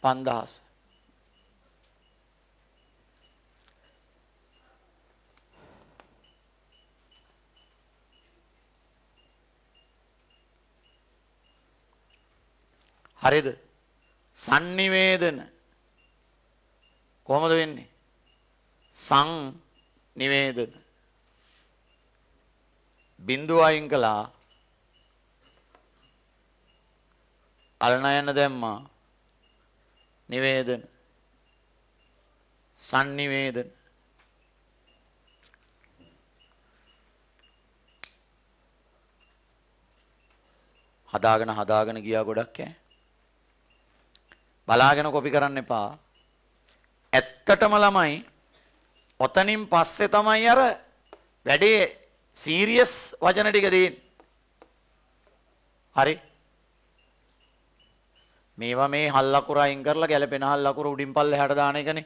5000 හරිද සංනිවේදන කොහොමද වෙන්නේ සංනිවේදන බිඳුව අයින් කළා අලනයන දැම්මා නිවේදන සංනිවේදන හදාගෙන ගියා ගොඩක් බලාගෙන කොපි කරන්න එපා ඇත්තටම ළමයි ඔතනින් පස්සේ තමයි අර වැඩේ සීරියස් වචන ටික දෙන්නේ හරි මේවා මේ හල් ලකුර අයින් කරලා ගැලපෙන හල් ලකුර උඩින් පල්ලෙහාට දාන එකනේ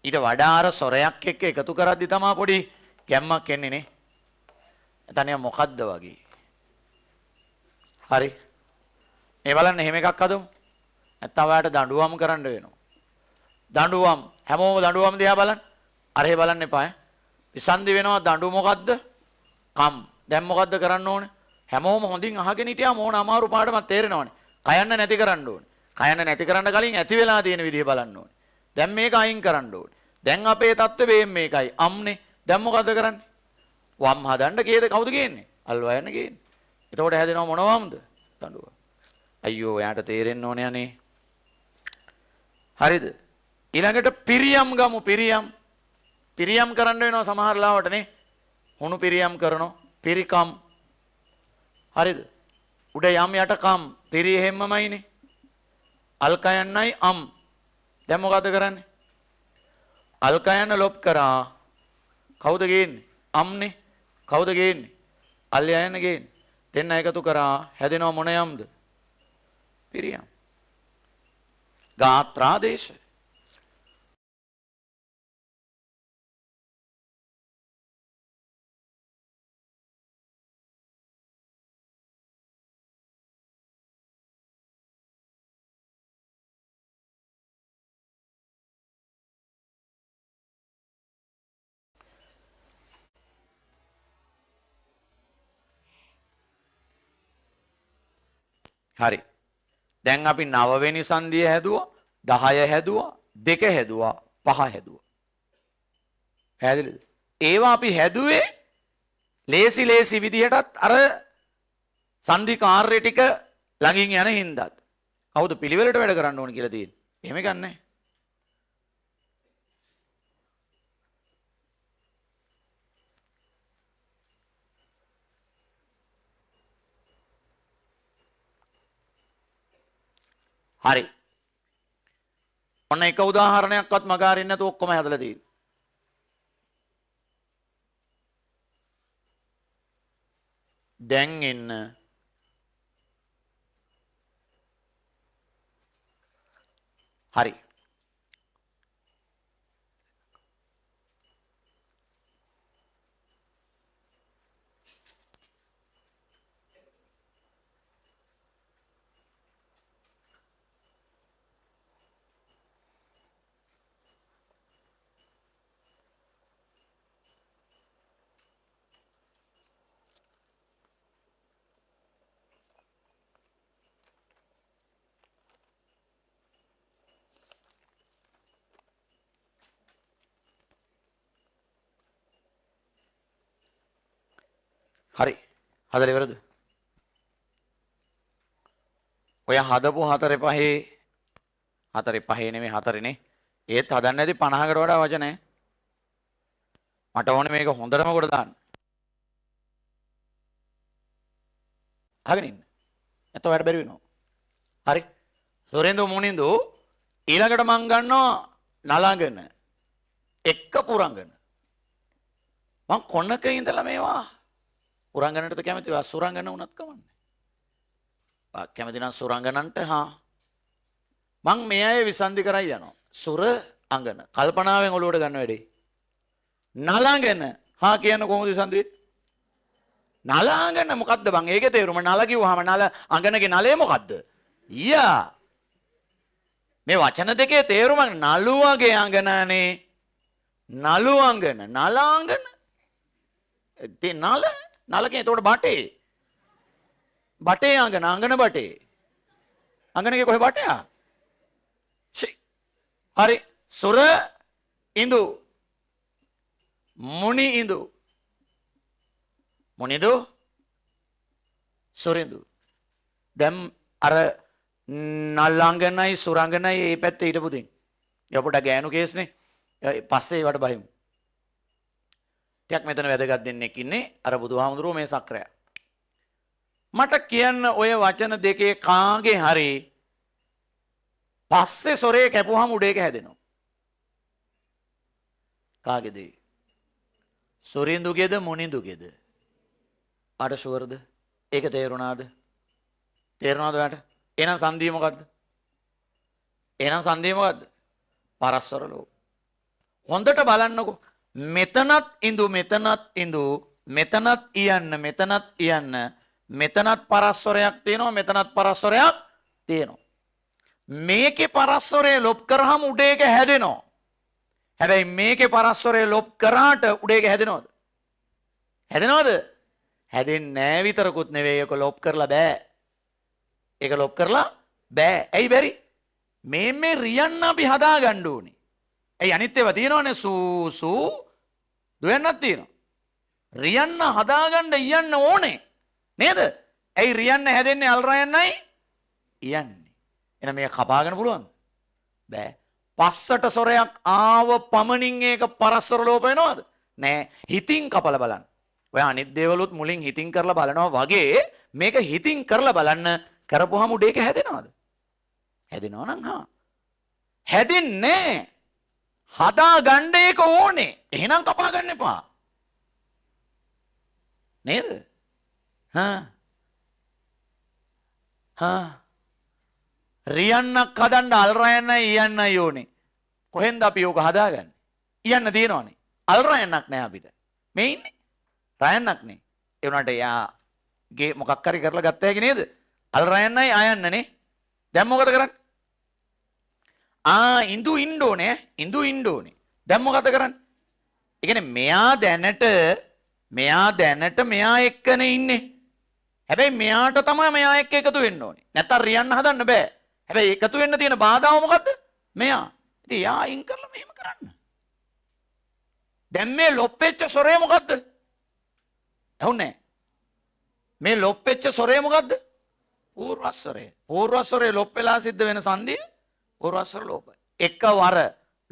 ඊට වඩා අර සොරයක් එක්ක එකතු කරද්දි තමයි පොඩි ගැම්මක් එන්නේ නේ එතන මොකද්ද වගේ හරි මේ බලන්න එහෙම එකක් හදමු නැත්නම් ඔයාලට දඬුවම් කරන්න වෙනවා දඬුවම් හැමෝම දඬුවම් දිහා බලන්න අරේ බලන්න එපා විසන්ධි වෙනවා දඬු මොකද්ද කම් දැන් මොකද්ද කරන්න ඕනේ හැමෝම හොඳින් අහගෙන හිටියාම ඕන අමාරු පාඩමක් තේරෙනවනේ කයන්න නැති කරන්න ඕනේ කයන්න නැති කරන්න කලින් ඇති වෙලා තියෙන විදිහ බලන්න ඕනේ දැන් මේක අයින් කරන්න ඕනේ දැන් අපේ தත්ත්වෙ මේකයි අම්නේ දැන් මොකද්ද කරන්නේ වම් හදන්න කේද කවුද ගේන්නේ අල්වයන්න ගේන්නේ එතකොට හැදෙනව මොනවම්ද දඬුවම් අයියෝ එයාට තේරෙන්න ඕනේ අනේ හරිද ඊළඟට පිරියම් ගමු පිරියම් කරන්න වෙනවා සමහර ලාවට නේ හුණු පිරියම් කරනවා පිරිකම් හරිද උඩ යම් යට කම් පිරි හැමමයිනේ අල්කයන්යි දැන් මොකද කරන්නේ අල්කයන් ලොප් කරා කවුද ගේන්නේ අම්නේ කවුද ගේන්නේ අල්යයන් ගේන්නේ දෙන්න එකතු කරා හැදෙනව මොන යම්ද පිරියම් ගාත්‍රාදේශ හරි දැන් අපි 9 වෙනි සංධිය හැදුවා 10 හැදුවා 2 හැදුවා 5 හැදුවා පැහැදිලිද ඒවා අපි හැදුවේ ලේසි විදිහටත් අර සංධි කාර්ය ටික ළඟින් යන හින්දාත් කවුද පිළිවෙලට වැඩ කරන්න ඕන කියලා තියෙන්නේ එහෙම ගන්නෑ හරි ඔන්න එක උදාහරණයක්වත් මග අරින්න නැතුව ඔක්කොම හදලා තියෙනවා දැන් එන්න හරි හරි හදලා ඉවරද ඔය හදපු 4 5 4 5 නෙමෙයි 4නේ. ඒත් හදන්න ඇති 50කට වඩා වචනේ. මට ඕනේ මේක හොඳටම කොට දාන්න. අහගෙන ඉන්න. නැත්නම් ඔයාලට බැරි වෙනවා. හරි. සොරෙන්දු මුනින්දු ඊළඟට මං ගන්නවා නලංගන එක්ක පුරංගන. මං කොන්නක ඉඳලා මේවා පුරංගනටද කැමති වා සුරංගන වුණත් කමන්නේ. කැමති නම් සුරංගනන්ට හා මං මේ අය විසන්ධි කරයි යනවා. සුර අංගන කල්පනාවෙන් ඔලුවට ගන්න වැඩේ. නලංගන හා කියන කොහොමද විසන්ධි වෙන්නේ? නලාංගන මොකද්ද බං? ඒකේ තේරුම නල කිව්වහම නල අංගනගේ නලේ මොකද්ද? ඊයා මේ වචන දෙකේ තේරුම නළු වගේ අංගනනේ. නළු අංගන නලාංගන ඒ නලකේ එතකොට බටේ. බටේ අංගන අංගන බටේ. අංගනගේ කොහේ බටයා? හරි. සුර ඉඳු මුනි ඉඳු මොනිදු සුරින්දු දැන් අර නල්ලංගනයි සුරංගනයි ඒ පැත්තේ හිටපු දෙන්. ඒ පොඩ ගෑනු කේස්නේ. පස්සේ ඒවට බහිමු. ටිකක් මෙතන වැදගත් දෙන්නෙක් ඉන්නේ අර බුදුහාමුදුරුවෝ මේ සක්‍රය. මට කියන්න ඔය වචන දෙකේ කාගේ හරි පස්සේ සොරේ කැපුවාම උඩේක හැදෙනවා. කාගේද? සුරින්දුගේද මුනින්දුගේද? අර ෂුවර්ද? ඒක තේරුණාද? තේරුණාද ඔයාලට? එහෙනම් සංධිය මොකද්ද? එහෙනම් සංධිය මොකද්ද? පරස්පර ලෝභ. හොඳට බලන්නකෝ. මෙතනත් ඉඳු මෙතනත් ඉඳු මෙතනත් ඉයන්න මෙතනත් ඉයන්න මෙතනත් පරස්පරයක් තියෙනවා මෙතනත් පරස්පරයක් තියෙනවා. මේකේ පරස්පරය ලොප් කරාම උඩ එක හැදෙනවා. හැබැයි මේකේ පරස්පරය ලොප් කරාට උඩ එක හැදෙනවද? හැදෙනවද? හැදෙන්නේ නැහැ විතරකුත් නෙවෙයි ඒක ලොප් කරලා බෑ. ඒක ලොප් කරලා බෑ. ඇයි බැරි? මේ රියන්න අපි හදා ගන්න ඕනේ. ඇයි අනිත් ඒවා තියෙනවනේ සූ දුවන්නක් තියෙනවා. රියන්න හදාගන්න යන්න ඕනේ. නේද? ඇයි රියන්න හැදෙන්නේ අල් රයන්නයි යන්නේ. එහෙනම් මේක කපාගන්න පුළුවන්ද? බෑ. පස්සට සොරයක් ආව පමණින් ඒක පරස්පර ලෝප වෙනවද? නෑ. හිතින් කපලා බලන්න. ඔය අනිත් දේවලුත් මුලින් හිතින් කරලා බලනවා වගේ මේක හිතින් කරලා බලන්න කරපුවාම උඩ ඒක හැදෙනවද? හැදෙනවා නම් හා. හැදෙන්නේ හදා ගන්න එක ඕනේ. එහෙනම් කපා ගන්න එපා. නේද? රියන්නක් හදන්න අල් රයන්නයි ඉයන්නයි ඕනේ. කොහෙන්ද අපි ඕක හදාගන්නේ? ඉයන්න තියෙනවනේ. අල් රයන්නක් නෑ අපිට. මේ ඉන්නේ රයන්නක් නේ. ඒ උනාට යාගේ මොකක් හරි කරලා ගත්ත හැකි නේද? අල් රයන්නයි අයන්නනේ. දැන් මොකද කරන්නේ? ඉඳු ඉන්න ඕනේ. ඉඳු ඉන්න ඕනේ. දැන් මොකද කරන්නේ? ඒ කියන්නේ මෙයා දැනට මෙයා එක්කනේ ඉන්නේ. හැබැයි මෙයාට තමයි මෙයා එක්ක එකතු වෙන්න ඕනේ. නැත්තම් රියන්න හදන්න බෑ. හැබැයි එකතු වෙන්න තියෙන බාධාව මොකද්ද? මෙයා. ඉතින් යා අයින් කරලා මෙහෙම කරන්න. දැන් මේ ලොප් වෙච්ච සොරේ මොකද්ද? ඇහුන්නේ? මේ ලොප් වෙච්ච සොරේ මොකද්ද? පූර්වස්වරය. පූර්වස්වරේ ලොප් වෙලා සිද්ධ වෙන සංධිය පූර්වස්වර ලෝප. එකවර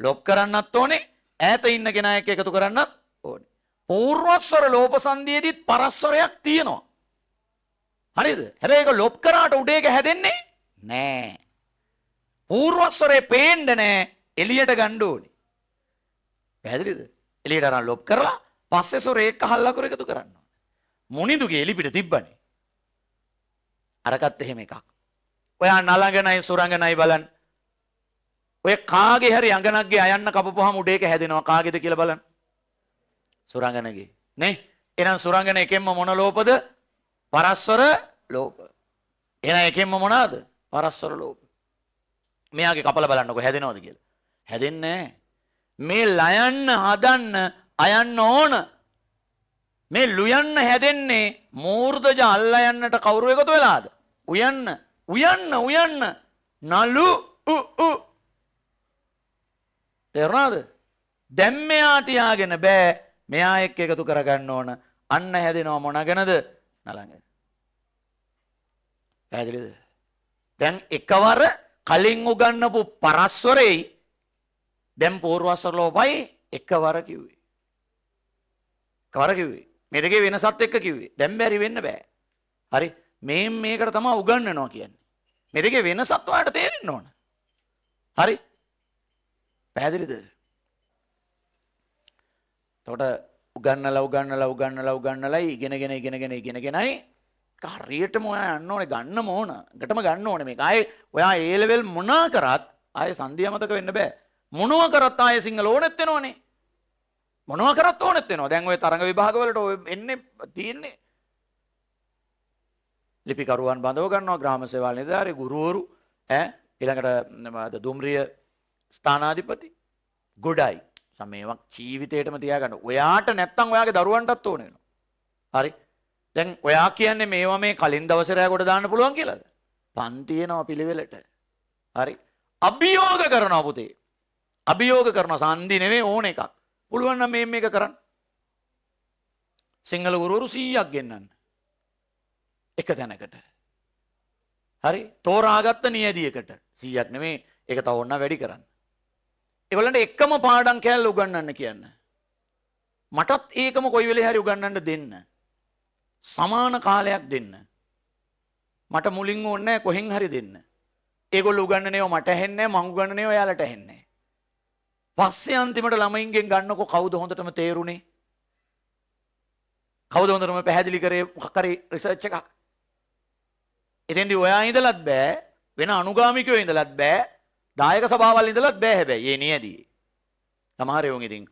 ලොප් කරන්නත් ඕනේ. ඈත ඉන්න කෙනා එක්ක එකතු කරන්නත් ඕනේ. පූර්වස්වර ලෝප සංධියේදීත් පරස්වරයක් තියෙනවා. හරිද? හැබැයි ඒක ලොප් කරාට උඩ එක හැදෙන්නේ නෑ. පූර්වස්වරේ පේන්න නෑ. එළියට ගන්න ඕනේ. පැහැදිලිද? එළියට අරන් ලොප් කරලා පස්සේ සොරේ එක අහල්ලා කර එකතු කරන්න ඕනේ. මුනිදුගේ එළිපිට තිබ්බනේ. අරකට එහෙම එකක්. ඔයා නලංගනයි සුරංගනයි බලන්න. ඔය කාගේ හරි අඟනක්ගේ අයන්න කපපුවාම උඩ එක හැදෙනවා. කාගේද කියලා බලන්න. සුරංගනගේ. නේ? එහෙනම් සුරංගන එකෙන්ම මොන ලෝපද? පරස්වර ලෝප. එහෙනම් එකෙන්ම මොනවාද? පරස්වර ලෝප. මෙයාගේ කපලා බලන්නකො හැදෙනවද කියලා. හැදෙන්නේ නැහැ. මේ ලයන්න හදන්න අයන්න ඕන. මේ ලුයන්න හැදෙන්නේ මූර්ධජ අල්ල යන්නට කවුරු එකතු වෙලාද? උයන්න නලු තේරුණාද? දැන් මෙයා තියාගෙන බෑ. මෙයා එක්ක එකතු කරගන්න ඕන. අන්න හැදෙනවා මොනගෙනද? නලංගන. පැහැදිලිද? දැන් එකවර කලින් උගන්නපු පරස්වරෙයි දැන් පූර්වස්වර ලෝපයි එකවර කිව්වේ. එකවර කිව්වේ. මේ දෙකේ වෙනසත් එක්ක කිව්වේ. දැන් බැරි වෙන්න බෑ. හරි. මේකට තමයි උගන්වනවා කියන්නේ. මේ දෙකේ වෙනසත් ඔයාලට තේරෙන්න ඕන. හරි. පැහැදිලිද? එතකොට උගන්නලා ඉගෙනගෙනයි හරියටම ඔයා යන්න ඕනේ ගන්නම ඕන. එකටම ගන්න ඕනේ මේක. ආයේ ඔයා A level මොනවා කරත් ආයේ සංධිය අමතක වෙන්න බෑ. මොනවා කරත් ආයේ සිංහල ඕනෙත් වෙනවනේ. මොනවා කරත් ඕනෙත් වෙනවා. දැන් ඔය තරඟ විභාග වලට ඔය එන්නේ තියෙන්නේ. ලිපිකරුවන් බඳව ගන්නවා ග්‍රාම සේවා නිලධාරී ගුරුවරු ඊළඟට දුම්රිය ස්ථානාධිපති ගොඩයි. මේවක් ජීවිතේටම තියාගන්න. ඔයාට නැත්තම් ඔයාගේ දරුවන්ටත් ඕන වෙනවා. හරි. දැන් ඔයා කියන්නේ මේවා මේ කලින් දවසේ රෑ කොට දාන්න පුළුවන් කියලාද? පන්ති එනවා පිළිවෙලට. හරි. අභියෝග කරනවා පුතේ. අභියෝග කරනවා සංදි නෙවෙයි ඕන එකක්. පුළුවන් නම් මේක කරන්න. සිංහල ගුරුවරු 100ක් ගෙන්නන්න. එක තැනකට. හරි. තෝරාගත්ත නියැදියකට 100ක් නෙවෙයි ඒක තව ඕන වැඩි කරන්න. ඒගොල්ලන්ට එකම පාඩම් කෑල්ල උගන්වන්න කියන්න. මටත් ඒකම කොයි වෙලේ හරි උගන්වන්න දෙන්න. සමාන කාලයක් දෙන්න. මට මුලින් ඕනේ නැහැ කොහෙන් හරි දෙන්න. ඒගොල්ලෝ උගන්වනේව මට ඇහෙන්නේ නැහැ මං උගන්වනේව එයාලට ඇහෙන්නේ නැහැ. පස්සේ අන්තිමට ළමයින්ගෙන් ගන්නකො කවුද හොඳටම තේරුනේ? කවුද හොඳටම පැහැදිලි කරේ මොකක් හරි රිසර්ච් එකක්? ඉතින්දී ඔයා ඉඳලත් බෑ වෙන අනුගාමිකයෝ ඉඳලත් බෑ දායක සභාවල් ඉඳලත් බෑ හැබැයි ඒ නියදී. සමහර යෝන් ඉතින්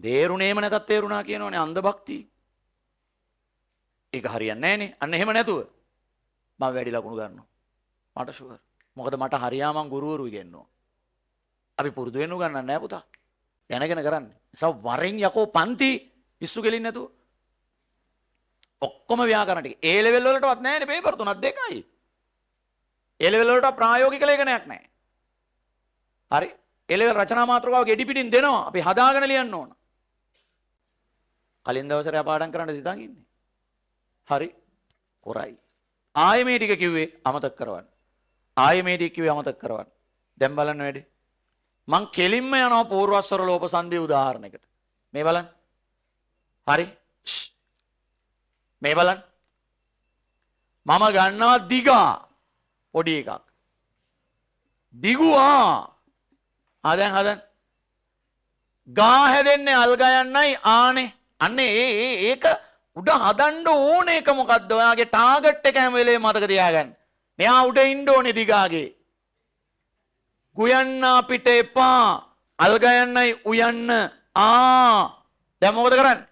තේරුණේම නැතත් තේරුණා කියනෝනේ අන්ධ භක්තිය. ඒක හරියන්නේ නැහනේ. අන්න එහෙම නැතුව මම වැඩි ලකුණු ගන්නවා. මට ෂුවර්. මොකද මට හරියාමං ගුරුවරු ඉගෙනනවා. අපි පුරුදු වෙන්න උගන්නන්නේ නැහැ පුතා. දැනගෙන කරන්නේ. නිසා වරෙන් යකෝ පන්ති පිස්සු ගෙලින්න නැතුව. ඔක්කොම ව්‍යාකරණ ටික. A level වලටවත් නැහැනේ පේපර් 3ක් 2යි. A level වලට ප්‍රායෝගික ලේඛනයක් නැහැ. හරි. A level රචනා මාතෘකාවක එඩි පිටින් දෙනවා. අපි හදාගෙන ලියන්න ඕන. කලින් දවසට පාඩම් කරන්න සිතන් ඉන්නේ. හරි. කොරයි. ආයෙ මේ ටික කිව්වේ අමතක කරවන්න. ආයෙ මේ ටික කිව්වේ අමතක කරවන්න. දැන් බලන්න වැඩි. මං කෙලින්ම යනවා පූර්වස්වර ලෝප සංධි උදාහරණයකට. මේ බලන්න. හරි. මේ බලන්න. මම ගන්නවා දිගා පොඩි එකක්. දිගුවා. හදන්. ගා හැදෙන්නේ අල් ගයන්නයි ආනේ. අන්න ඒක උඩ හදන්න ඕන එක මොකද්ද? ඔයාගේ ටාගට් එක හැම වෙලේම මතක තියාගන්න. මෙයා උඩ ඉන්න ඕනේ දිගාගේ. ගුයන්න අපිට එපා. අල් ගයන්නයි උයන්න. දැන් මොකද කරන්නේ?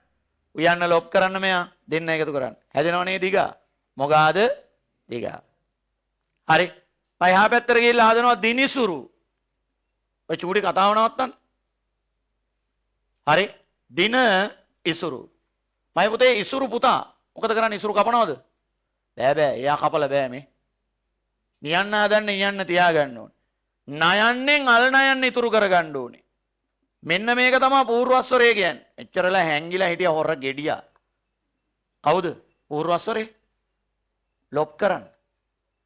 උයන්න ලොප් කරන්න මෙයා දෙන්න එකතු කරන්න. හැදෙනවනේ දිගා. මොගාද? දිගා. හරි. පහා පැත්තට ගිහිල්ලා හදනවා දිනිසුරු. ඔය චූටි කතාව නවත්තන්න. හරි. දින ඉසුරු. මයි පුතේ ඉසුරු පුතා. මොකද කරන්නේ ඉසුරු කපනවද? බෑ. එයා කපලා බෑ මේ. නියන්න හදන්න නියන්න තියාගන්න ඕනේ. නයන්නෙන් අල් නයන්න ඉතුරු කරගන්න ඕනේ. මෙන්න මේක තමයි පූර්වස්වරය කියන්නේ. එච්චරලා හැංගිලා හිටිය හොර ගෙඩියා. කවුද? පූර්වස්වරේ. ලොප් කරන්න.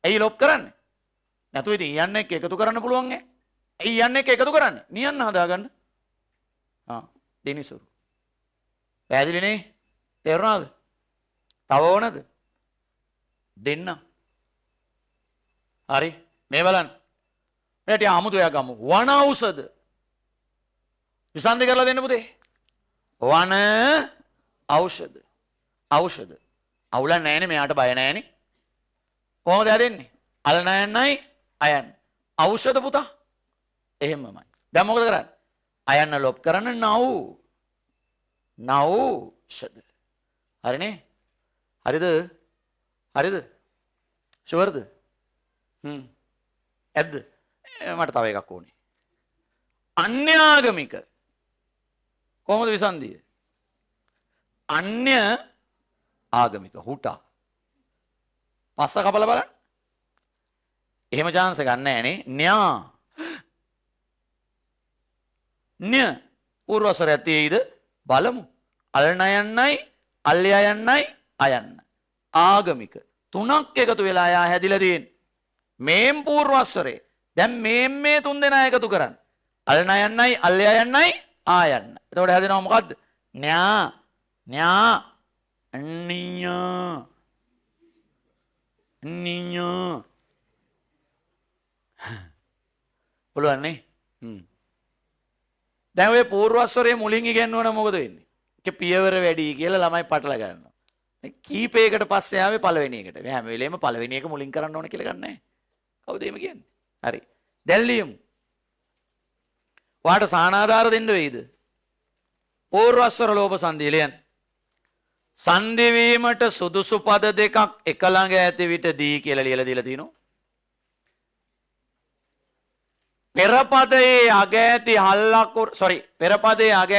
ඇයි ලොප් කරන්නේ? නැතු ඉතින් යන්න එක්ක එකතු කරන්න පුළුවන් ඈ. ඇයි යන්න එක්ක එකතු කරන්නේ? නියන්න හදාගන්න. දිනිසුරු. පැහැදිලි නේ? තේරුණාද? තව ඕනද? දෙන්න. හරි. මේ බලන්න. මේටි 아무තෝ ගමු. වන ඖෂධ. විසන්දි කරලා දෙන්න පුතේ. වන ඖෂධ. ඖෂධ. අවුල නැහැනේ මෙයාට බය නැහැනේ. කොහොමද හැදෙන්නේ? අල් නයන්නයි අයන්න. ඖෂධ පුතා. එහෙමමයි. දැන් මොකද කරන්නේ? අයන්න ලොප් කරන්න නෞෂධ. හරිනේ? හරිද? ෂුවර්ද? ඇද්ද? මට තව එකක් ඕනේ. අන්‍යාගමික. කොහොමද විසන්දිය? අන්‍ය ආගමික හුටා. පස්ස කපලා බලන්න. එහෙම chance එකක් නැහැ නේ. න්‍යා. පූර්වස්වරය තියෙයිද? බලමු. අල් නයන්නයි අල් යයන්නයි අයන්න. ආගමික. තුනක් එකතු වෙලා යා හැදිලා තියෙන්නේ. මේම් පූර්වස්වරේ. දැන් මේ තුන් දෙනා එකතු කරන්න. අල්න යන්නයි අල්ලය යන්නයි ආයන්න. එතකොට හැදෙනවා මොකද්ද? න්‍යා න්‍යා අන්නිඤ්ඤා අන්නිඤ්ඤා. පුළුවන් නේ? දැන් ඔය පූර්වස්වරයේ මුලින් ඉගෙනනවනම් මොකද වෙන්නේ? ඒක පියවර වැඩි කියලා ළමයි පටල ගන්නවා. කීපයකට පස්සේ ආවේ පළවෙනි එකට. මේ හැම වෙලේම පළවෙනි එක මුලින් කරන්න ඕන කියලා ගන්නෑ. කවුද එහෙම කියන්නේ? හරි. දැන් ලියමු. ඔයාට සානාධාර දෙන්න වෙයිද? පූර්වස්වර ලෝභ සංධිය ලියන්න. සංධි වීමට සුදුසු පද දෙකක් එක ළඟ ඇති විට දී කියලා ලියලා දීලා තිනවා. පෙරපදයේ අග ඇති හල්ලකුරු පෙරපදයේ අග